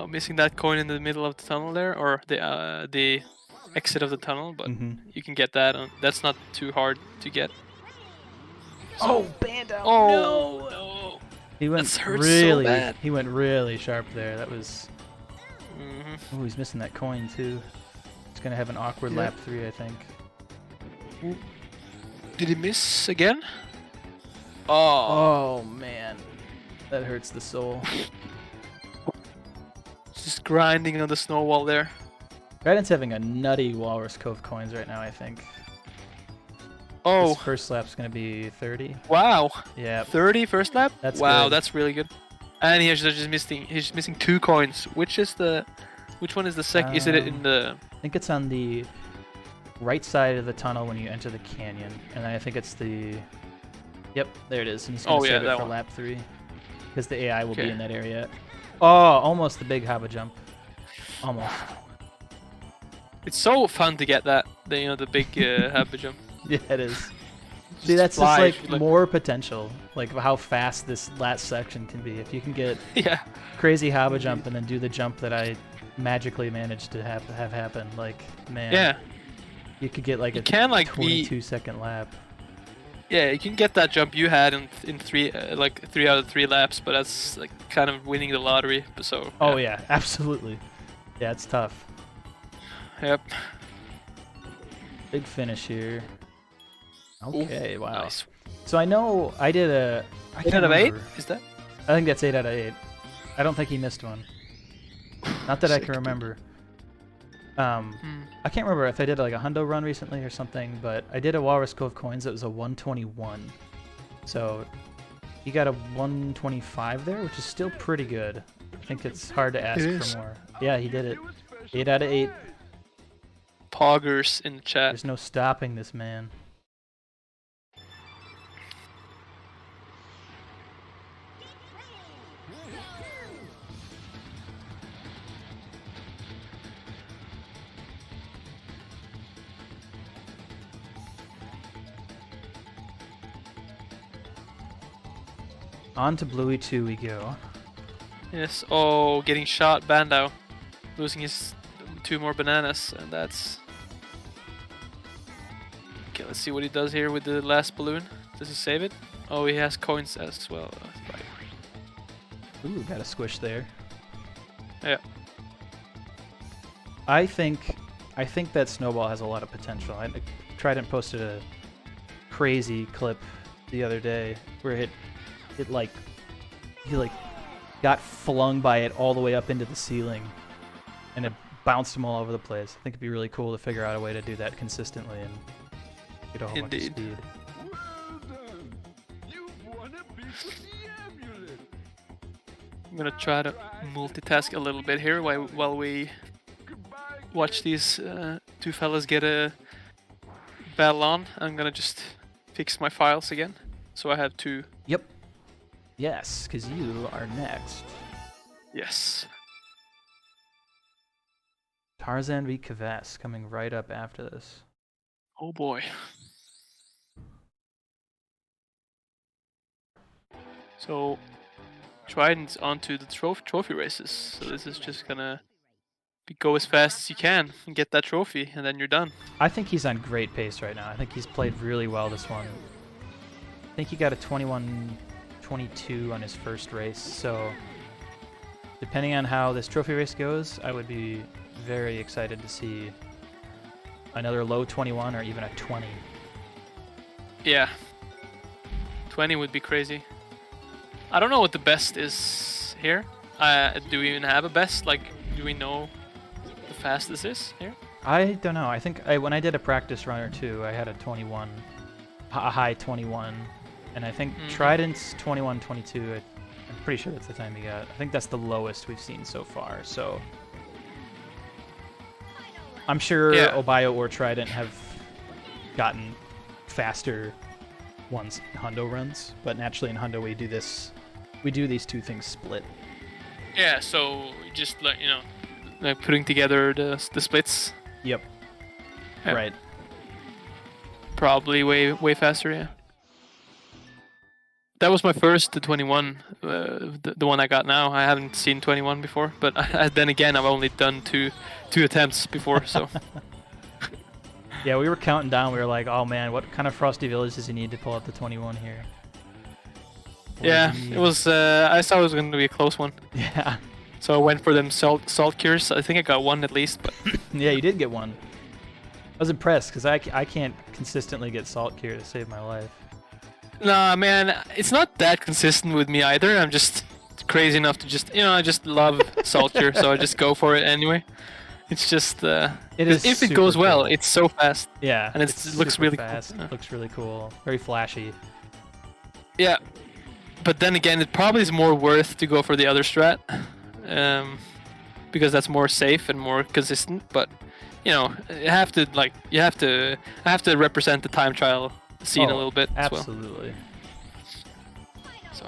Missing that coin in the middle of the tunnel there, or the exit of the tunnel, but you can get that. That's not too hard to get. So, Bandao! Oh no! He went so bad. He went really sharp there. That was. Oh, he's missing that coin too. He's gonna have an awkward lap 3, I think. Did he miss again? Oh man, that hurts the soul. Just grinding on the snow wall there. Trident's having a nutty Walrus Cove coins right now, I think. Oh. His first lap's gonna be 30. Wow. Yeah. 30 first lap? That's wow, good. that's really good. And he's missing 2 coins. Which one is the second? Is it in the? I think it's on the right side of the tunnel when you enter the canyon, and I think it's the. Yep, there it is. And he's gonna save it for lap 3, because the AI will be in that area. Oh, almost the big Haba jump. Almost. It's so fun to get that. The big Haba jump. Yeah, it is. See, that's just like more potential, like how fast this last section can be. If you can get crazy Haba jump and then do the jump that I magically managed to have happen, like man, you could get like a 22-second lap. Yeah, you can get that jump you had in 3 out of 3 laps, but that's like kind of winning the lottery. So. Oh yeah, absolutely. Yeah, it's tough. Yep. Big finish here. Okay, wow. Nice. So I know I did a 8 out of 8? Is that? I think that's 8 out of 8. I don't think he missed one. Not that I can remember. I can't remember if I did like a hundo run recently or something, but I did a Walrus Cove coins that was a 121. So he got a 125 there, which is still pretty good. I think it's hard to ask for more. Yeah, he did it. 8 out of 8. Poggers in the chat. There's no stopping this man. On to Bluey 2 we go. Yes. Oh, getting shot. Bandao losing his 2 more bananas, and that's... Okay, let's see what he does here with the last balloon. Does he save it? Oh, he has coins as well. Right. Ooh, got a squish there. Yeah. I think that Snowball has a lot of potential. I tried and posted a crazy clip the other day where he got flung by it all the way up into the ceiling, and it bounced him all over the place. I think it'd be really cool to figure out a way to do that consistently and get a whole bunch of speed. Well done. You've won a piece of the amulet. I'm gonna try to multitask a little bit here while we watch these 2 fellas get a battle on. I'm gonna just fix my files again, so I have 2. Yep. Yes, because you are next. Yes. Tarzan v. Kvass coming right up after this. Oh boy. So, Trident's onto the trophy races. So this is just gonna go as fast as you can and get that trophy, and then you're done. I think he's on great pace right now. I think he's played really well this one. I think he got a 21-22 on his first race. So, depending on how this trophy race goes, I would be very excited to see another low 21 or even a 20. Yeah. 20 would be crazy. I don't know what the best is here. Do we even have a best? Like, do we know the fastest is here? I don't know. I think when I did a practice run or two, I had a 21, a high 21, and I think Trident's 21-22. I'm pretty sure that's the time he got. I think that's the lowest we've seen so far. So I'm sure Obayo or Trident have gotten faster ones Hundo runs, but naturally in Hundo we do these 2 things split. Yeah, so just like, you know, like putting together the splits. Yep. Yeah. Right. Probably way faster, yeah. That was my first 21, the one I got now. I haven't seen 21 before, but then again, I've only done two attempts before, so. Yeah, we were counting down. We were like, oh man, what kind of Frosty Village does he need to pull up the 21 here? Yeah, it was. I thought it was going to be a close one. Yeah. So I went for them salt cures. I think I got one at least, but. Yeah, you did get one. I was impressed because I can't consistently get salt cure to save my life. Nah, man, it's not that consistent with me either. I'm just crazy enough to just, you know, I just love salt cure, so I just go for it anyway. It's just, if it goes well, it's so fast. Yeah, and it looks really fast. cool. It looks really cool, very flashy. Yeah, but then again, it probably is more worth to go for the other strat, because that's more safe and more consistent. But you know, I have to represent the time trial scene a little bit as well. Absolutely. So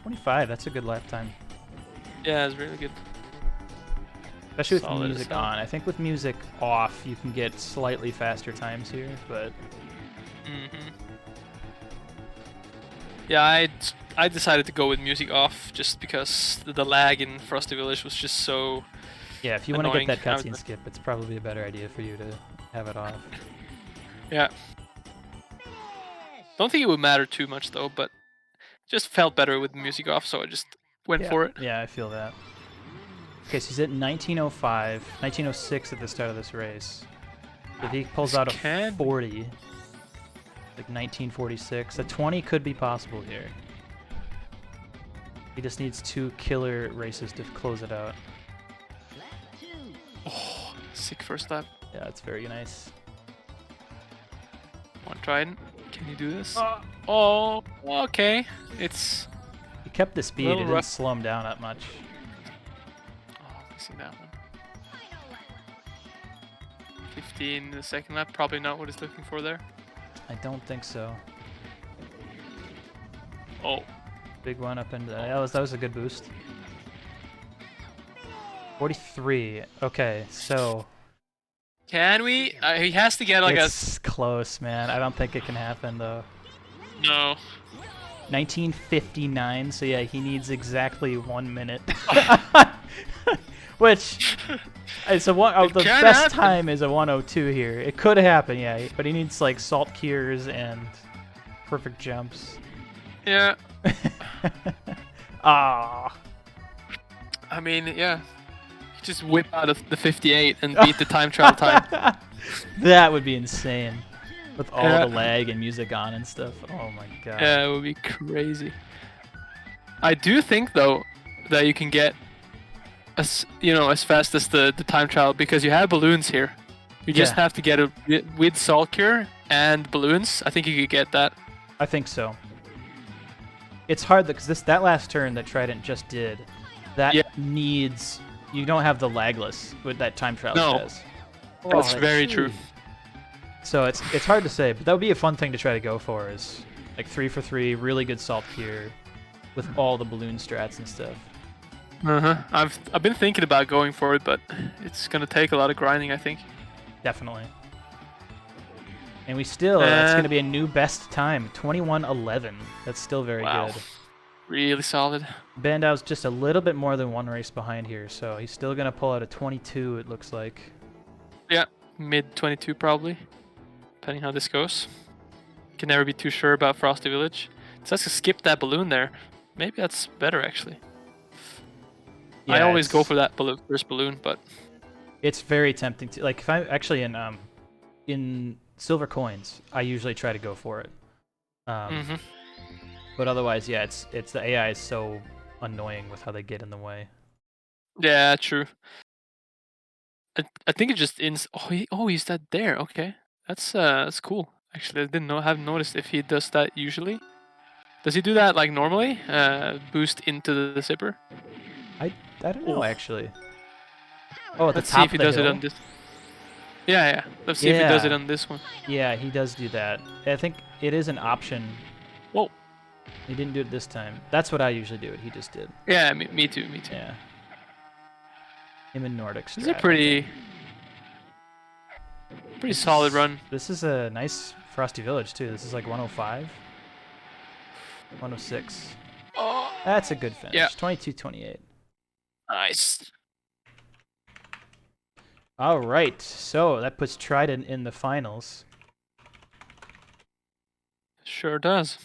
25, that's a good lap time. Yeah, it's really good. Especially with music on. I think with music off, you can get slightly faster times here, but. Yeah, I decided to go with music off just because the lag in Frosty Village was just so. Yeah, if you want to annoying. get that cutscene skip, it's probably a better idea for you to have it off. Yeah. Don't think it would matter too much though, but just felt better with the music off, so I just went for it. Yeah, I feel that. Okay, so he's at 1905, 1906 at the start of this race. If he pulls out a 40, like 1946, a 20 could be possible here. He just needs 2 killer races to close it out. Oh, sick first lap. Yeah, it's very nice. One Trident. Can you do this? Oh, okay. It's. He kept the speed. It didn't slow him down that much. Oh, missing that one. 15 in the second lap. Probably not what he's looking for there. I don't think so. Oh. Big one up into that. That was a good boost. 43. Okay, so. Can we? He has to get like it's close, man. I don't think it can happen though. No. 1959. So yeah, he needs exactly 1 minute. Which it's the can best happen. time is a 102 here. It could happen, yeah, but he needs like salt cures and perfect jumps. Yeah. Ah. I mean, yeah. Just whip out of the 58 and beat the time trial time. That would be insane. With all Yeah. the lag and music on and stuff. Oh my god. Yeah, it would be crazy. I do think though that you can get as fast as the time trial because you have balloons here. You just Yeah. have to get it with salt cure and balloons. I think you could get that. I think so. It's hard because that last turn that Trident just did, that needs. You don't have the lagless with that time trial No. says. That's very true. So it's hard to say, but that would be a fun thing to try to go for. Is like 3 for 3, really good salt cure, with all the balloon strats and stuff. I've been thinking about going for it, but it's gonna take a lot of grinding, I think. Definitely. And we still, that's going to be a new best time, 21:11. That's still very good. Really solid. Bandow's just a little bit more than one race behind here, so he's still going to pull out a 22, it looks like. Yeah, mid 22 probably, depending how this goes. Can never be too sure about Frosty Village. It says to skip that balloon there. Maybe that's better actually. I Yeah, always go it's- for that first balloon, but It's very tempting to, like, if I'm actually in silver coins, I usually try to go for it. But otherwise, yeah, it's the AI is so annoying with how they get in the way. yeah, true. I think it just he's that there. Okay, that's cool. Actually, I haven't noticed if he does that usually. Does he do that like normally? Boost into the zipper? I don't know actually. Oh, at the Let's top see if he of the does it hill? on this. Yeah. Let's see if he does it on this one. Yeah, he does do that. I think it is an option. Whoa. He didn't do it this time. That's what I usually do. He just did. Yeah, me too. Yeah. Him and Nordic. This is a pretty solid run. This is a nice Frosty Village too. This is like 105, 106. Oh. That's a good finish. Yeah. 22-28. Nice. All right, so that puts Trident in the finals. Sure does.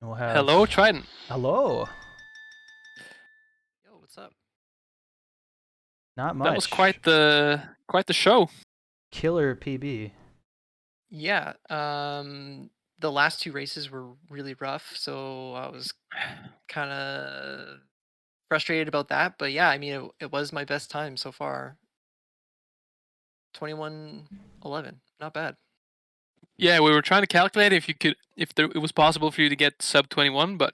We'll have... Hello, Trident. Hello. Yo, what's up? Not much. That was quite the show. Killer PB. Yeah, the last two races were really rough, so I was kind of frustrated about that. But yeah, I mean, it was my best time so far. 21:11, not bad. Yeah, we were trying to calculate if it was possible for you to get sub 21, but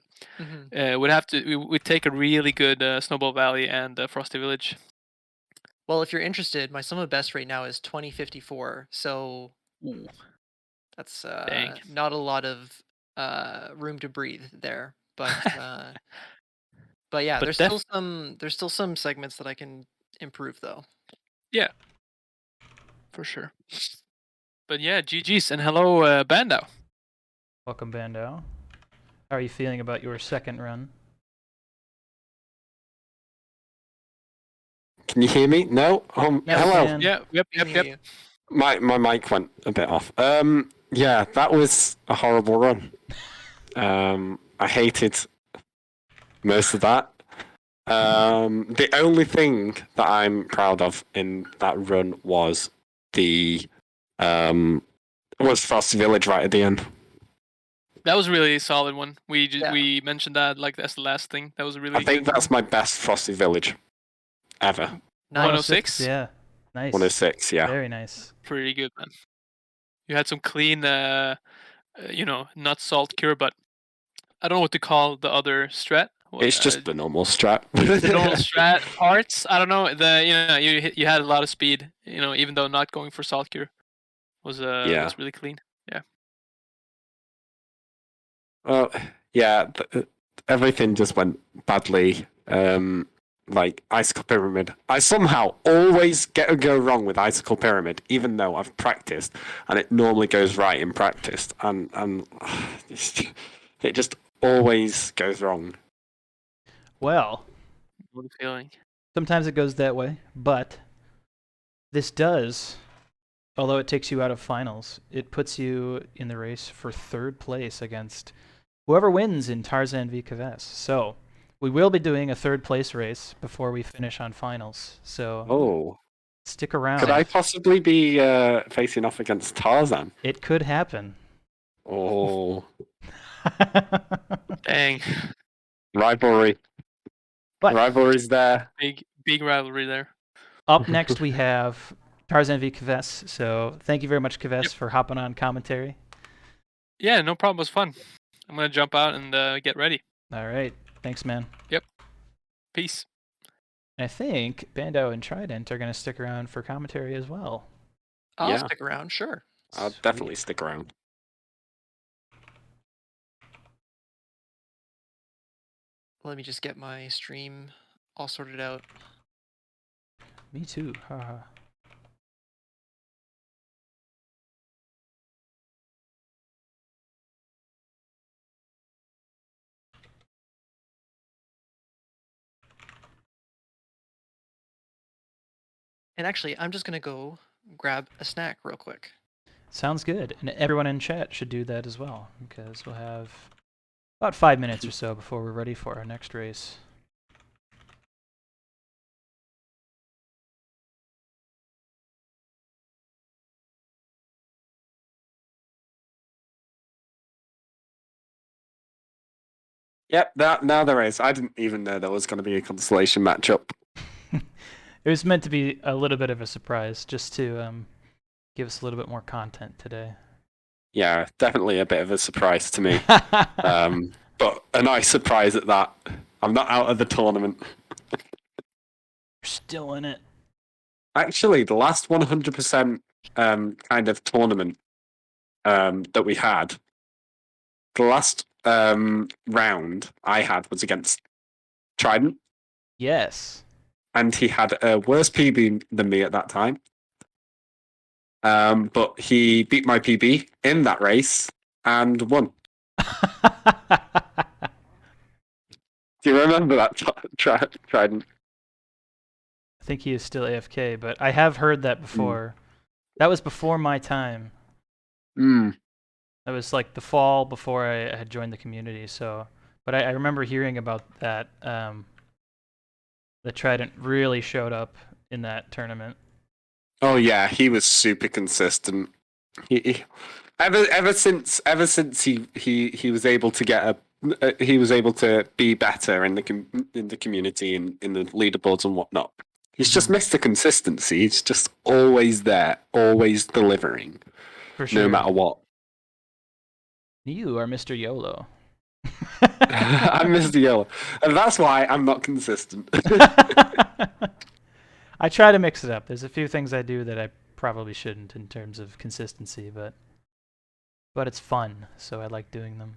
we'd take a really good Snowball Valley and Frosty Village. Well, if you're interested, my sum of best right now is 2054. So that's not a lot of room to breathe there. But but yeah, But there's still some segments that I can improve though. Yeah, for sure. But yeah, GG's and hello, Bandow. Welcome, Bandow. How are you feeling about your second run? Can you hear me? No? Yeah, hello. man. Yeah, yep. My mic went a bit off. Yeah, that was a horrible run. I hated most of that. The only thing that I'm proud of in that run was was Frosty Village right at the end. That was a really solid one. We mentioned that like that's the last thing. That was a really. I think that's my best Frosty Village ever. 106. Yeah, nice. 106, yeah. Very nice. Pretty good, man. You had some clean, not salt cure, but I don't know what to call the other strat. It's just the normal strat. The normal strat parts. I don't know. You had a lot of speed. Even though not going for salt cure was really clean. Yeah. Well, yeah, everything just went badly. Like Icicle Pyramid. I somehow always go wrong with Icicle Pyramid, even though I've practiced, and it normally goes right in practice, and it just always goes wrong. Well, What a feeling. sometimes it goes that way, but this does, although it takes you out of finals, it puts you in the race for 3rd place against whoever wins in Tarzan v Kves. So we will be doing a 3rd place race before we finish on finals. So Oh, stick around. could I possibly be facing off against Tarzan? It could happen. Oh, Dang. rivalry. But Rivalry's there. Big rivalry there. up next we have Tarzan v Kves. So thank you very much, Kves, for hopping on commentary. Yeah, no problem. It was fun. I'm gonna jump out and get ready. All right. Thanks, man. Yep. Peace. I think Bando and Trident are going to stick around for commentary as well. I'll stick around, sure. I'll definitely stick around. Let me just get my stream all sorted out. Me too. Haha. And actually, I'm just going to go grab a snack real quick. Sounds good. And everyone in chat should do that as well, because we'll have about 5 minutes or so before we're ready for our next race. Yep, now there is. I didn't even know there was going to be a constellation matchup. It was meant to be a little bit of a surprise, just to give us a little bit more content today. Yeah, definitely a bit of a surprise to me. But a nice surprise at that. I'm not out of the tournament. You're still in it. Actually, the last 100% kind of tournament that we had, the last round I had was against Trident. Yes. And he had a worse PB than me at that time. But he beat my PB in that race and won. Do you remember that, Trident? I think he is still AFK, but I have heard that before. That was before my time. That was like the fall before I had joined the community. So, but I remember hearing about that. The Trident really showed up in that tournament. Oh yeah, he was super consistent. Ever since he was able to get he was able to be better in the community and in the leaderboards and whatnot. He's just missed the consistency. He's just always there, always delivering, For sure. no matter what. You are Mr. YOLO. I'm Mr. Yellow, and that's why I'm not consistent. I try to mix it up. There's a few things I do that I probably shouldn't in terms of consistency, but it's fun, so I like doing them.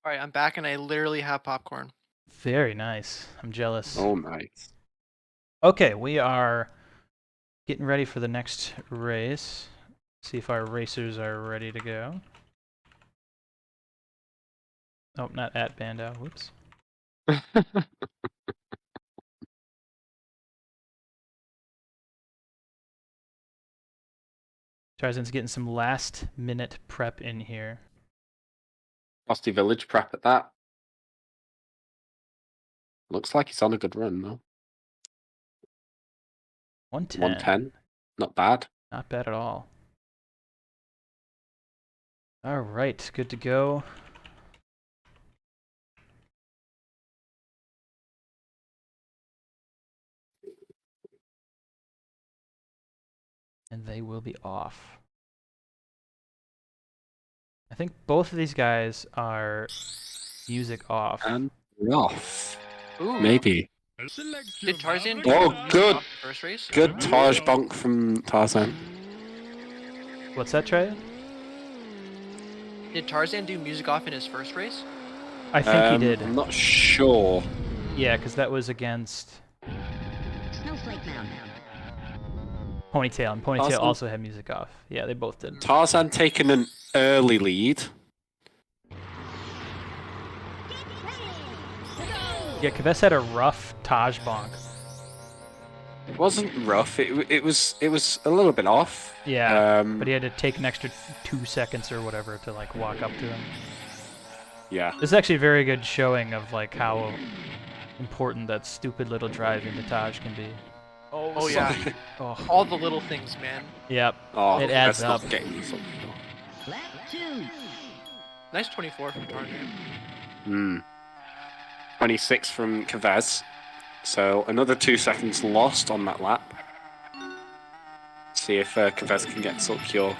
All right, I'm back and I literally have popcorn. Very nice. I'm jealous. Oh, nice. Okay, we are getting ready for the next race. See if our racers are ready to go. Oh, not at Bando. Whoops. Tarzan's getting some last-minute prep in here. Frosty Village prep at that. Looks like he's on a good run, though. 110. 110. Not bad. Not bad at all. All right, good to go. And they will be off. I think both of these guys are music off. And off. Ooh. Maybe. Did Tarzan Oh, do good. off the first race? Good Taj bonk from Tarzan. What's that, Trey? Did Tarzan do music off in his first race? I think he did. I'm not sure. Yeah, because that was against Snowflake Mountain. Ponytail, and Ponytail Tarzan? also had music off. Yeah, they both did. Tarzan taking an early lead. Yeah, Kves had a rough Taj bonk. It wasn't rough. It was a little bit off. Yeah, but he had to take an extra 2 seconds or whatever to like walk up to him. Yeah. This is actually a very good showing of like how important that stupid little drive into Taj can be. Oh yeah. Oh. All the little things, man. Yep. Oh, it adds up. Not getting something. Nice 24 from Tarzan. 26 from Kves. So another 2 seconds lost on that lap. See if Kves can get Salt Cure,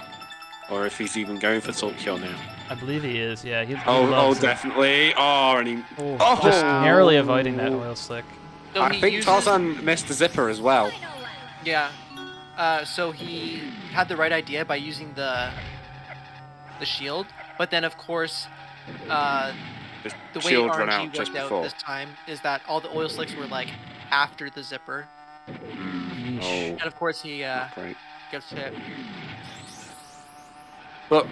or if he's even going for Salt Cure now. I believe he is. Yeah. He Oh, definitely. Oh, and he. Just narrowly avoiding that oil slick. So I think Tarzan missed the zipper as well. Yeah. So he had the right idea by using the shield, but then of course, the way shield ran out RNG just worked out before. this time is that all the oil slicks were like after the zipper, Oh, and of course he great. gets hit. But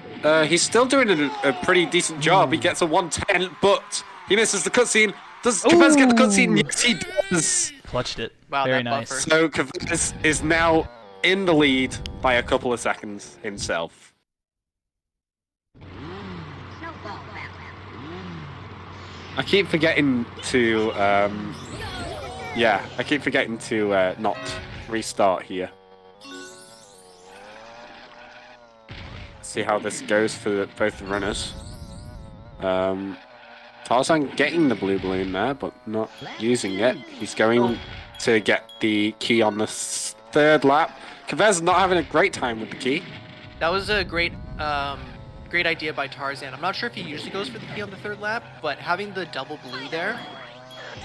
he's still doing a pretty decent job. He gets a 110, but he misses the cutscene. Does Kves get the cutscene? Yes, he does. Clutched it. Wow, Very that nice. buffer. So Kves is now in the lead by a couple of seconds himself. I keep forgetting to, not restart here. See how this goes for both the runners. Tarzan getting the blue balloon there, but not using it. He's going to get the key on the third lap. Kves not having a great time with the key. That was a great idea by Tarzan. I'm not sure if he usually goes for the key on the third lap, but having the double blue there,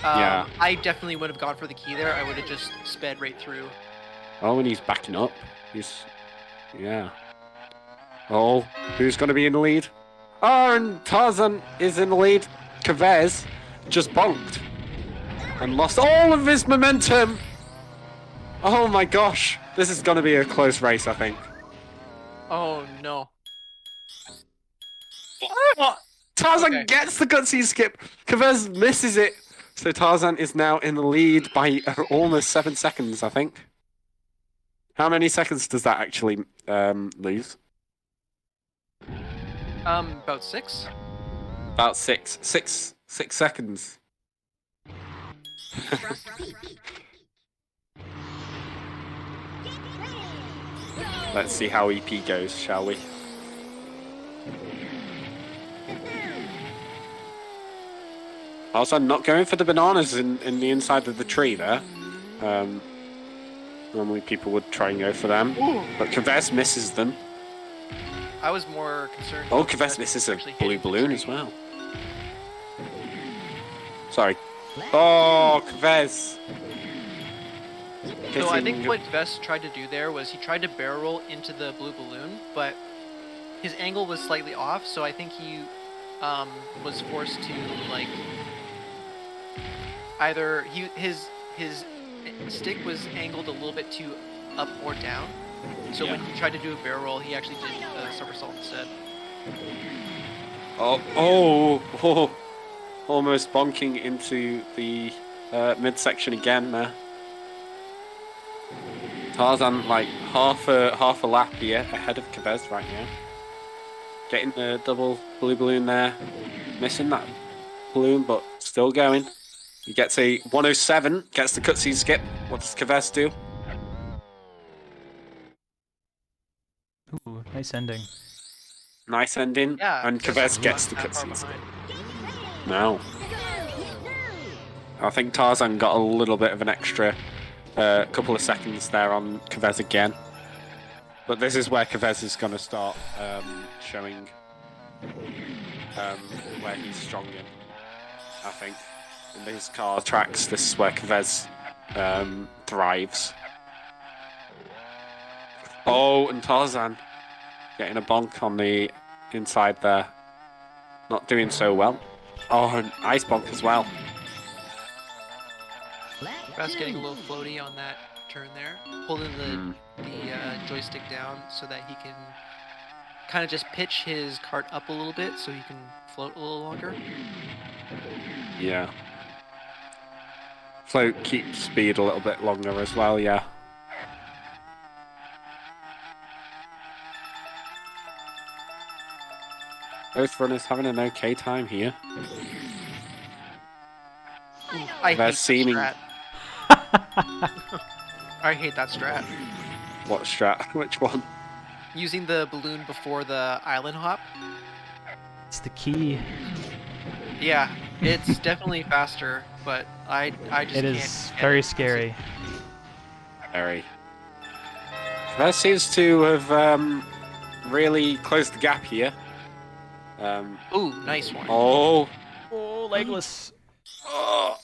Yeah. I definitely would have gone for the key there. I would have just sped right through. Oh, and he's backing up. Yeah. Oh, who's going to be in the lead? Oh, and Tarzan is in the lead. Kves just bonked and lost all of his momentum. Oh my gosh. This is going to be a close race, I think. Oh no. Tarzan gets the gutsy skip. Kves misses it. So Tarzan is now in the lead by almost 7 seconds, I think. How many seconds does that actually lose? About 6. About 6 seconds. Let's see how EP goes, shall we? Also, not going for the bananas in the inside of the tree there. Normally people would try and go for them, but Kves misses them. I was more concerned. Oh, about Kves misses a actually blue hitting the balloon tree. as well. Sorry. Oh, Kves. So I think what Kves tried to do there was he tried to barrel roll into the blue balloon, but his angle was slightly off, so I think he was forced to like either his stick was angled a little bit too up or down. So when he tried to do a barrel roll, he actually did a somersault instead. Oh, almost bonking into the midsection again there. Tarzan like half a lap here ahead of Kves right now. Getting the double blue balloon there. Missing that balloon, but still going. He gets a 107, gets the cutscene skip. What does Kves do? Ooh, nice ending. Nice ending. Yeah, And Kves gets the cutscene skip. No. I think Tarzan got a little bit of an extra couple of seconds there on Kves again. But this is where Kves is going to start showing where he's strong in, I think. In these car tracks, this is where Kves thrives. Oh, and Tarzan getting a bonk on the inside there. Not doing so well. Oh, and ice bonk as well. Kves getting a little floaty on that turn there, holding the joystick down so that he can kind of just pitch his cart up a little bit so he can float a little longer. Yeah. Float keeps speed a little bit longer as well, yeah. Both runners having an okay time here. I They're hate seeming... that strat. I hate that strat. What strat? Which one? Using the balloon before the island hop. It's the key. Yeah, it's definitely faster, but I just It can't. is very scary. Very. That seems to have really closed the gap here. Ooh, nice one. Oh. Oh, legless.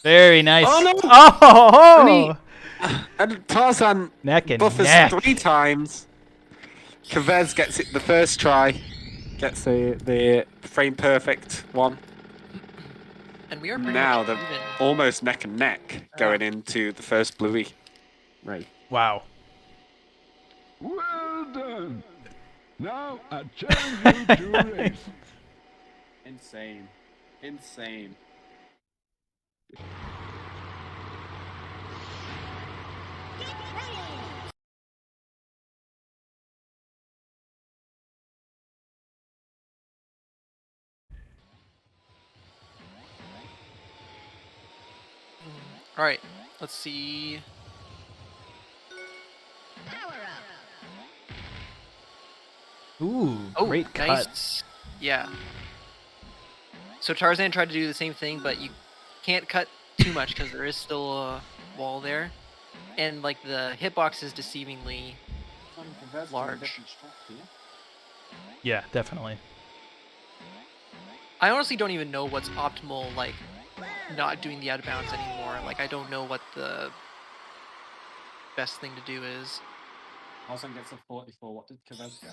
Very nice. Oh no! Oh! And Tarzan Neck and buffers neck. 3 times. Kavez gets it the first try. Gets the frame perfect one. And we are pretty Now much they're even. almost neck and neck going into the first bluey. Right. Wow. Well done. Now I challenge you to a race. Insane. Insane. All right, let's see. Ooh, Oh, great cut. nice. Yeah. So Tarzan tried to do the same thing, but you can't cut too much because there is still a wall there, and like the hitbox is deceivingly large. Yeah, definitely. I honestly don't even know what's optimal, like, not doing the out of bounds anymore. Like, I don't know what the best thing to do is. Tarzan gets a 44. What did Kavez get?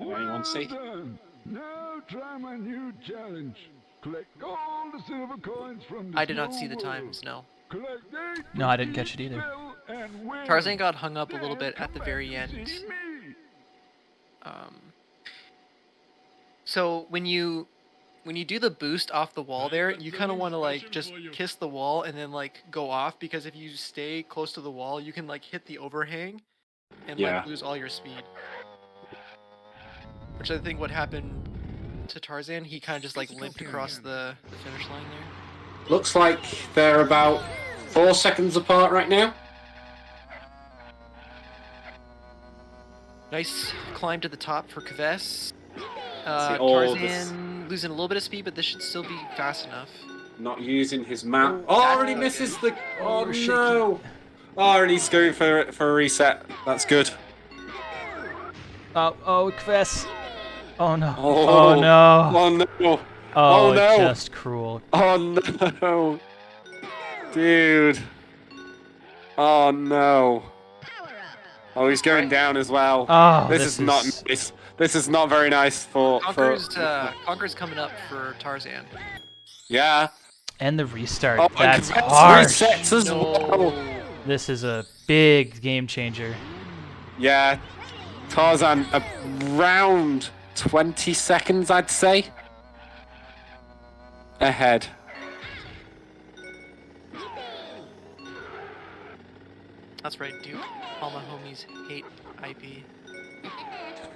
Anyone see? Done. Now try my new challenge. Collect all the silver coins from the I did not snow see the world. times, no. Collect 8 No, I didn't catch it either. and win. Tarzan got hung up a little bit at the Come very back to end. see me. So when you do the boost off the wall there, you kind of want to like just kiss the wall and then like go off, because if you stay close to the wall, you can like hit the overhang and like lose all your speed. Which I think what happened to Tarzan, he kind of just like limped across the finish line there. Looks like they're about 4 seconds apart right now. Nice climb to the top for Kavez. all this- Tarzan losing a little bit of speed, but this should still be fast enough. Not using his map. Oh, and he misses the... Oh, we're no! Oh, and he's going for a reset. That's good. Oh, Kvess. Oh no. Oh, Oh no. Oh, no. Oh, no. just cruel. Oh, no. Dude. Oh, no. Oh, he's going down as well. Oh, this is not nice. This is not very nice for... Conquer's coming up for Tarzan. Yeah. And the restart. Oh, That's and harsh. resets as well. This is a big game changer. Yeah. Tarzan around 20 seconds, I'd say. Ahead. That's right, Duke. All my homies hate IP.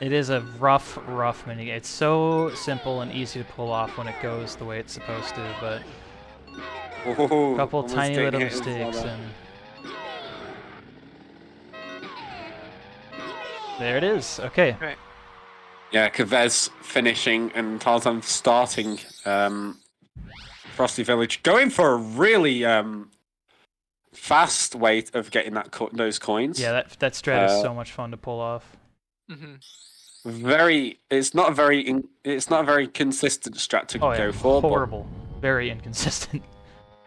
It is a rough minigame. It's so simple and easy to pull off when it goes the way it's supposed to, but a couple tiny little mistakes and there it is. Okay. Right. Yeah, Kavez finishing and Tarzan starting. Frosty Village going for a really fast way of getting those coins. Yeah, that strat is so much fun to pull off. Mm-hmm. It's not a very consistent strat to go for. Horrible, very inconsistent,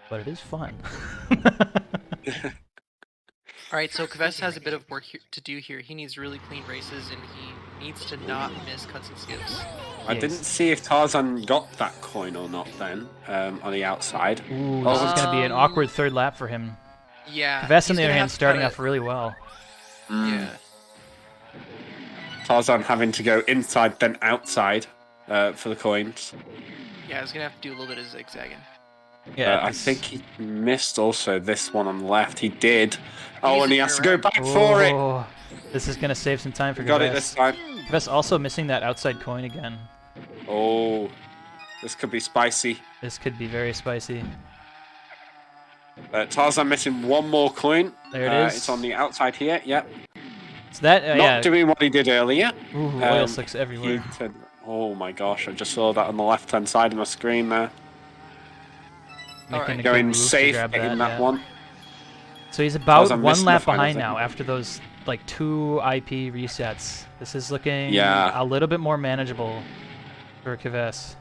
but it is fun. All right, so Kavez has a bit of work to do here. He needs really clean races, and he needs to not miss cuts and skips. I didn't see if Tarzan got that coin or not then on the outside. Ooh, this is going to be an awkward third lap for him. Yeah. Kavez, on the other hand, starting off really well. Yeah. Tarzan having to go inside then outside for the coins. Yeah, I was going to have to do a little bit of zigzagging. Yeah, I think he missed also this one on the left. He did. Oh, needs and to he has to turn go around. back for it. Oh, this is gonna save some time for He got it this time. Kves also missing that outside coin again. Oh, this could be spicy. This could be very spicy. Tarzan missing one more coin. There it is. It's on the outside here. Yep. So that Not yeah. doing what he did earlier. Ooh, oil slicks everywhere. Oh my gosh! I just saw that on the left-hand side of my screen there. Making a good Going move to safe, grab getting that, that yeah. one. So he's about Tarzan one missing the lap final behind second. now after those like 2 IP resets. This is looking Yeah. a little bit more manageable for Kves.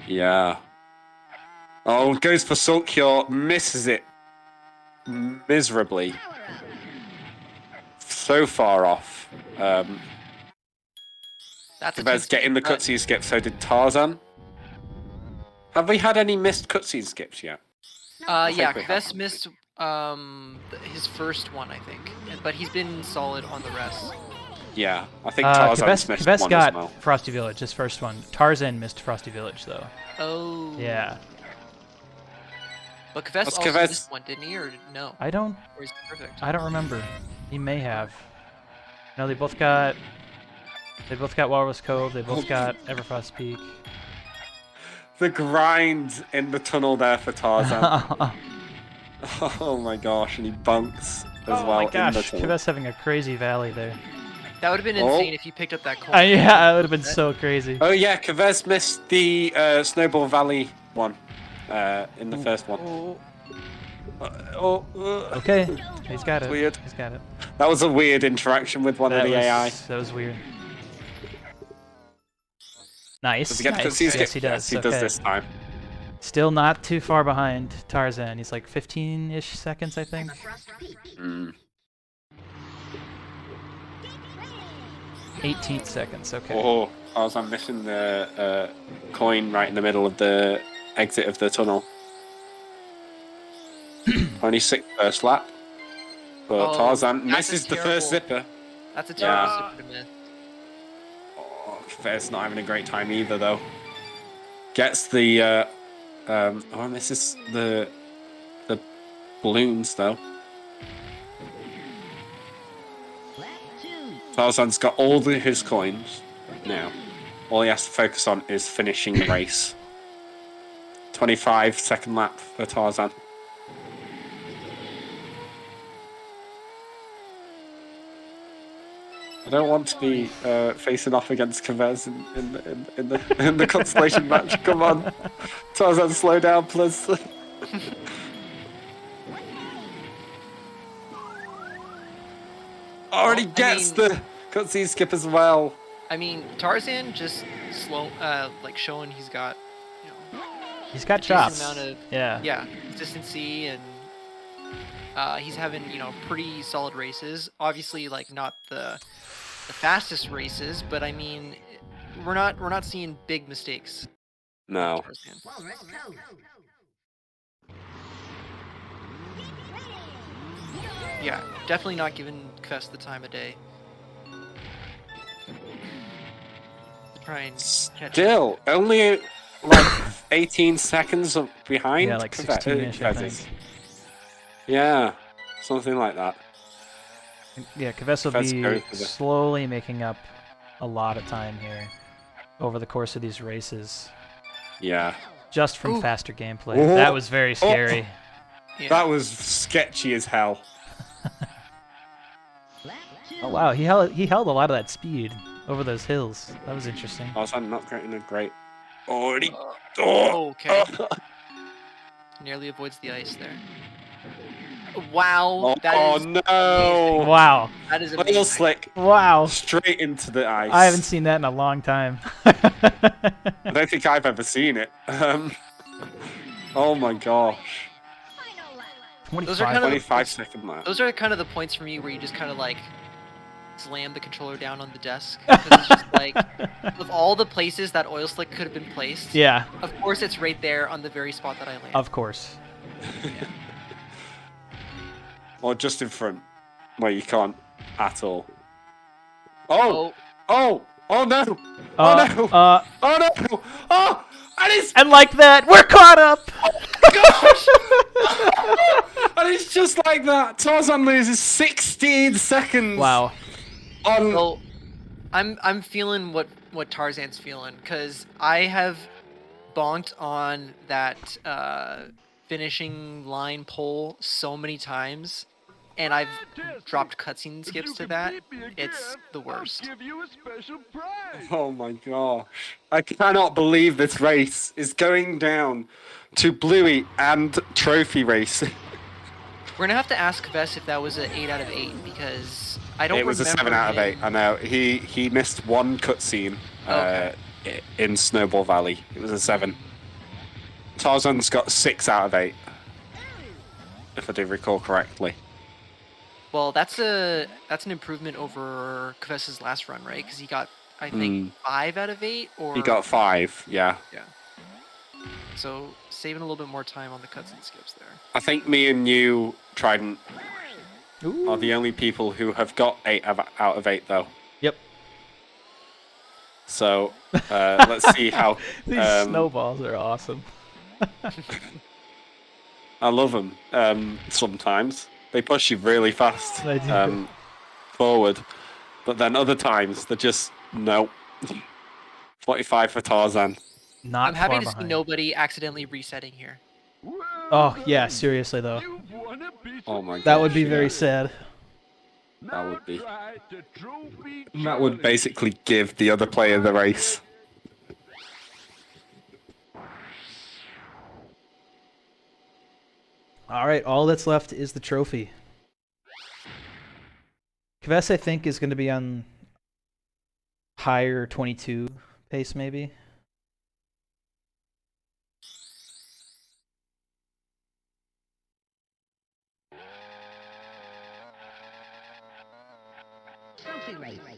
Yeah. Oh, goes for Salt Cure, misses it miserably. So far off. That's a Kves getting the cut. cutscene skip, so did Tarzan. Have we had any missed cutscene skips yet? Yeah, we Kves have. missed his first one, I think, but he's been solid on the rest. Yeah, I think Tarzan's missed Kves one got as well. Frosty Village, his first one. Tarzan missed Frosty Village though. Oh. Yeah. But Kves What's also Kves? missed one, didn't he, or no? I don't Or is he perfect? I don't remember. He may have. No, they both got Walrus Cove, they both got Everfrost Peak. The grind in the tunnel there for Tarzan. Oh my gosh, and he bunks as well Oh my in the gosh, tunnel. Kves having a crazy valley there. That would have been insane if you picked up that coin. Yeah, that would have been so crazy. Oh yeah, Kves missed the Snowball Valley one in the first one. Okay, he's got it. Weird. He's got it. That was a weird interaction with one of the AI. That was weird. Nice. Does he get to nice. cutscene skip? Yes, he does. Yes, he okay. does this time. Still not too far behind Tarzan. He's like 15-ish seconds, I think. 18 seconds, okay. Oh, I'm missing the coin right in the middle of the exit of the tunnel. Only 6th first lap. But Tarzan misses the first zipper. That's a terrible zipper to miss. Oh, Kves not having a great time either, though. Gets the misses the balloons though. Tarzan's got all his coins now. All he has to focus on is finishing the race. 25-second lap for Tarzan. I don't want to be facing off against Kves in the constellation match. Come on, Tarzan, slow down, please. Already gets the cutscene skip as well. I mean, Tarzan just like showing he's got, he's got a decent chops. amount of Yeah. consistency, and he's having pretty solid races. Obviously, like not the fastest races, but I mean, we're not seeing big mistakes. No. Yeah, definitely not giving Kves the time of day. Try and catch Still, only like 18 seconds behind. Yeah, like 16-ish, I think. Yeah, something like that. Yeah, Kves will be slowly making up a lot of time here over the course of these races. Yeah. Just from faster gameplay. That was very scary. Yeah. That was sketchy as hell. Oh wow, he held a lot of that speed over those hills. That was interesting. I was not getting a great. Already. Okay. Nearly avoids the ice there. Wow. That is no. amazing. Wow. That is Oil amazing. slick. Wow. Straight into the ice. I haven't seen that in a long time. I don't think I've ever seen it. Oh my gosh. Those are kind of 25-second lap. Those are kind of the points for me where you just kind of like slam the controller down on the desk. 'Cause it's just like, of all the places that oil slick could have been placed, Yeah. of course it's right there on the very spot that I landed. Of course. Or just in front, where you can't at all. Oh! Oh! Oh no! Oh no! Oh no! Oh! And like that, we're caught up! And it's just like that. Tarzan loses 16 seconds. Wow. Well, I'm feeling what Tarzan's feeling, because I have bonked on that finishing line pole so many times, and I've dropped cutscene skips to that. It's the worst. Oh my gosh. I cannot believe this race is going down to Bluey and Trophy Race. We're gonna have to ask Vess if that was an 8 out of 8, because I don't remember. It was a 7 out of 8. I know. He missed one cutscene in Snowball Valley. It was a 7. Tarzan's got 6 out of 8, if I do recall correctly. Well, that's an improvement over Kvess's last run, right? Because he got, I think, 5 out of 8, or He got 5, yeah. Yeah. So saving a little bit more time on the cutscene skips there. I think me and you, Trident, are the only people who have got 8 out of 8, though. Yep. So let's see how. These snowballs are awesome. I love them. Sometimes they push you really fast They do. forward, but then other times they're just no. 45 for Tarzan. Not I'm happy far to behind. see nobody accidentally resetting here. Oh yeah, seriously though. Oh my god. That would be very sad. That would be. That would basically give the other player the race. Alright, all that's left is the trophy. Kvess, I think, is going to be on higher 22 pace, maybe.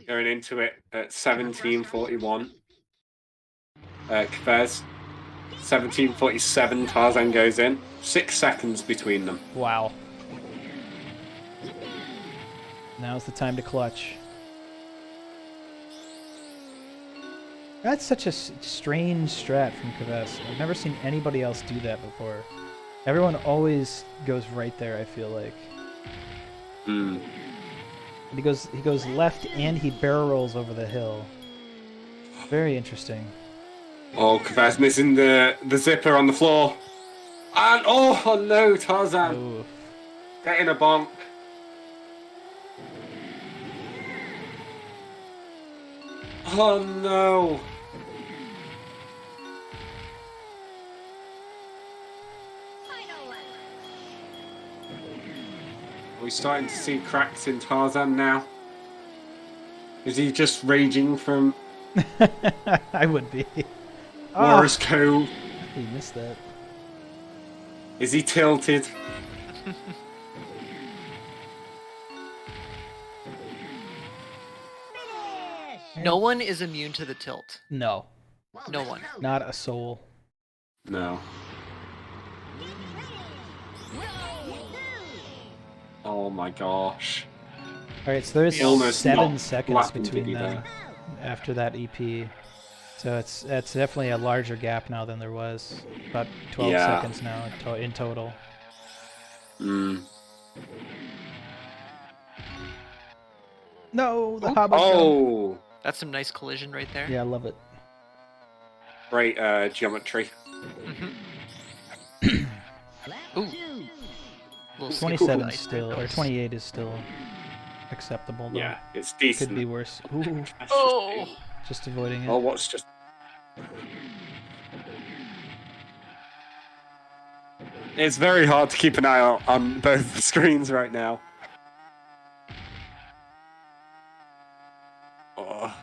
Going into it at 17:41. Kvez, 17:47. Tarzan goes in. 6 seconds between them. Wow. Now's the time to clutch. That's such a strange strat from Kvess. I've never seen anybody else do that before. Everyone always goes right there, I feel like. Hmm. He goes left and he barrel rolls over the hill. Very interesting. Oh, Kvez missing the zipper on the floor. And oh no, Tarzan. Ooh. Getting a bonk. Oh no. Are we starting to see cracks in Tarzan now? Is he just raging from I would be. Morris Cove? He missed that. Is he tilted? No one is immune to the tilt. No. No one. Not a soul. No. Oh my gosh. Alright, so there's Almost 7 not seconds laughing between Diddy them after that EP. So it's definitely a larger gap now than there was. About 12 seconds now in total. Mm. No, the Hobbit. Oh! That's some nice collision right there. Yeah, I love it. Great geometry. Ooh. 27 still, or 28 is still acceptable. Though. Yeah, it's decent. Could be worse. Ooh. Oh! Just avoiding it. Oh, what's just... It's very hard to keep an eye out on both screens right now. Oh.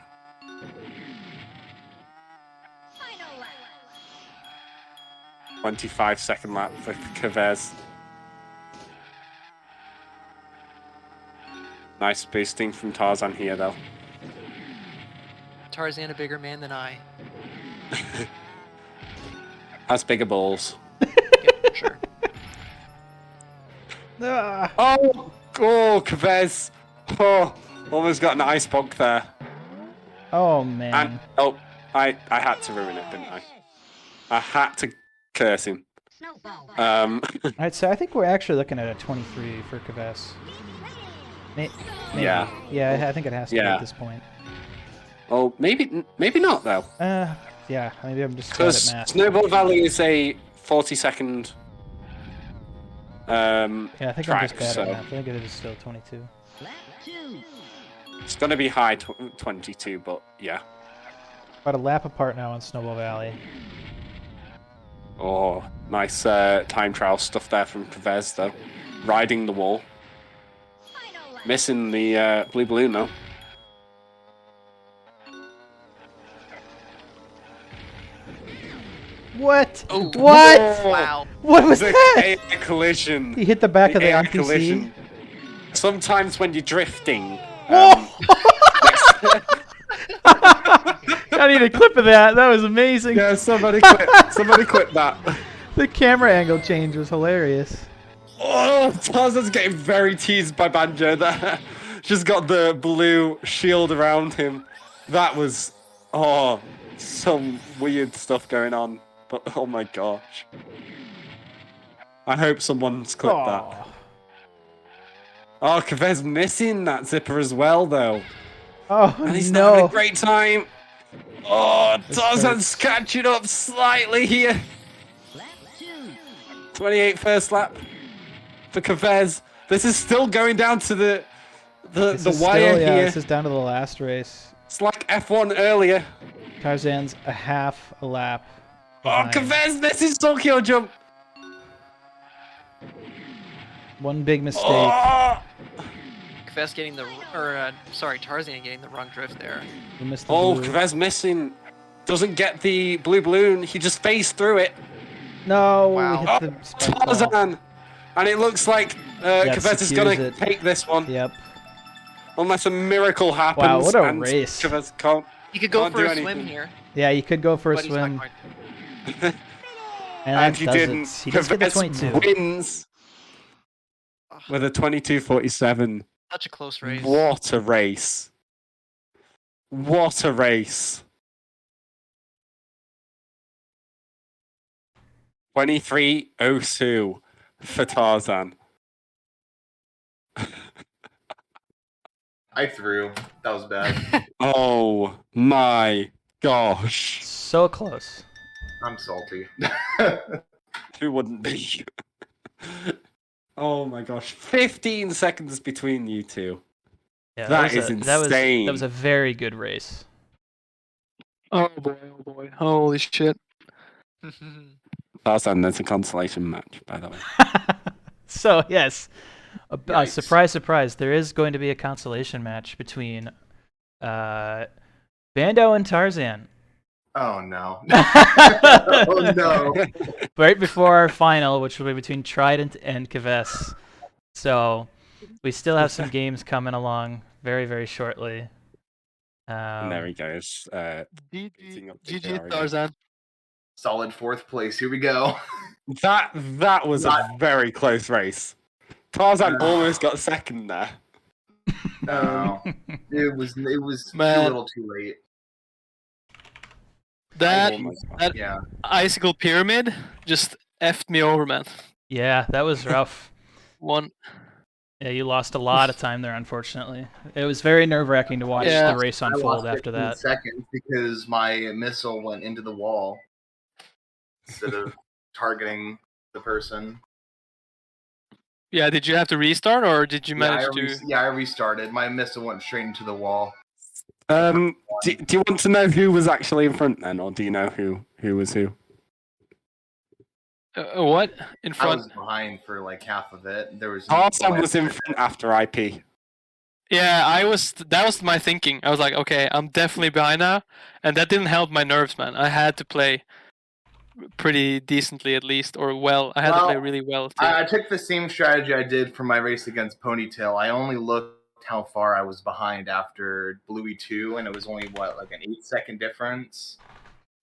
25-second lap for Kvez. Nice boosting from Tarzan here, though. Tarzan a bigger man than I. Has bigger balls. Yeah, sure. Ah. Oh, Kvez. Oh, almost got an ice bonk there. Oh man. And, oh, I had to ruin it, didn't I? I had to curse him. Snowball. All right, so I think we're actually looking at a 23 for Kves. Maybe. Yeah. Yeah, I think it has to be Yeah. at this point. Oh, maybe not though. Yeah, maybe I'm just bad Because at math. Snowball Valley is a 40-second Yeah, I think track, I'm just bad so at math. I think it is still 22. it's going to be high 22, but yeah. About a lap apart now on Snowball Valley. Oh, nice time trial stuff there from Kves, though. Riding the wall. Missing the blue balloon, though. What? Oh, What? wow. What was The that? air collision. He hit the back of the air NPC. collision. Sometimes when you're drifting... I need a clip of that. That was amazing. Yeah, somebody clip that. The camera angle change was hilarious. Oh, Tarzan's getting very teased by Banjo there. Just got the blue shield around him. That was, some weird stuff going on. But oh my gosh. I hope someone's clipped that. Oh, Kves missing that zipper as well, though. Oh, and he's no. not having a great time. Oh, Tarzan's catching up slightly here. 28 first lap for Kves. This is still going down to the wire still, here. This is down to the last race. It's like F1 earlier. Tarzan's a half a lap. Oh, Kves, this is Tokyo jump. One big mistake. Oh, Kves getting Tarzan getting the wrong drift there. We missed the blue. Kves missing. Doesn't get the blue balloon. He just phased through it. No, Wow. we hit the spike ball. Tarzan. And it looks like Kves is going to take this one. Yep. Unless a miracle happens. Wow, what a and race. Kves can't. He could go Can't for do a anything. swim here. Yeah, you could go for a But he's not swim. going to. And he that does didn't. it. He does get the Kves 22. wins with a 22:47. Such a close race. What a race. What a race. 23:02 for Tarzan. I threw. That was bad. Oh my gosh. So close. I'm salty. Who wouldn't be? Oh my gosh. 15 seconds between you two. Yeah, that is insane. That was a very good race. Oh boy. Holy shit. Tarzan, there's a consolation match, by the way. So, yes. Surprise, surprise. There is going to be a consolation match between Bando and Tarzan. Oh, no. Oh, no. Right before our final, which will be between Trident and Kves. So, we still have some games coming along very, very shortly. And there he goes. GG Tarzan. Solid fourth place. Here we go. That was a very close race. Tarzan almost got second there. No, it was too little, too late. That yeah. icicle pyramid just effed me over, man. Yeah, that was rough. Yeah, you lost a lot of time there, unfortunately. It was very nerve-wracking to watch the race unfold after that. Seconds because my missile went into the wall instead of targeting the person. Yeah, did you have to restart or did you manage to? Yeah, I restarted. My missile went straight into the wall. Do you want to know who was actually in front then, or do you know who was who? What in front? I was behind for like half of it. There was. Tarzan was in front after IP. Yeah, that was my thinking. I was like, okay, I'm definitely behind now, and that didn't help my nerves, man. I had to play pretty decently at least, or well. I had to play really well. I took the same strategy I did for my race against Ponytail. I only looked how far I was behind after Bluey 2, and it was only like an 8-second difference.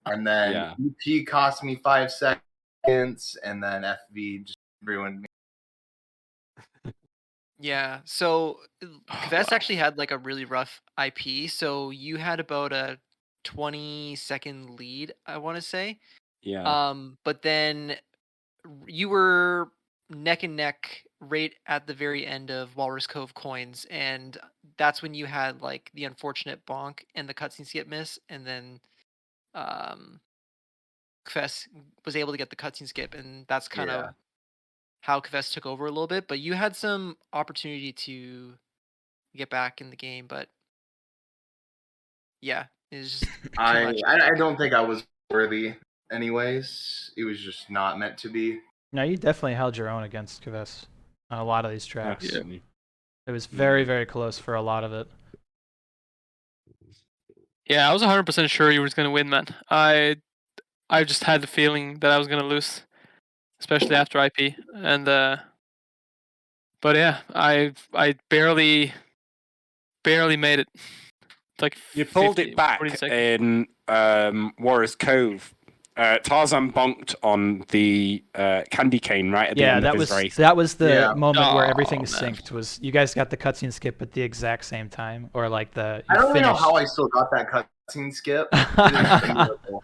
And then EP cost me 5 seconds, and then FV just ruined me. Yeah, so Kves actually had like a really rough IP. So you had about a 20-second lead, I want to say. Yeah. But then you were neck and neck right at the very end of Walrus Cove coins, and that's when you had like the unfortunate bonk and the cutscene skip miss, and then Kves was able to get the cutscene skip, and that's kind Yeah. of how Kves took over a little bit. But you had some opportunity to get back in the game, but yeah, it's just too much. I don't think I was worthy anyways. It was just not meant to be. No, you definitely held your own against Kves on a lot of these tracks. Definitely. It was very, very close for a lot of it. Yeah, I was 100% sure you were going to win, man. I just had the feeling that I was going to lose, especially after IP. And but yeah, I barely made it. Like You pulled 50, it back 40 seconds. in Warriors Cove. Tarzan bonked on the candy cane right at the end of his race. That was the Yeah. moment where everything man. synced. Was you guys got the cutscene skip at the exact same time, or like the I you don't really know finished? how I still got that cutscene skip. It is a miracle.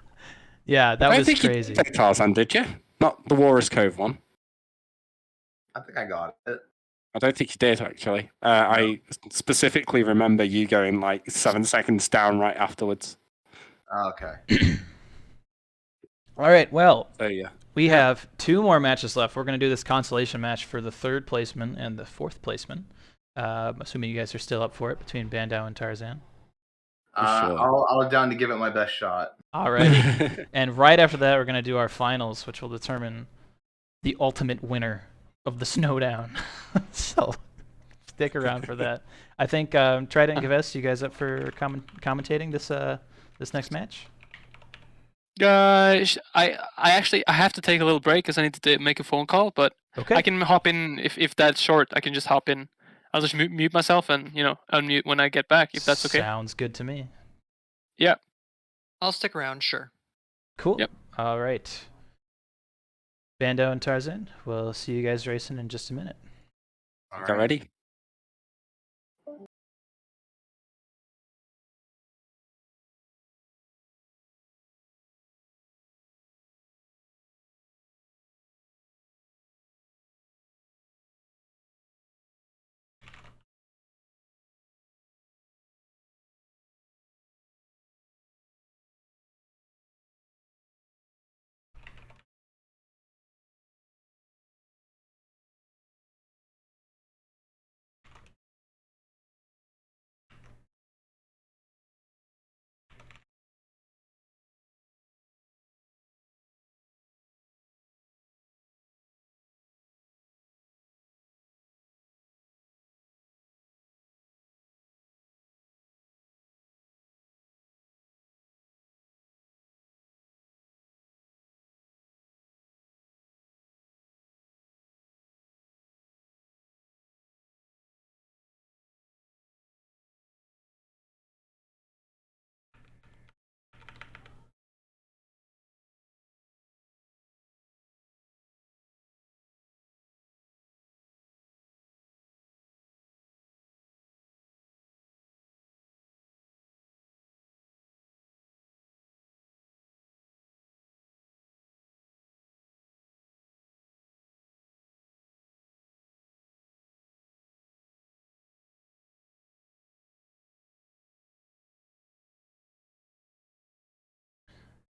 Yeah, that I don't was think crazy. you did take Tarzan, did you? Not the Warriors Cove one. I think I got it. I don't think you did, actually. I specifically remember you going like 7 seconds down right afterwards. Okay. All right, well, So, yeah. we have 2 more matches left. We're going to do this consolation match for the 3rd placement and the 4th placement. Assuming you guys are still up for it between Bandao and Tarzan. Sure. I'll down to give it my best shot. Alrighty. And right after that, we're going to do our finals, which will determine the ultimate winner of the Snowdown. So stick around for that. I think Trident and Kves, you guys up for commentating this next match? Guys, I have to take a little break because I need to make a phone call, but Okay. I can hop in if that's short. I can just hop in. I'll just mute myself and unmute when I get back if that's okay. Sounds good to me. Yeah. I'll stick around, sure. Cool. Yep. All right. Bandao and Tarzan, we'll see you guys racing in just a minute. All Got ready?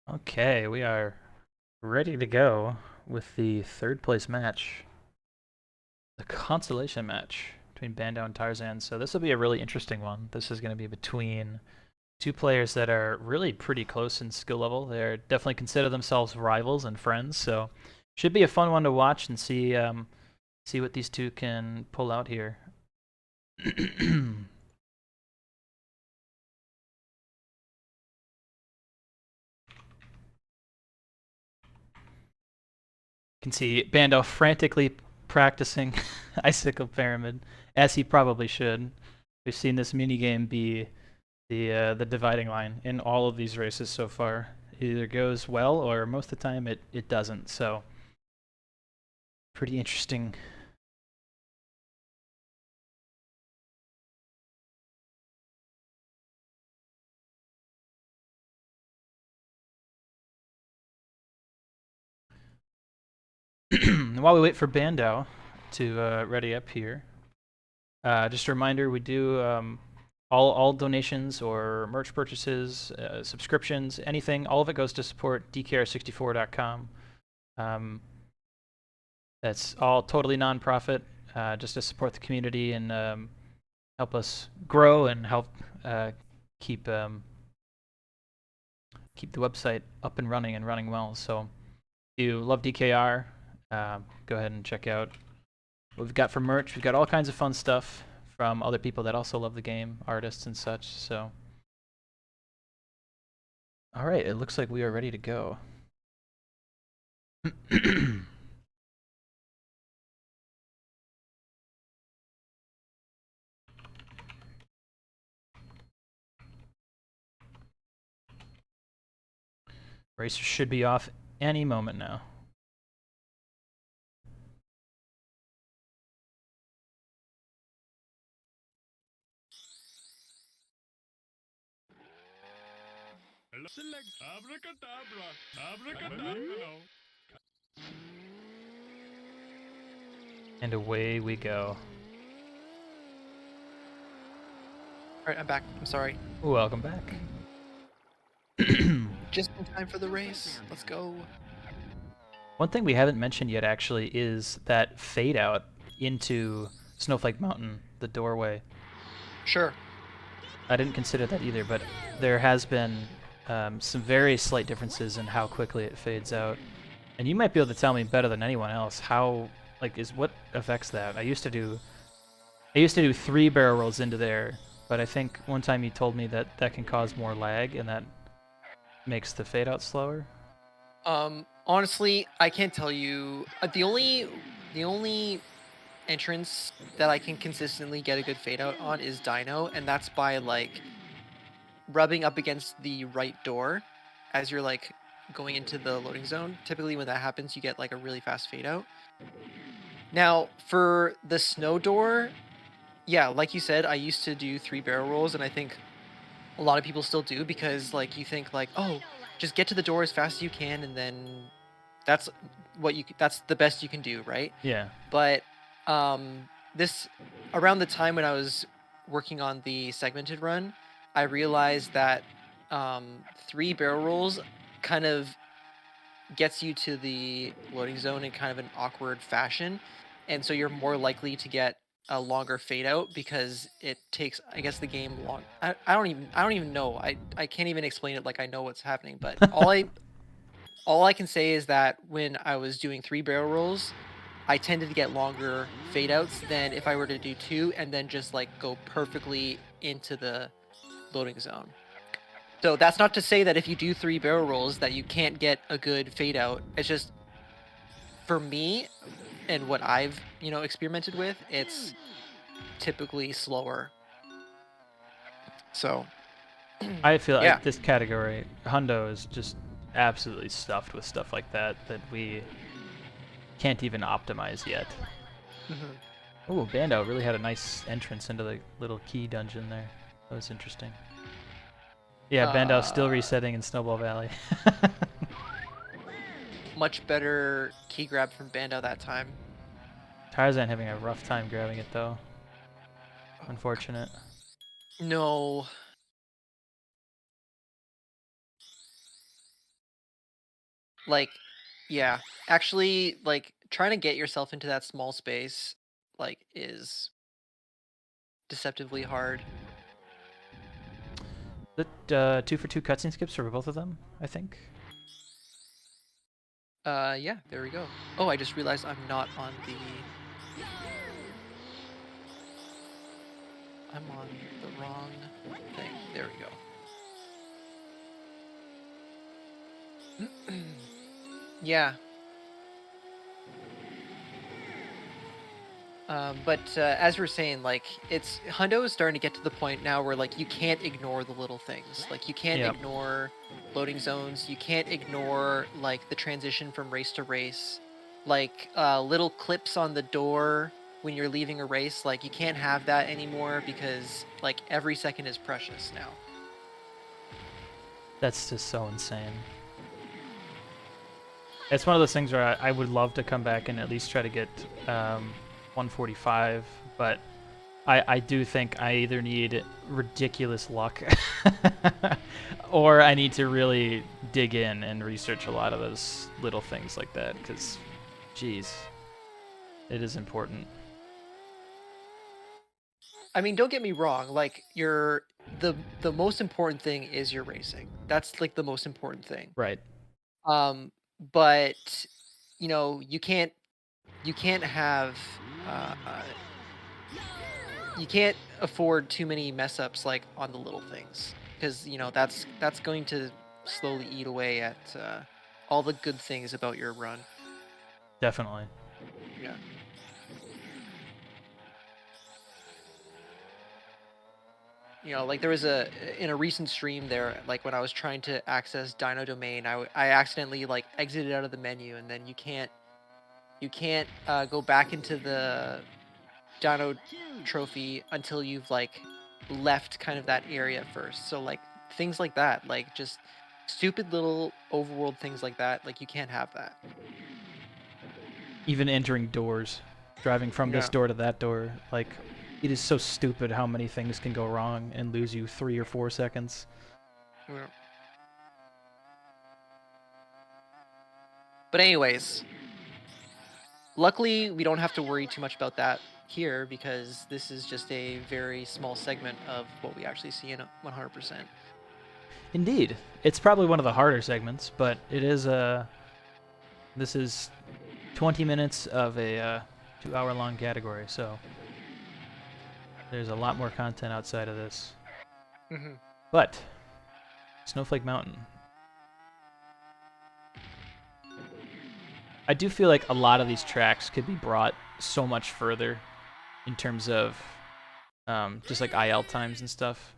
Okay, we are ready to go with the 3rd place match. The consolation match between Bandao and Tarzan. So this will be a really interesting one. This is going to be between 2 players that are really pretty close in skill level. They're definitely consider themselves rivals and friends. So should be a fun one to watch and see what these 2 can pull out here. Can see Bandao frantically practicing Icicle Pyramid, as he probably should. We've seen this minigame be the dividing line in all of these races so far. It either goes well or most of the time it doesn't. So pretty interesting. while we wait for Bandao to ready up here, just a reminder: we do all donations or merch purchases, subscriptions, anything. All of it goes to support DKR64.com. That's all totally non-profit, just to support the community and help us grow and help keep keep the website up and running well. So if you love DKR, go ahead and check out what we've got for merch. We've got all kinds of fun stuff from other people that also love the game, artists and such. So, all right, it looks like we are ready to go. Racer should be off any moment now. Select abracadabra, abracadabra. And away we go. Alright, I'm back. I'm sorry. Welcome back. Just in time for the race. Let's go. One thing we haven't mentioned yet, actually, is that fade out into Snowflake Mountain, the doorway. Sure. I didn't consider that either, but there has been some very slight differences in how quickly it fades out. And you might be able to tell me better than anyone else how, what affects that. I used to do 3 barrel rolls into there, but I think one time you told me that that can cause more lag and that makes the fade out slower. Honestly, I can't tell you. The only entrance that I can consistently get a good fade out on is Dino, and that's by like rubbing up against the right door as you're like going into the loading zone. Typically when that happens, you get like a really fast fade out. Now, for the snow door, yeah, like you said, I used to do 3 barrel rolls, and I think a lot of people still do, because like you think like, oh, just get to the door as fast as you can, and then that's the best you can do, right? Yeah. But this around the time when I was working on the segmented run, I realized that 3 barrel rolls kind of gets you to the loading zone in kind of an awkward fashion, and so you're more likely to get a longer fade out because it takes, I guess, the game long. I don't even know. I can't even explain it like I know what's happening, but all I can say is that when I was doing 3 barrel rolls, I tended to get longer fade outs than if I were to do 2 and then just like go perfectly into the loading zone. So that's not to say that if you do 3 barrel rolls that you can't get a good fade out. It's just, for me and what I've, experimented with, it's typically slower. So I feel yeah. like this category, Hundo, is just absolutely stuffed with stuff like that we can't even optimize yet. Oh, Bando really had a nice entrance into the little key dungeon there. That was interesting. Yeah, Bando's still resetting in Snowball Valley. Much better key grab from Bando that time. Tarzan having a rough time grabbing it though. Unfortunate. No. Like, yeah. Actually, like, trying to get yourself into that small space, like, is deceptively hard. The 2 for 2 cutscene skips for both of them, I think. Yeah, there we go. Oh, I just realized I'm not on the... I'm on the wrong thing. There we go. Yeah. But as we're saying, like, Hundo is starting to get to the point now where, like, you can't ignore the little things. Like, you can't ignore loading zones. You can't ignore, like, the transition from race to race. Like, little clips on the door when you're leaving a race. Like, you can't have that anymore because, like, every second is precious now. That's just so insane. It's one of those things where I would love to come back and at least try to get 145, but I do think I either need ridiculous luck or I need to really dig in and research a lot of those little things like that, because, geez, it is important. I mean, don't get me wrong. Like, the most important thing is your racing. That's like the most important thing. Right. But you know, you can't have you can't afford too many mess ups like on the little things, because you know that's going to slowly eat away at all the good things about your run. Definitely. Yeah. You know, like there was in a recent stream there, like when I was trying to access Dino Domain, I accidentally like exited out of the menu, and then you can't go back into the Dino trophy until you've like left kind of that area first. So like things like that, like just stupid little overworld things like that, like you can't have that. Even entering doors, driving from this Yeah. door to that door, like, it is so stupid how many things can go wrong and lose you 3 or 4 seconds. Yeah. But anyways, luckily we don't have to worry too much about that here, because this is just a very small segment of what we actually see in 100%. Indeed. It's probably one of the harder segments, but it is this is 20 minutes of a 2-hour-long category, so there's a lot more content outside of this. Mm-hmm. But Snowflake Mountain. I do feel like a lot of these tracks could be brought so much further in terms of just like IL times and stuff.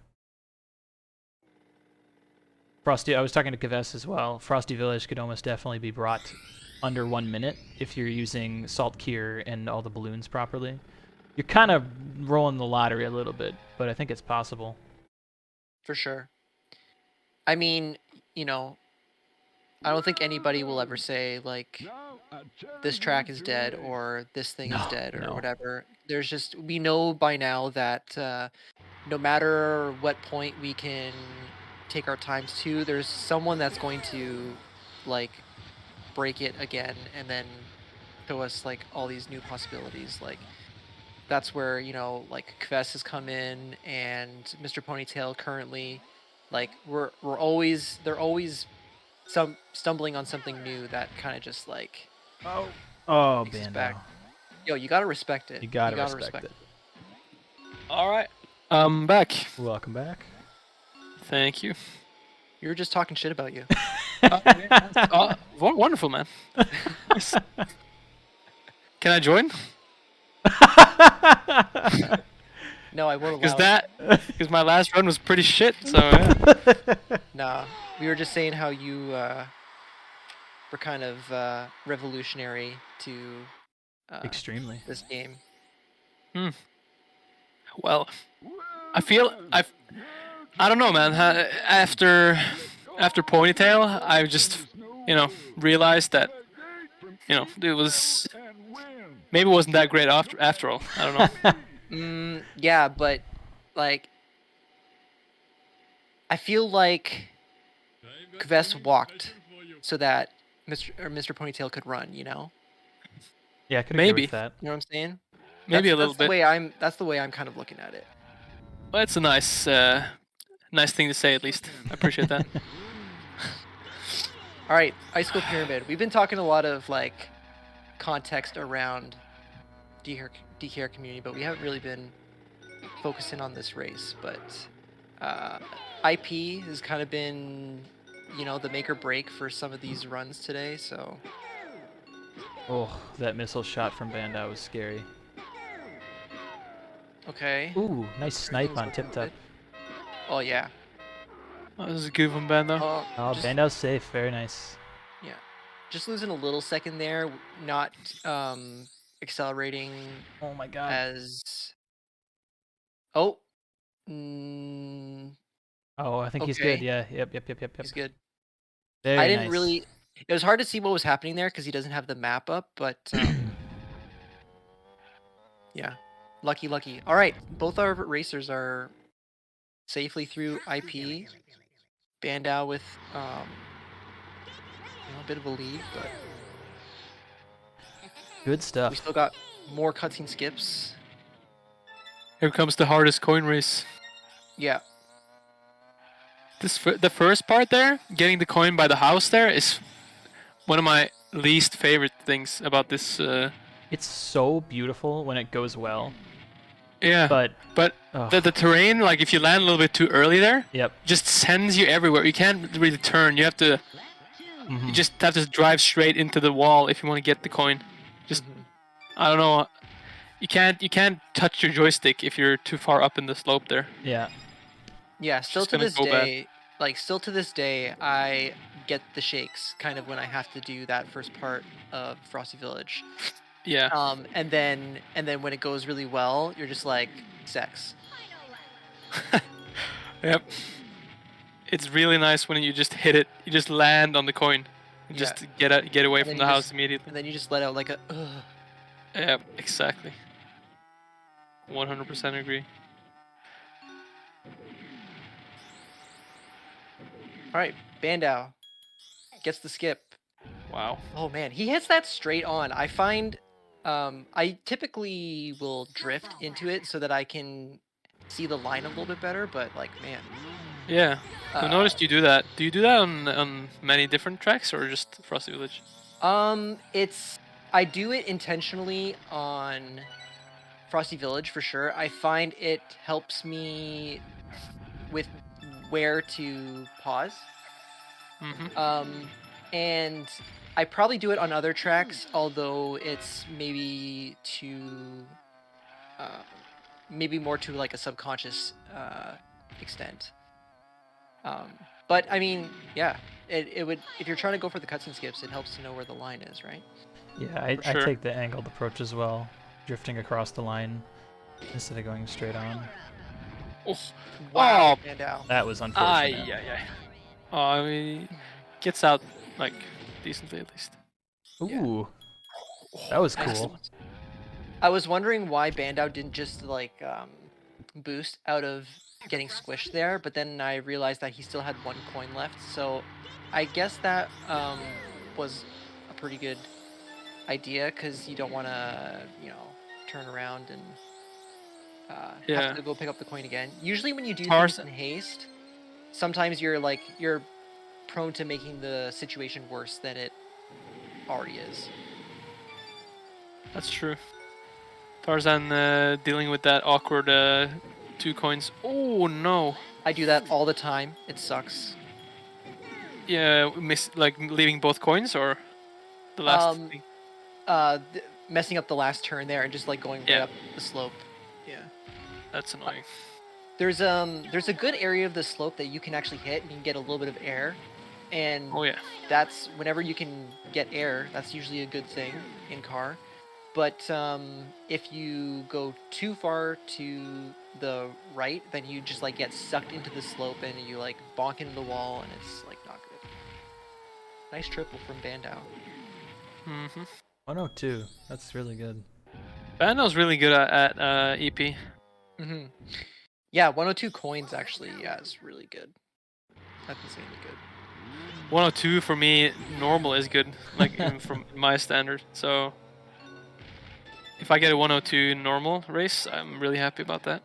Frosty, I was talking to Kaves as well. Frosty Village could almost definitely be brought under 1 minute if you're using Salt Cure and all the balloons properly. You're kind of rolling the lottery a little bit, but I think it's possible. For sure. I mean, you know, I don't think anybody will ever say like this track is dead or this thing is dead or whatever. There's just, we know by now that no matter what point we can take our times to, there's someone that's going to like break it again and then show us like all these new possibilities. Like that's where, you know, like Kves has come in and Mr. Ponytail currently, like they're always stumbling on something new that kind of just like Oh, takes us Bando. back. Yo, you gotta respect it. You gotta respect it. All right, I'm back. Welcome back. Thank you. You were just talking shit about you. Wonderful, man. Can I join? No, I won't allow because my last run was pretty shit. So yeah. Nah, we were just saying how you were kind of revolutionary to extremely this game. Well, I feel I don't know, man. After Ponytail, I just realized that it was maybe it wasn't that great after all. I don't know. Yeah, but like I feel like Kves walked so that Mr. Ponytail could run, you know? Yeah, I could agree with that. You know what I'm saying? Maybe a little bit. That's the way I'm kind of looking at it. Well, it's a nice thing to say, at least. I appreciate that. All right, Icicle Pyramid. We've been talking a lot of like context around DKR community, but we haven't really been focusing on this race. But IP has kind of been, the make or break for some of these runs today. So. Oh, that missile shot from Bando was scary. Okay. Ooh, nice snipe on Tip Top. Oh yeah. Oh, this is a good one, Bando. Oh, Bando's safe. Very nice. Yeah. Just losing a little second there, not accelerating. Oh my god. As. Oh. Oh, I think he's good. Yeah. Yep. He's good. Very I didn't nice. really. It was hard to see what was happening there because he doesn't have the map up, but yeah, lucky. All right, both our racers are safely through IP. Bandau with a bit of a lead, but Good stuff. we still got more cutscene skips. Here comes the hardest coin race. Yeah. The first part there, getting the coin by the house there, is one of my least favorite things about this. It's so beautiful when it goes well. Yeah. But the terrain, like if you land a little bit too early there, yep, just sends you everywhere. You can't really turn. You have to. You just have to drive straight into the wall if you want to get the coin. Just I don't know. You can't touch your joystick if you're too far up in the slope there. Yeah. Yeah, still to this day, I get the shakes kind of when I have to do that first part of Frosty Village. Yeah. And then when it goes really well, you're just like sex. Yep. It's really nice when you just hit it. You just land on the coin, and just get away from the house immediately. And then you just let out like a. Yep, exactly. 100% agree. All right, Bandau gets the skip. Wow. Oh man, he hits that straight on. I find I typically will drift into it so that I can see the line a little bit better, but like man. Yeah, I noticed you do that. Do you do that on many different tracks or just Frosty Village? I do it intentionally on Frosty Village for sure. I find it helps me with where to pause. And I probably do it on other tracks, although it's maybe more to like a subconscious extent. But I mean, yeah, it would, if you're trying to go for the cutscene skips, it helps to know where the line is, right? Yeah, I take the angled approach as well, drifting across the line instead of going straight on. Wow, that was unfortunate. Yeah. I mean, gets out like decently at least. Ooh, that was cool. I was wondering why Bandau didn't just like boost out of getting squished there, but then I realized that he still had one coin left, so I guess that was a pretty good idea because you don't want to, turn around and have to go pick up the coin again. Usually when you do things in haste, sometimes you're prone to making the situation worse than it already is. That's true. Tarzan dealing with that awkward 2 coins. Oh no! I do that all the time. It sucks. Yeah, leaving both coins or the last thing? Messing up the last turn there and just like going right up the slope. Yeah. That's annoying. There's a good area of the slope that you can actually hit and you can get a little bit of air. And that's whenever you can get air, that's usually a good thing in car. But if you go too far to the right, then you just like get sucked into the slope and you like bonk into the wall and it's like not good. Nice triple from Bandau. 102. That's really good. Bandau's really good at EP. Yeah, 102 coins actually. Yeah, it's really good. That's insanely good. 102 for me, normal is good, like from my standard. So if I get a 102 normal race, I'm really happy about that.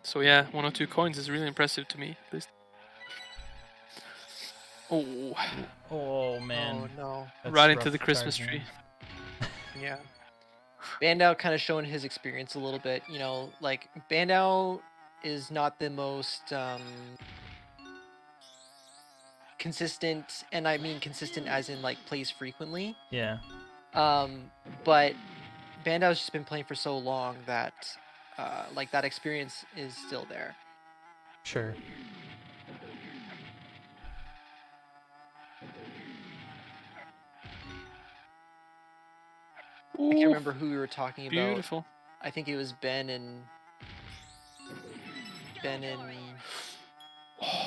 So yeah, 102 coins is really impressive to me, at least. Oh man. Oh no. That's right into rough the Christmas Tarzan. tree. Yeah. Bandau kind of showing his experience a little bit. Like Bandau is not the most consistent, and I mean consistent as in like plays frequently. Yeah. But Bandau's just been playing for so long that like that experience is still there. Sure. I can't remember who we were talking about. Beautiful. I think it was Ben and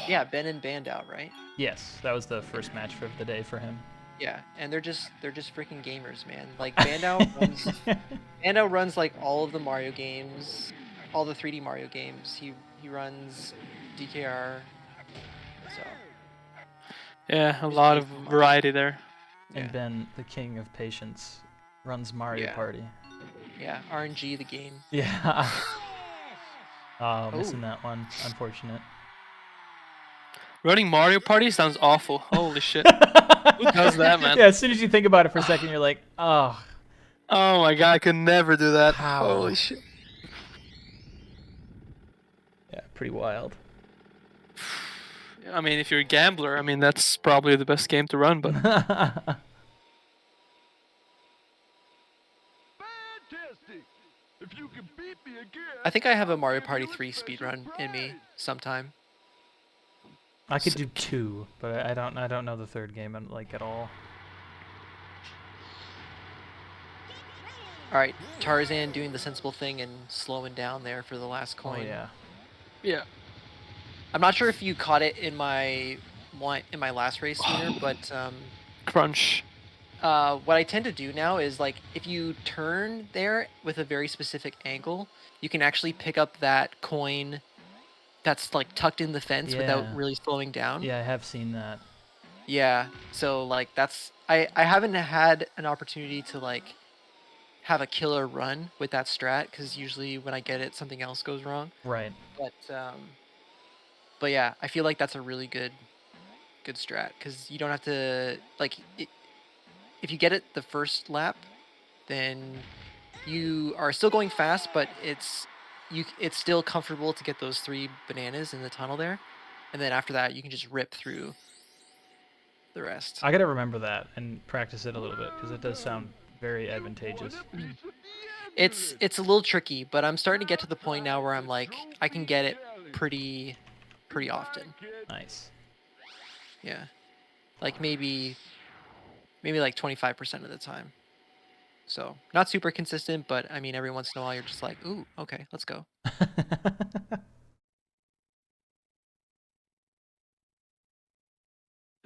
Yeah, Ben and Bandow, right? Yes, that was the first match of the day for him. Yeah, and they're just freaking gamers, man. Like Bandow runs like all of the Mario games, all the 3D Mario games. He runs DKR. So Yeah, a lot of variety there. And Ben, the king of patience, runs Mario Party. Yeah, RNG the game. Yeah. Oh, missing that one. Unfortunate. Running Mario Party sounds awful. Holy shit. Who does that, man? Yeah, as soon as you think about it for a second, you're like, oh. Oh my god, I could never do that. How? Holy shit. Yeah, pretty wild. I mean, if you're a gambler, I mean, that's probably the best game to run, but... Fantastic! If you can beat me again, I think I have a Mario Party 3 speedrun in me sometime. I could do 2, but I don't know the third game like at all. All right, Tarzan doing the sensible thing and slowing down there for the last coin. Oh yeah. Yeah. I'm not sure if you caught it in my last race sooner, but Crunch. what I tend to do now is like if you turn there with a very specific angle, you can actually pick up that coin that's like tucked in the fence without really slowing down. Yeah, I have seen that. Yeah, so like that's I haven't had an opportunity to like have a killer run with that strat because usually when I get it, something else goes wrong. Right. But yeah, I feel like that's a really good strat because you don't have to like if you get it the first lap, then you are still going fast, but it's still comfortable to get those 3 bananas in the tunnel there, and then after that you can just rip through the rest. I gotta remember that and practice it a little bit because it does sound very advantageous. It's a little tricky, but I'm starting to get to the point now where I'm like I can get it pretty often. Nice. Yeah, like maybe like 25% of the time. So not super consistent, but I mean every once in a while you're just like, ooh, okay, let's go. I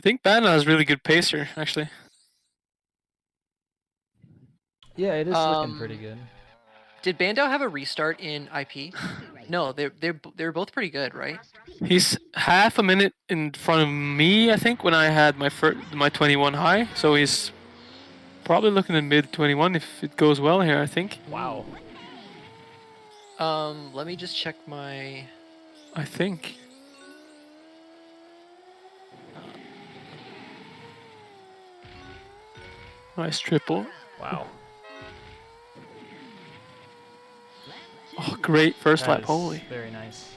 think Banna has really good pacer, actually. Yeah, it is looking pretty good. Did Bandow have a restart in IP? No, they're both pretty good, right? He's half a minute in front of me, I think, when I had my 21 high. So he's probably looking at mid 21 if it goes well here, I think. Wow. Let me just check my... I think. Nice triple. Wow. Oh, great first That lap. is Holy. Very nice.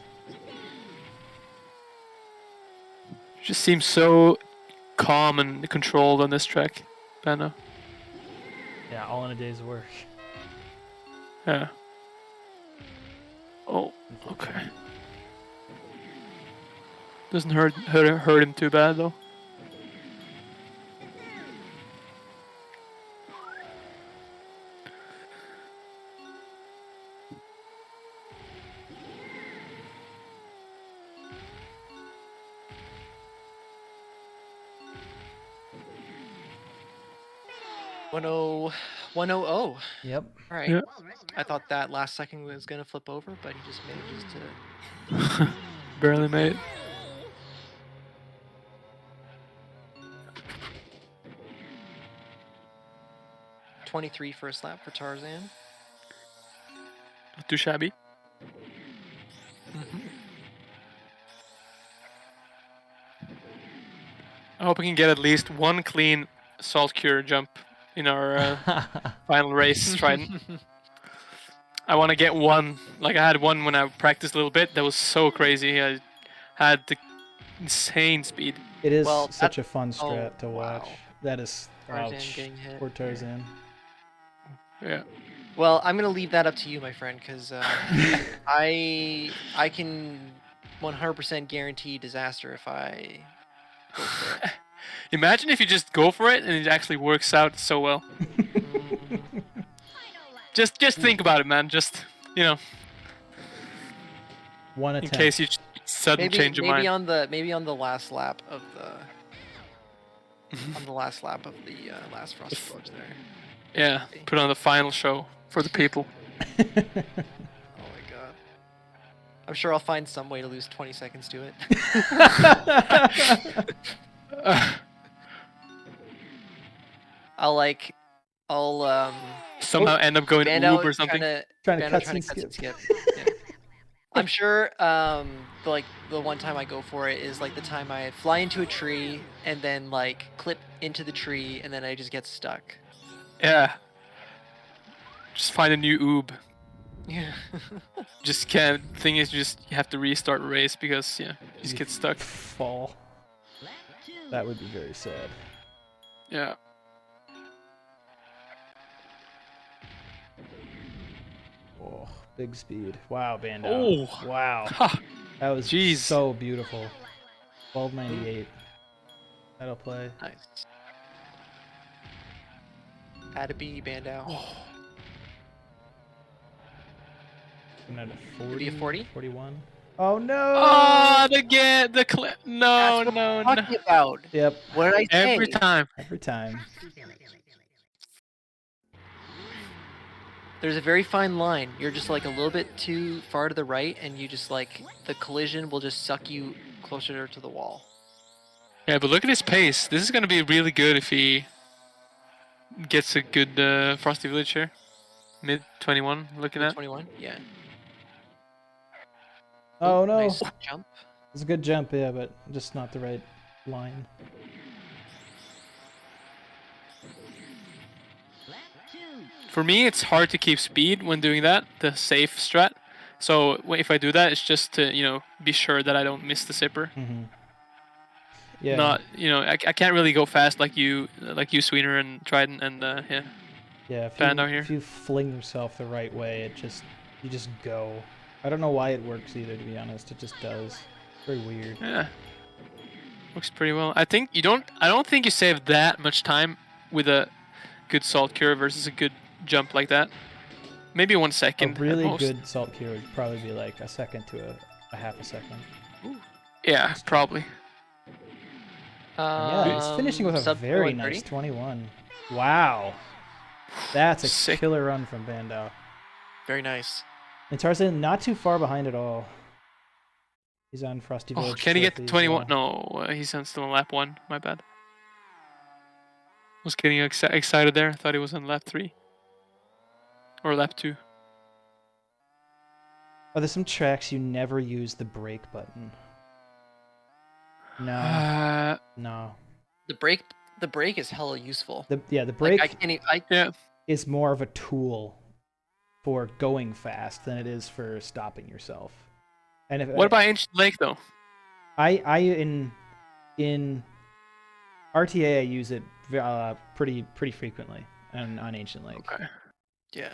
Just seems so calm and controlled on this track, Banna. Yeah, all in a day's work. Yeah. Oh, okay. Doesn't hurt him too bad though. One oh oh. Yep. All right. Yeah. I thought that last second was gonna flip over, but he just manages to. Barely made it. .23 first lap for Tarzan. Not too shabby. I hope we can get at least one clean salt cure jump in our final race, Trident. I want to get one. Like I had one when I practiced a little bit. That was so crazy. I had the insane speed. It is such a fun strat to watch. Wow. That is Tarzan ouch. getting hit. Poor Tarzan. Yeah. Well, I'm gonna leave that up to you, my friend, because I can 100% guarantee disaster if I go for it. Imagine if you just go for it and it actually works out so well. Just think about it, man. Just, you know, One in attempt. case you Sudden change of mind. Maybe on the last lap of the last Frosty Village there. Yeah, put on the final show for the people. Oh my god. I'm sure I'll find some way to lose 20 seconds to it. I'll somehow end up going Bando Oob or something. Trying to cutscene skip. Yeah. I'm sure like the one time I go for it is like the time I fly into a tree and then like clip into the tree and then I just get stuck. Yeah. Just find a new Oob. Yeah. Just can't. Thing is, you have to restart a race because you just get stuck. Fall. That would be very sad. Yeah. Oh, big speed. Wow, Bando. Oh. Wow. Ha. That was Jeez. so beautiful. 1298. That'll play. Nice. Add a B, Bando. Oh. At a 40, 40? 41. Oh no! Oh, the clip. No, That's what no, I'm no. talking about. Yep. What did I say? Every time. Every time. There's a very fine line. You're just like a little bit too far to the right, and you just like the collision will just suck you closer to the wall. Yeah, but look at his pace. This is gonna be really good if he gets a good Frosty Village here. Mid 21, looking at. 21, yeah. Oh no! Nice jump. It's a good jump, yeah, but just not the right line. For me, it's hard to keep speed when doing that, the safe strat. So if I do that, it's just to be sure that I don't miss the zipper. Mm-hmm. Yeah. Not I can't really go fast like you Sweener and Trident and yeah. Yeah, if you fling yourself the right way, you just go. I don't know why it works either, to be honest. It just does. Very weird. Yeah. Works pretty well. I don't think you save that much time with a good salt cure versus a good jump like that. Maybe 1 second. A really at most. good salt cure would probably be like a second to a half a second. Yeah, probably. Yeah, it's finishing with a very nice 21. Wow. That's a Sick. killer run from Bando. Very nice. And Tarzan not too far behind at all. He's on Frosty Village. Oh, can he get to trophy as 21? well. No, he's still on lap 1. My bad. Was getting excited there. Thought he was on lap 3. Or lap 2. Oh, there's some tracks you never use the brake button. No. No. The brake is hella useful. The brake yeah. is more of a tool for going fast than it is for stopping yourself. And what about Ancient Lake though? In RTA I use it pretty frequently on Ancient Lake. Okay. Yeah.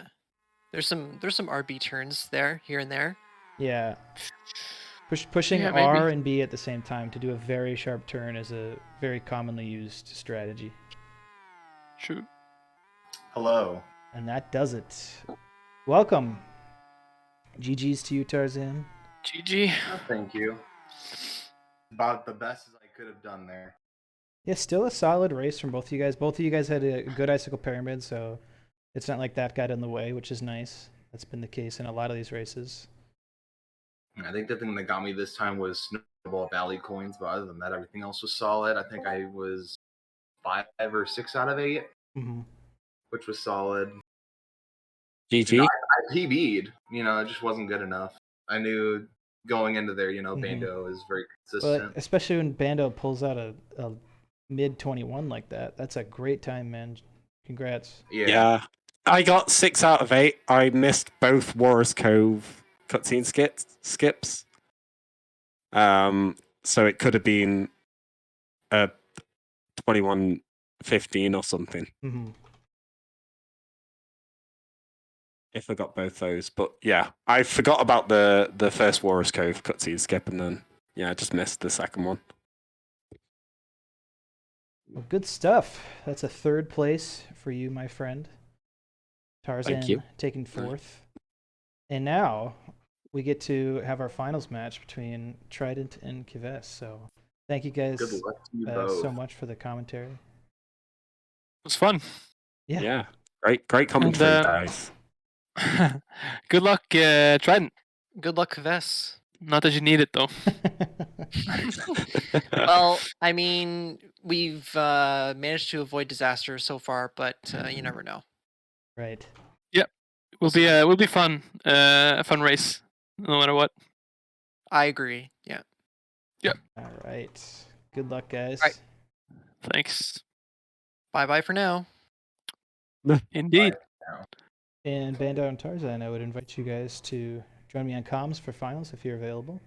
There's some RB turns there, here and there. Yeah. Pushing R and B at the same time to do a very sharp turn is a very commonly used strategy. True. Hello. And that does it. Welcome. GG's to you, Tarzan. GG. Oh, thank you. About the best as I could have done there. Yeah, still a solid race from both of you guys. Both of you guys had a good icicle pyramid, so it's not like that got in the way, which is nice. That's been the case in a lot of these races. I think the thing that got me this time was Snowball Valley coins, but other than that, everything else was solid. I think I was 5 or 6 out of 8, which was solid. GG. I PB'd. It just wasn't good enough. I knew going into there, Bando is very consistent. But especially when Bando pulls out a mid 21 like that. That's a great time, man. Congrats. Yeah. I got 6 out of 8. I missed both Warriors Cove cutscene skips. So it could have been a 21-15 or something. Mm-hmm. If I got both those. But yeah, I forgot about the first Warriors Cove cutscene skip, and then I just missed the second one. Well, good stuff. That's a 3rd place for you, my friend. Tarzan Thank you. taking 4th. And now we get to have our finals match between Trident and Kives. So thank you guys Good luck to you both. so much for the commentary. It was fun. Yeah. Great commentary, And, guys. good luck, Trident. Good luck, Ves. Not that you need it though. Well, I mean, we've managed to avoid disaster so far, but you never know. Right. Yep. Will be fun. A fun race, no matter what. I agree. Yeah. Yep. All right. Good luck, guys. Right. Thanks. Bye for now. Indeed. And Bando and Tarzan, I would invite you guys to join me on comms for finals if you're available.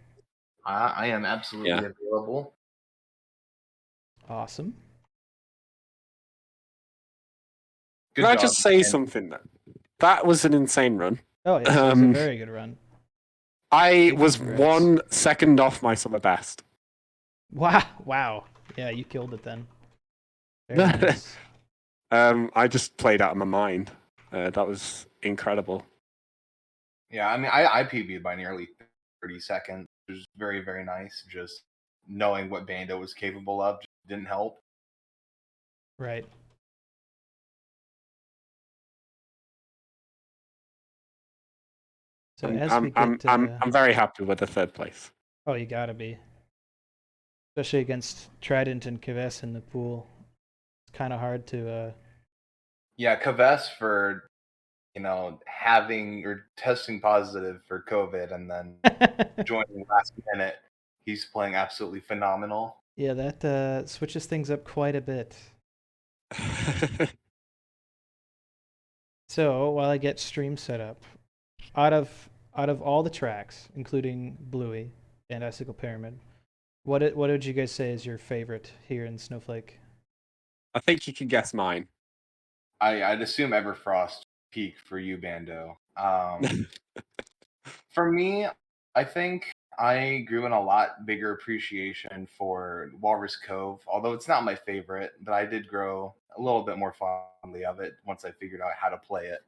I am absolutely available. Awesome. Can I just say something? That was an insane run. Oh, yes, it was a very good run. I was 1 second off my summer best. Wow. Yeah, you killed it then. Very nice. I just played out of my mind. That was incredible. Yeah, I mean, I PB'd by nearly 30 seconds. It was very, very nice. Just knowing what Bando was capable of just didn't help. Right. So I'm very happy with the third place. Oh, you gotta be. Especially against Trident and Kives in the pool. It's kind of hard to... Yeah, Kives for, having or testing positive for COVID and then joining last minute. He's playing absolutely phenomenal. Yeah, that switches things up quite a bit. So, while I get stream set up, out of all the tracks, including Bluey and Icicle Pyramid, what would you guys say is your favorite here in Snowflake? I think you can guess mine. I'd assume Everfrost peak for you, Bando. For me, I think I grew in a lot bigger appreciation for Walrus Cove, although it's not my favorite, but I did grow a little bit more fondly of it once I figured out how to play it.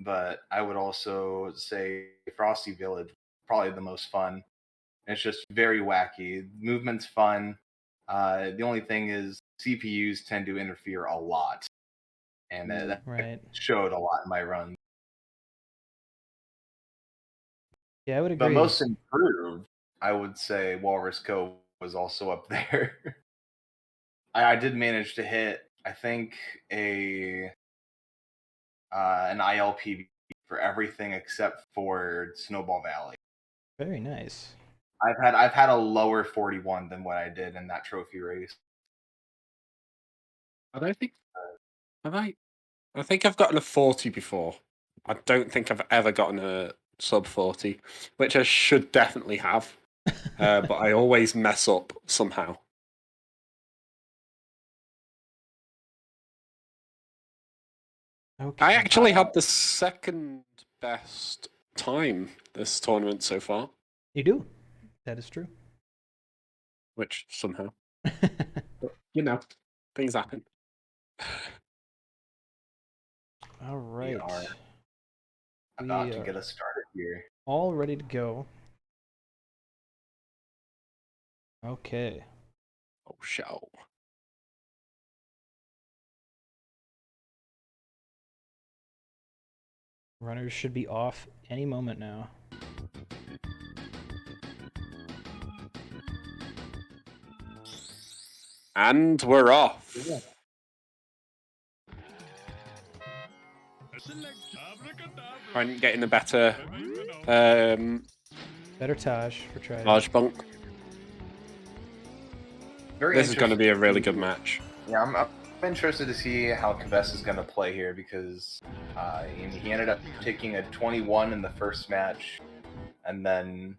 But I would also say Frosty Village, probably the most fun. It's just very wacky. Movement's fun. The only thing is CPUs tend to interfere a lot. And that showed a lot in my run. Yeah, I would agree. But most improved, I would say Walrus Cove was also up there. I did manage to hit, I think, an ILPB for everything except for Snowball Valley. Very nice. I've had a lower 41 than what I did in that trophy race. I think I've gotten a 40 before. I don't think I've ever gotten a sub 40, which I should definitely have. But I always mess up somehow. Okay. I actually had the second best time this tournament so far. You do. That is true. Which somehow. But, things happen. All right. We are about to get us started here. All ready to go. Okay. Oh, show. Runners should be off any moment now. And we're off. Trying getting a better better Taj for Trident. Taj bunk. This is going to be a really good match. Yeah, I'm interested to see how Kives is going to play here because he ended up taking a 21 in the first match and then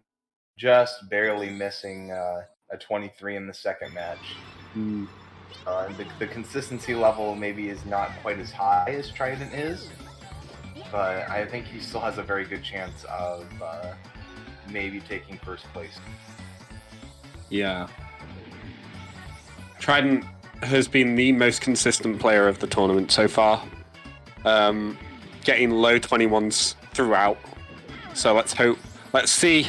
just barely missing a 23 in the second match. The consistency level maybe is not quite as high as Trident is, but I think he still has a very good chance of maybe taking first place. Yeah. Trident has been the most consistent player of the tournament so far. Getting low 21s throughout. So let's hope. Let's see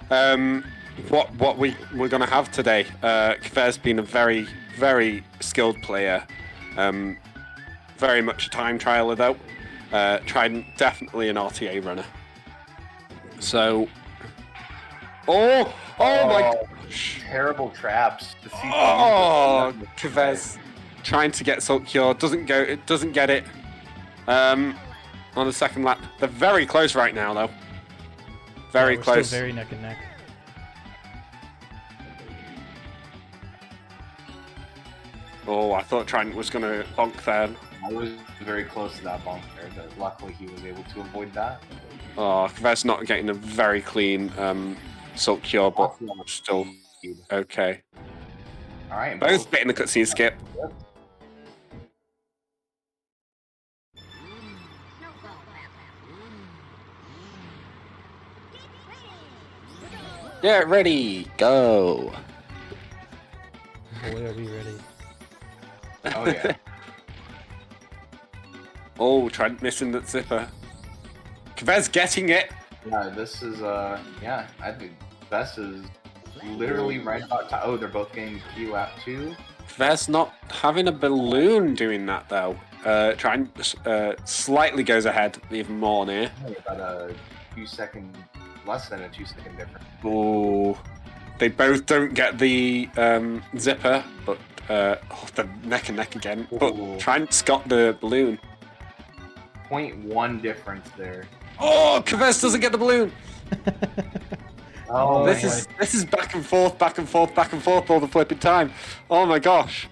what we're gonna have today. Kvez's been a very, very skilled player. Very much a time trialer though. Trident definitely an RTA runner. So. Oh my gosh! Terrible traps. Oh, Kves trying to get Salt Cure, doesn't go. It doesn't get it. On the second lap, they're very close right now though. Very we're close. Still very neck and neck. Oh, I thought Trident was going to bonk there. I was very close to that bonk there, but luckily he was able to avoid that. Oh, Kves not getting a very clean Salt Cure, but still okay. All right, both getting the cutscene skip. Get ready, go. Boy, are we ready. Oh, yeah. Oh, Trent missing that zipper. Kves getting it. Yeah, this is, yeah, I think Kves is literally right about time. Oh, they're both getting key lap 2. Kves not having a balloon doing that, though. Trying slightly goes ahead, even more near. About a 2 second, less than a 2 second difference. Oh, they both don't get the zipper, but they're neck and neck again. But Trent's got the balloon. 0.1 difference there. Oh, Kves doesn't get the balloon. Oh, this is back and forth, back and forth, back and forth all the flipping time. Oh my gosh.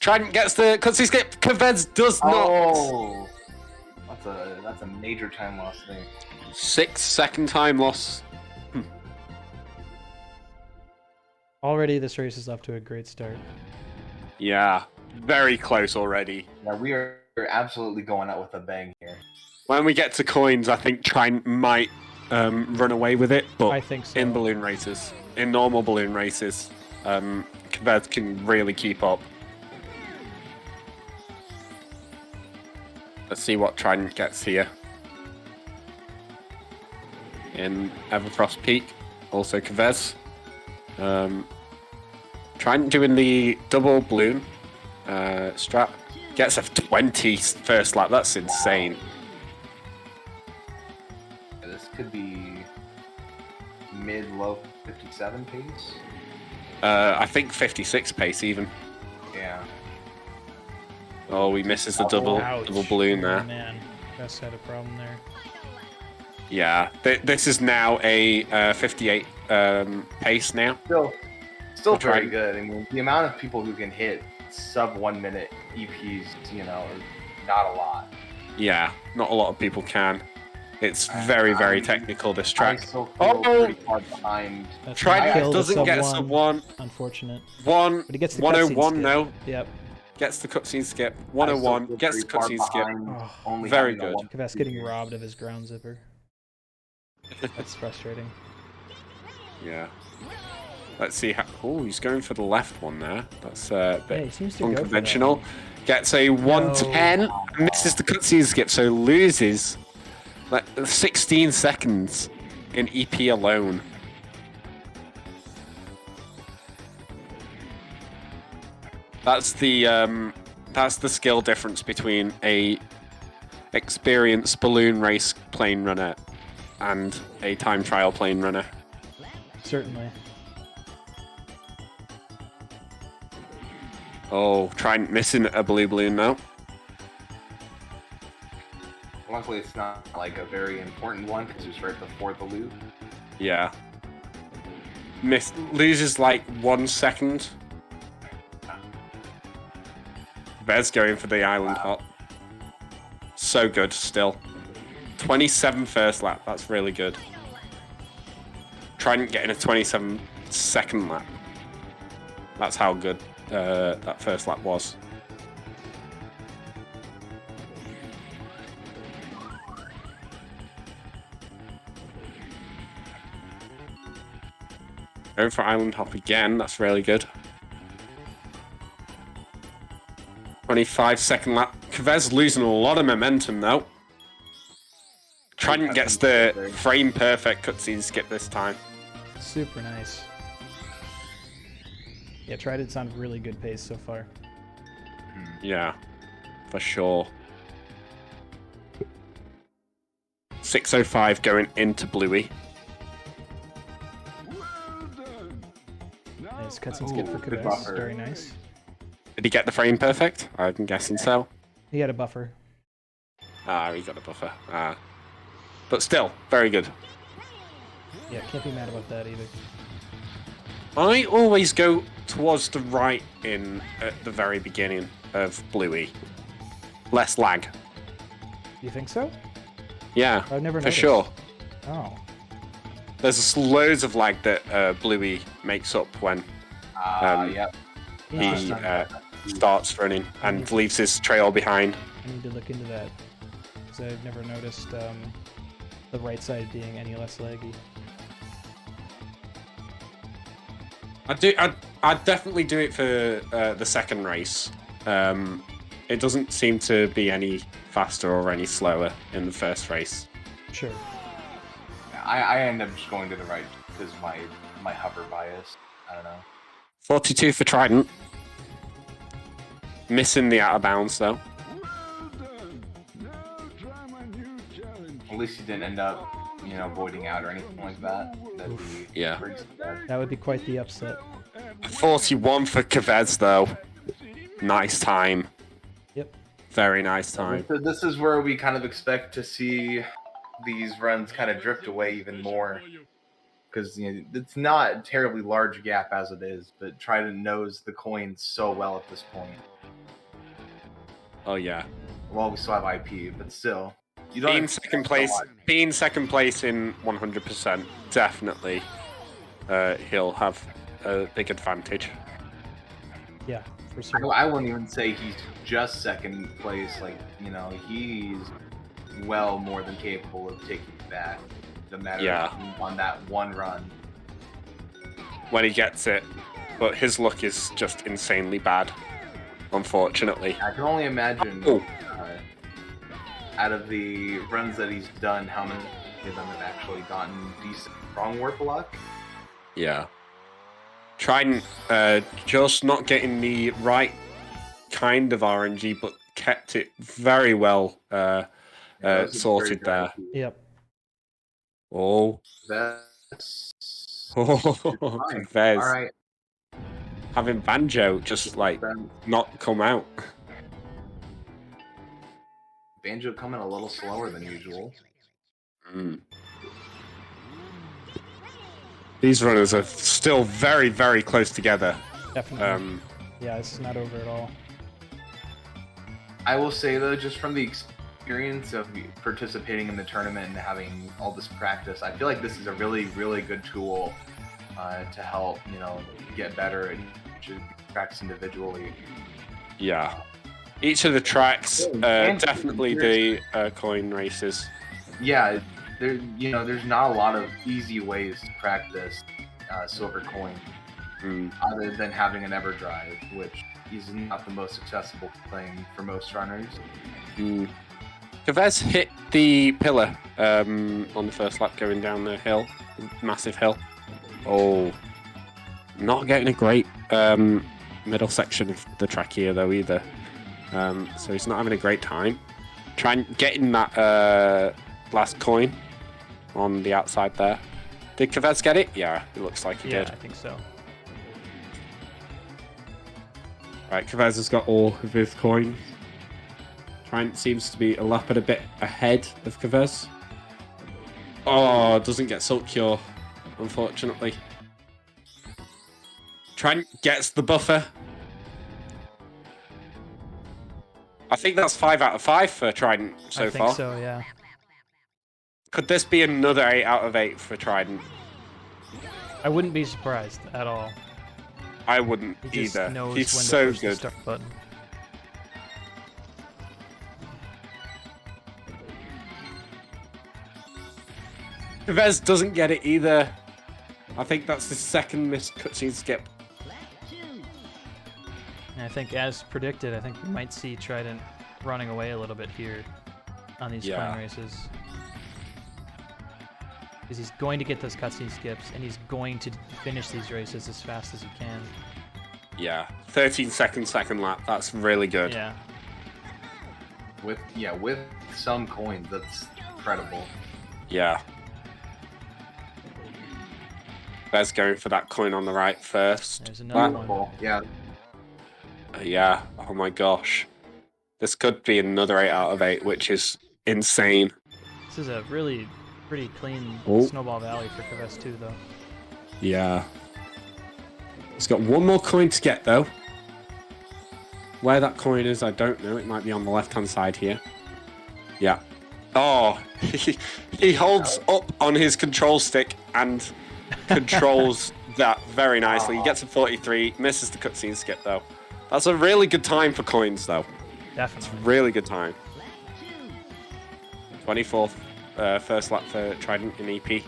Trident gets the cutscene skip. Kves does not. Oh, that's a major time loss there. 6 second time loss. Already, this race is off to a great start. Yeah, very close already. Yeah, we are absolutely going out with a bang here. When we get to coins, I think Trident might run away with it, but I think so. in balloon races, in normal balloon races, Kves can really keep up. Let's see what Trident gets here. In Everfrost Peak, also Kves. Trident doing the double balloon strap. Gets a 20 first lap, that's insane. This could be mid-low 57 pace. I think 56 pace even. Yeah. Oh, he misses the double balloon there. Oh, man, Kves had a problem there. Yeah, this is now a 58 pace now. Still very good. I mean, the amount of people who can hit sub 1 minute EPs, you know, are not a lot. Yeah, not a lot of people can. It's very, very technical, this track. I still feel pretty far behind. Trident doesn't get sub 1. Unfortunate. But he gets the 101 no. Yep. Gets the cutscene skip. 101 gets the cutscene skip. Oh, very good. Kves getting robbed of his ground zipper. That's frustrating. Yeah. Let's see how. Oh, he's going for the left one there. That's a bit unconventional. Gets a 110. Misses the cutscene skip, so loses like 16 seconds in EP alone. That's the skill difference between a experienced balloon race plane runner and a time trial plane runner. Certainly. Oh, Trident missing a blue balloon now. Luckily, it's not like a very important one because it's right before the loop. Yeah. Loses like 1 second. Bez going for the island hop. So good still. 27 first lap, that's really good. Trident getting a 27 second lap. That's how good that first lap was. Going for island hop again, that's really good. 25 second lap. Kves losing a lot of momentum though. Trident gets the frame perfect cutscene skip this time. Super nice. Yeah, Trident's on really good pace so far. Yeah, for sure. 6:05 going into Bluey. Nice cutscene skip for Kavez. Very nice. Did he get the frame perfect? I'm guessing so. He had a buffer. Ah, he got a buffer. But still, very good. Yeah, can't be mad about that either. I always go towards the right at the very beginning of Bluey. Less lag. You think so? Yeah, I've never for noticed. sure. Oh. There's loads of lag that Bluey makes up when Yep. he starts running and leaves his trail behind. I need to look into that because I've never noticed the right side being any less laggy. I'd definitely do it for the second race. It doesn't seem to be any faster or any slower in the first race. Sure. I end up just going to the right because my hover bias. I don't know. 42 for Trident. Missing the out of bounds though. At least he didn't end up, voiding out or anything like that. That'd be Yeah. pretty sad. That would be quite the upset. 41 for Kavez though. Nice time. Yep. Very nice time. So this is where we kind of expect to see these runs kind of drift away even more. Because it's not a terribly large gap as it is, but Trident knows the coins so well at this point. Oh yeah. Well, we still have IP, but still. You don't Being second place in 100%, definitely he'll have a big advantage. Yeah, for sure. I wouldn't even say he's just second place. Like, he's well more than capable of taking it back. No matter on that one run. When he gets it, but his luck is just insanely bad, unfortunately. I can only imagine out of the runs that he's done, how many of them have actually gotten decent wrong warp luck. Yeah. Trident just not getting the right kind of RNG, but kept it very well sorted there. Yep. Oh. That's... Vez. All right. Having Banjo just not come out. Banjo coming a little slower than usual. These runners are still very, very close together. Definitely. Yeah, this is not over at all. I will say though, just from the experience of participating in the tournament and having all this practice, I feel like this is a really, really good tool to help, get better and tracks individually. Yeah. Each of the tracks, definitely the coin races. Yeah, there's not a lot of easy ways to practice silver coin, other than having an EverDrive, which is not the most accessible thing for most runners. Kavez hit the pillar on the first lap going down the hill, massive hill. Oh, not getting a great middle section of the track here though either. So he's not having a great time. Trying getting that last coin on the outside there. Did Kavez get it? Yeah, it looks like he did. Yeah, I think so. Right, Kavez has got all of his coins. Trident seems to be a lap and a bit ahead of Kavez. Oh, doesn't get Salt Cure, unfortunately. Trident gets the buffer. I think that's 5 out of 5 for Trident so far. I think so, yeah. Could this be another 8 out of 8 for Trident? I wouldn't be surprised at all. I wouldn't He just either. knows He's when to so push the good. start button. Kavez doesn't get it either. I think that's the second missed cutscene skip. And I think, as predicted, I think we might see Trident running away a little bit here on these coin races. Because he's going to get those cutscene skips, and he's going to finish these races as fast as he can. Yeah, 13 second lap. That's really good. Yeah. With some coins, that's incredible. Yeah. Bear's going for that coin on the right first. There's another one. Yeah. Yeah. Oh my gosh. This could be another 8 out of 8, which is insane. This is a really pretty clean Snowball Valley for Kavess too, though. Yeah. He's got one more coin to get, though. Where that coin is, I don't know. It might be on the left-hand side here. Yeah. Oh, he holds up on his control stick and controls that very nicely. He gets a 43, misses the cutscene skip, though. That's a really good time for coins, though. Definitely. It's a really good time. 24th first lap for Trident in EP.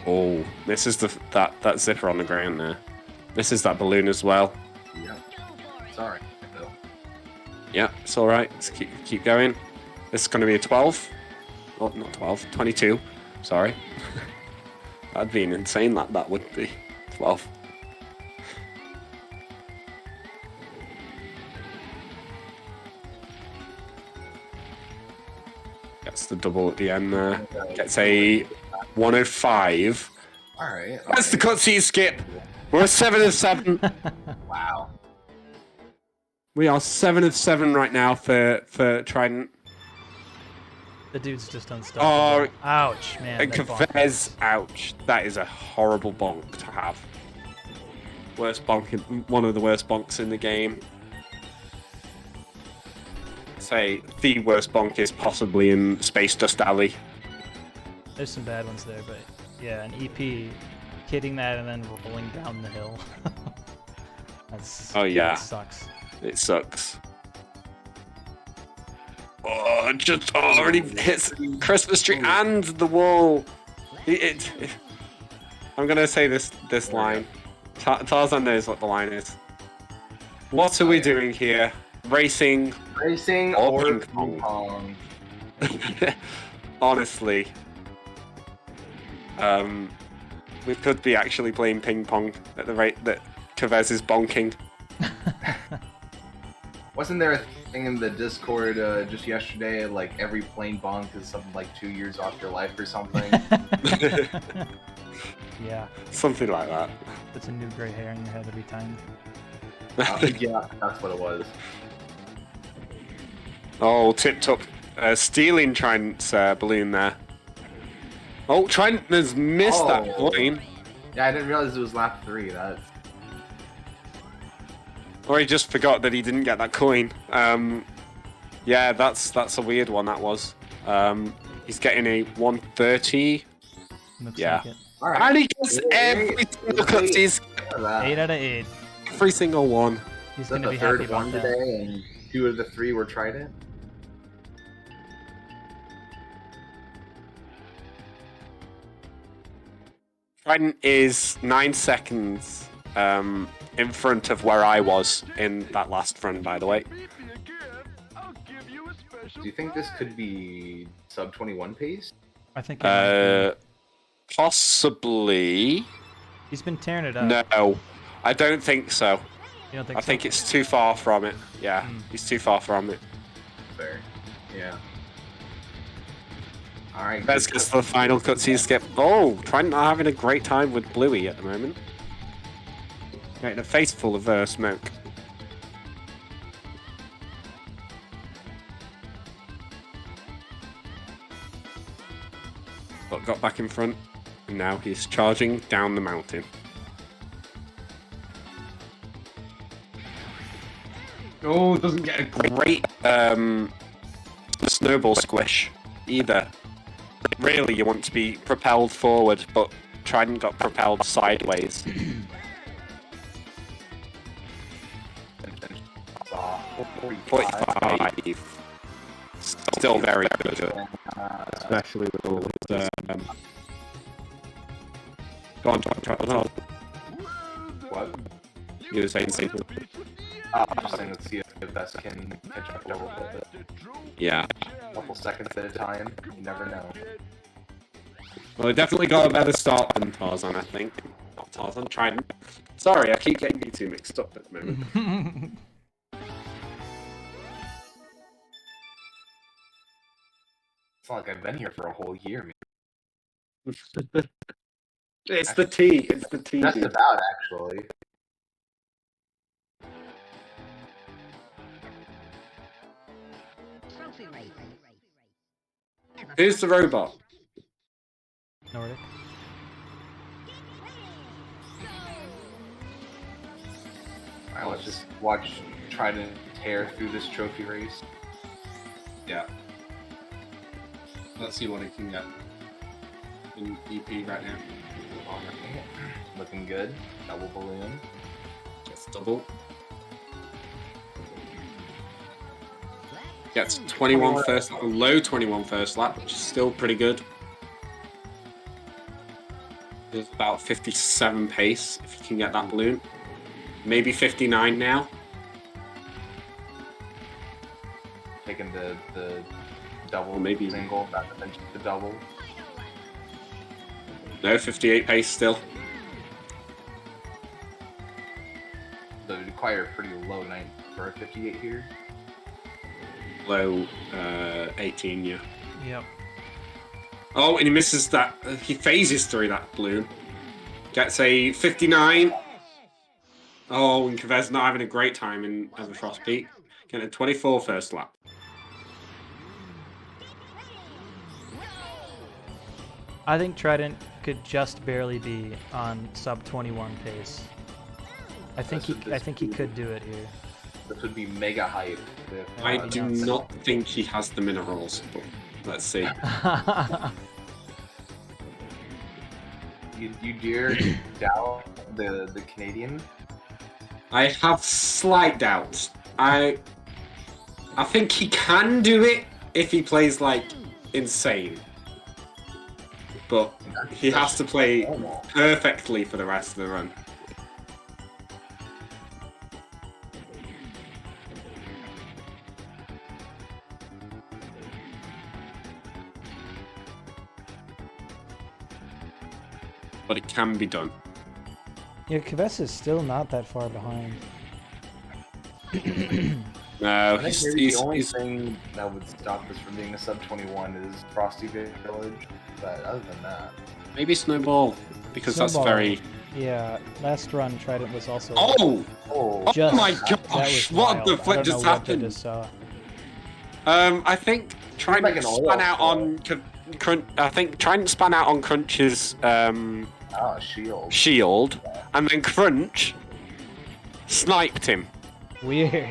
Oh, this is that zipper on the ground there. This is that balloon as well. Yep. Sorry, Bill. Yeah, it's all right. Let's keep going. This is going to be a 12. Oh, not 12. 22. Sorry. That'd be an insane lap. That would be 12. Gets the double at the end there. Gets a 105. Alright. That's the cutscene skip. We're 7 of 7. Wow. We are 7 of 7 right now for Trident. The dude's just unstoppable. Oh, ouch, man. And that bonk. Kavez, ouch. That is a horrible bonk to have. Worst bonk, one of the worst bonks in the game. Say the worst bonk is possibly in Space Dust Alley. There's some bad ones there, but yeah, an EP hitting that and then rolling down the hill. That sucks. It sucks. Oh, just already hits Christmas tree and the wall. I'm gonna say this line. Tarzan knows what the line is. What are we doing here? Racing or ping ping pong? Honestly, we could be actually playing ping pong at the rate that Kavez is bonking. Wasn't there a thing in the Discord just yesterday, like every plane bonk is something like 2 years off your life or something? Yeah. Something like that. That's a new gray hair in your head every time. Yeah, that's what it was. Oh, tipped up, stealing Trident's balloon there. Oh, Trident has missed that coin. Yeah, I didn't realize it was lap 3. That's... Or he just forgot that he didn't get that coin. Yeah, that's a weird one, that was. He's getting a 130. Looks yeah. like it. All right. And he gets every single cutscene. 8 out of 8. Every single one. He's going gonna to be happy third one about that. today, and 2 of the 3 were Trident. Trident is 9 seconds in front of where I was in that last run, by the way. Do you think this could be sub 21 pace? I think it might be. Possibly. He's been tearing it up. No, I don't think so. You don't think I so? think it's too far from it. Yeah, he's too far from it. Fair. Yeah. Alright. Let's get to the final cutscene skip. Oh, Trident are having a great time with Bluey at the moment. Getting a face full of smoke. But got back in front, and now he's charging down the mountain. Oh, doesn't get a great snowball squish either. Really, you want to be propelled forward, but Trident got propelled sideways. 45. Still very good. Especially with all his go on, What? You were saying something. I'm saying let's see if Kavess can catch up a little bit. Yeah. A couple seconds at a time. You never know. Well, they definitely got a better start than Tarzan, I think. Not Tarzan, Trident. Sorry, I keep getting you two mixed up at the moment. It's not like I've been here for a whole year, man. It's the tea. It's the tea. Just about, actually. Who's the robot? Nordic. Alright, let's just watch Trident tear through this trophy race. Yeah. Let's see what he can get in EP right now. Alright. Looking good. Double balloon. Gets double. Gets 21 first, low 21 first lap, which is still pretty good. There's about 57 pace if you can get that balloon. Maybe 59 now. Taking the double, Or maybe single, back and then the double. No, 58 pace still. So it require pretty low 9 for a 58 here. Low 18, yeah. Yep. Oh, and he misses that. He phases through that balloon. Gets a 59. Oh, and Kavez not having a great time in Everfrost Peak. Getting a 24 first lap. I think Trident could just barely be on sub 21 pace. I think he could do it here. This would be mega hype. I do not think he has the minerals, but let's see. you dare doubt the Canadian? I have slight doubts. I think he can do it if he plays like insane. But he has to play perfectly for the rest of the run. But it can be done. Yeah, Kavess is still not that far behind. No, I think maybe the only thing that would stop us from being a sub 21 is Frosty Village, but other than that, maybe Snowball, because Snowball, that's very. Yeah, last run Trident was also. Oh! Just, Oh my that gosh! was What the wild. I flip don't just know what I happened? just saw. I think Trident like an oil spun out spill. on Crunch. I think Trident spun out on Crunch's shield, and then Crunch sniped him. Weird.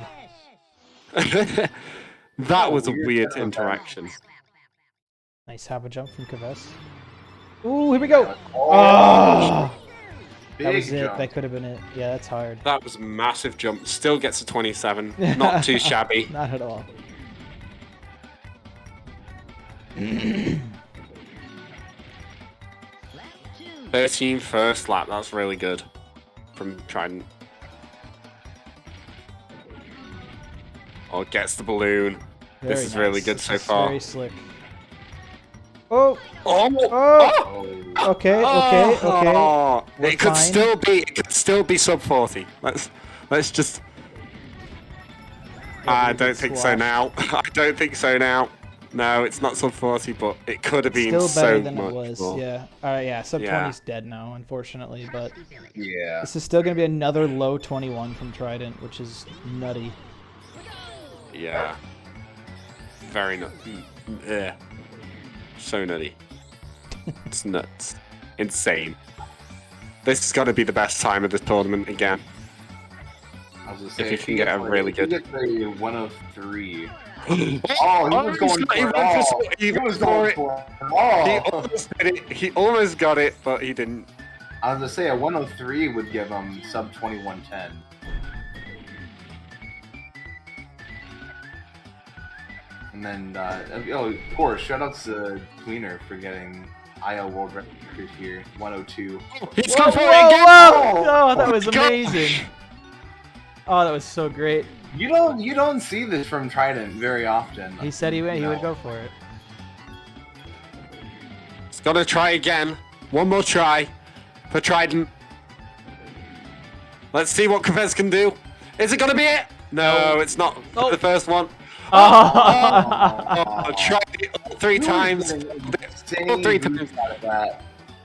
That was a weird interaction. Nice haba jump from Kavess. Ooh, here we go! Oh! That was Big it. jump. That could have been it. Yeah, that's hard. That was a massive jump. Still gets a 27. Not too shabby. Not at all. 13 first lap. That's really good from Trident. Oh, gets the balloon. Very this is really nice. good This so is far. Very slick. Oh! Oh! Okay. Oh! We're It could fine. still be sub 40. Let's just. I don't think so now. I don't think so now. No, it's not sub 40, but it could have been Still so better than much it was. more. Yeah. Alright, yeah. Sub Yeah. 20's dead now, unfortunately, but yeah. this is still gonna be another low 21 from Trident, which is nutty. Yeah. Very nutty. Yeah. So nutty. It's nuts. Insane. This is going to be the best time of this tournament again. I was gonna If say, you can get a really good. He gets a 103. Oh, he was going for it all. He was going for it all. He almost did it. He almost got it, but he didn't. I was gonna say a 103 would give him sub 2110. And then, of course, shout out to Tweener for getting IO World Record here, 102. He's gone for it Whoa, again! whoa! Oh, that was my gosh. amazing. Oh, that was so great. You don't see this from Trident very often. He said he would go for it. It's got to try again. One more try for Trident. Let's see what Kvez can do. Is it going to be it? No, it's not the first one. Tried it all 3 times. All 3 times.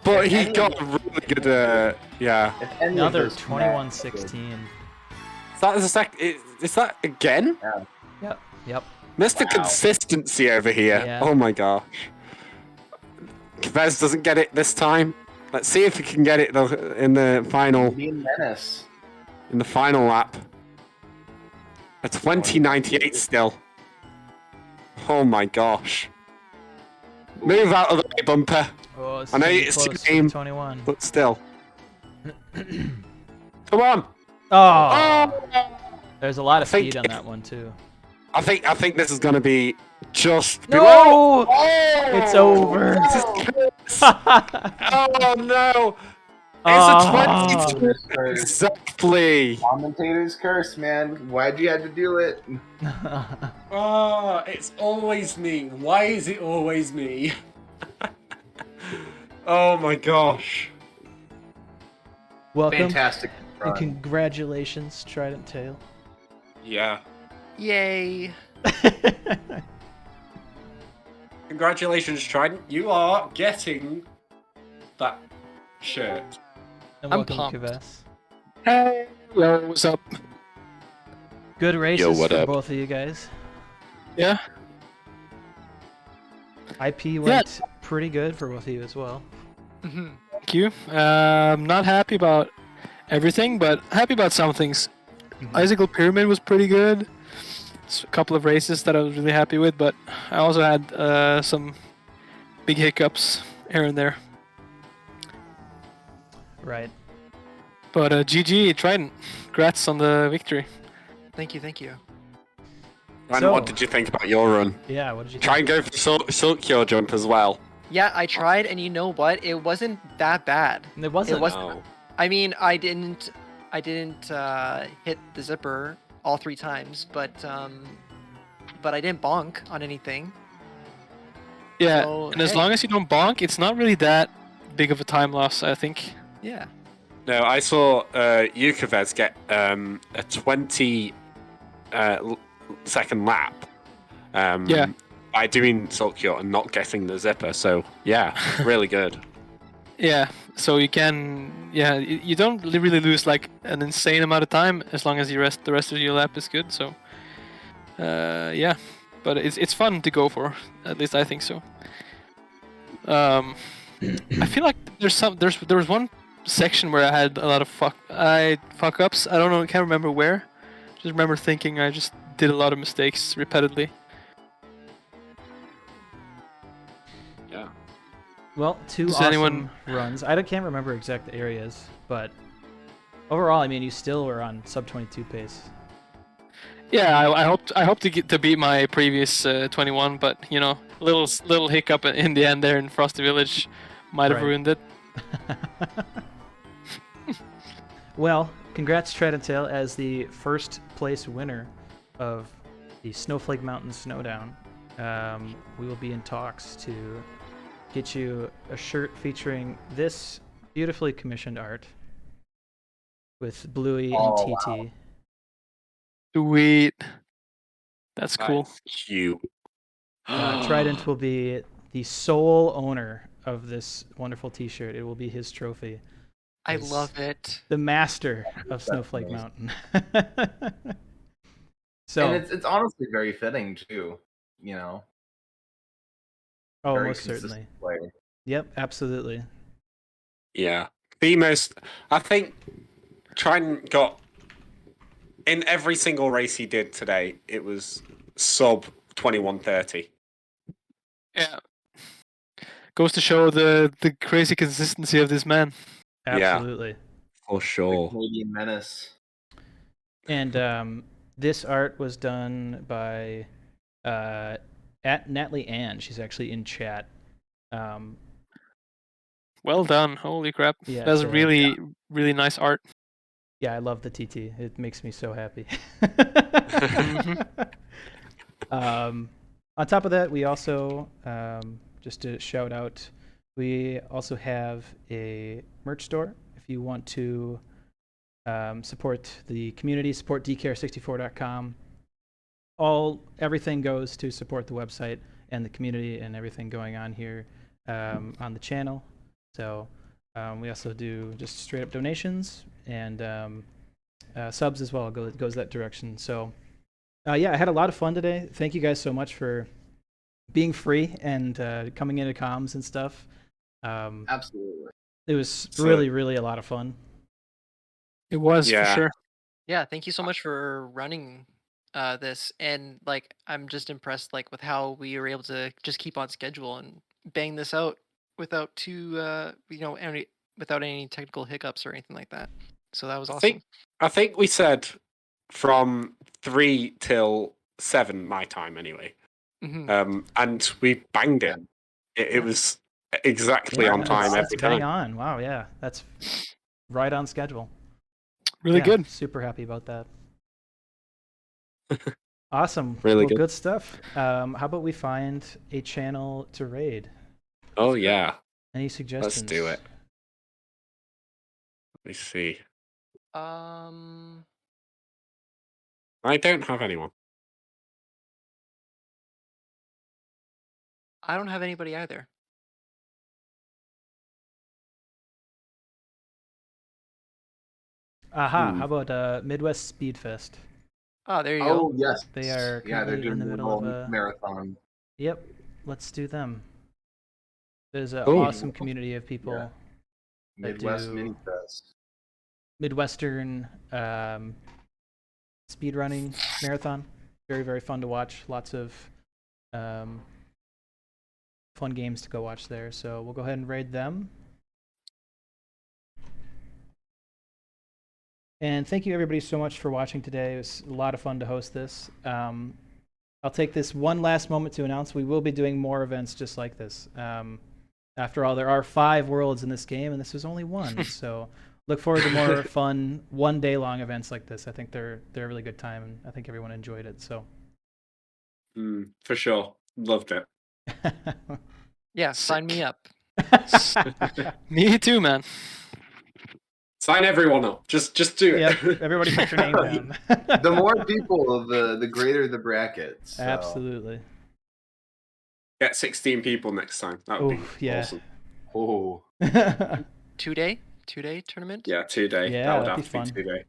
But he got a really good, yeah. Another 21-16. Is that again? Yeah. Yep. Mr. Consistency over here. Yeah. Oh my gosh. Kvez doesn't get it this time. Let's see if he can get it in the final. Menace. In the final lap. A 2098 still. Oh my gosh. Move out of the way, Bumper. Oh, I know it's your game, 21. but still. Come on. Oh. There's a lot of speed on that one too. I think this is gonna be just no! below. Oh! It's over. Oh no! It's a 22. Exactly. Commentator's curse, man. Why'd you have to do it? Oh, it's always me. Why is it always me? Oh my gosh. Welcome. Fantastic And run. congratulations, Trident Tail. Yeah. Yay. Congratulations, Trident. You are getting that shirt. And I'm welcome, pumped. Kavess. Hey, yo, what's up? Good races what for up? both of you guys. Yeah. IP went pretty good for both of you as well. Thank you. I'm not happy about everything, but happy about some things. Icicle Pyramid was pretty good. A couple of races that I was really happy with, but I also had some big hiccups here and there. Right. But GG, Trident. Congrats on the victory. Thank you, thank you. And what did you think about your run? Yeah, what did you Try and go for Silk Cure jump as well. Yeah, I tried, and you know what? It wasn't that bad. It wasn't. No. I mean, I didn't hit the zipper all 3 times, but I didn't bonk on anything. Yeah, So, and as hey. long as you don't bonk, it's not really that big of a time loss, I think. Yeah. No, I saw Yukovez get a 20 second lap. Yeah. By doing Silk Cure and not getting the zipper, so yeah, really good. Yeah, so you can, you don't really lose like an insane amount of time as long as the rest of your lap is good. So, yeah, but it's fun to go for. At least I think so. I feel like there was one section where I had a lot of fuck ups. I don't know, I can't remember where. Just remember thinking I just did a lot of mistakes repeatedly. Yeah. Well, 2 Does awesome anyone- runs. I can't remember exact areas, but overall, I mean, you still were on sub 22 pace. Yeah, I hope to beat my previous 21, but you know, little hiccup in the end there in Frosty Village might have Right. ruined it. Well, congrats, Trident Tail, as the first place winner of the Snowflake Mountain Snowdown. We will be in talks to get you a shirt featuring this beautifully commissioned art with Bluey and TT. Wow. Sweet. That's cool. Cute. Trident will be the sole owner of this wonderful T-shirt. It will be his trophy. I As love it. the master of Snowflake Mountain. So, and it's honestly very fitting too, you know. oh, Very most consistent certainly. player. Yep, absolutely. Yeah. The most, I think, Trident got, in every single race he did today, it was sub 21:30. Yeah. Goes to show the crazy consistency of this man. Absolutely. For sure. Canadian menace. And this art was done by at Natalie Ann. She's actually in chat. Well done. Holy crap. Yeah, That's so, really really nice art. Yeah, I love the TT. It makes me so happy. On top of that, we also, just to shout out, we also have a merch store. If you want to support the community, support dcare64.com. Everything goes to support the website and the community and everything going on here on the channel. So we also do just straight up donations and subs as well. It goes that direction. So yeah, I had a lot of fun today. Thank you guys so much for being free and coming into comms and stuff. Absolutely. It was really a lot of fun. It was for sure. Yeah, thank you so much for running this, and like I'm just impressed like with how we were able to just keep on schedule and bang this out without without any technical hiccups or anything like that. So that was awesome. I think we said from 3 till 7 my time anyway. And we banged it. It was exactly on time every time. Bang on. Wow, yeah. That's right on schedule. Really good. Super happy about that. Awesome. Really good stuff. How about we find a channel to raid? Oh, yeah. Any suggestions? Let's do it. Let me see. I don't have anyone. I don't have anybody either. Aha, how about Midwest Speedfest? Oh, there you go. Oh, yes. They are they're currently doing in the middle of a marathon. Yep, let's do them. There's an Ooh. awesome community of people. Yeah. Midwest Mini Fest. Midwestern speedrunning marathon. Very fun to watch. Lots of fun games to go watch there. So we'll go ahead and raid them. And thank you everybody so much for watching today. It was a lot of fun to host this. I'll take this one last moment to announce we will be doing more events just like this. After all, there are 5 worlds in this game, and this is only one. So look forward to more fun one-day-long events like this. I think they're a really good time, and I think everyone enjoyed it. So for sure, loved it. Yeah, sign me up. Me too, man. Sign everyone up. Just do it. Yep, everybody put your name down. The more people, the greater the bracket. So. Absolutely. Get 16 people next time. That would be awesome. Oh. 2-day tournament? Yeah, 2-day. Yeah, that would that'd have be to fun. be 2-day.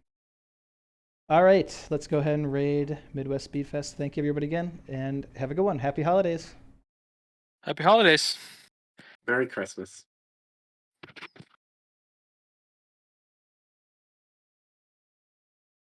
All right, let's go ahead and raid Midwest Speedfest. Thank you everybody again, and have a good one. Happy holidays. Happy holidays. Merry Christmas.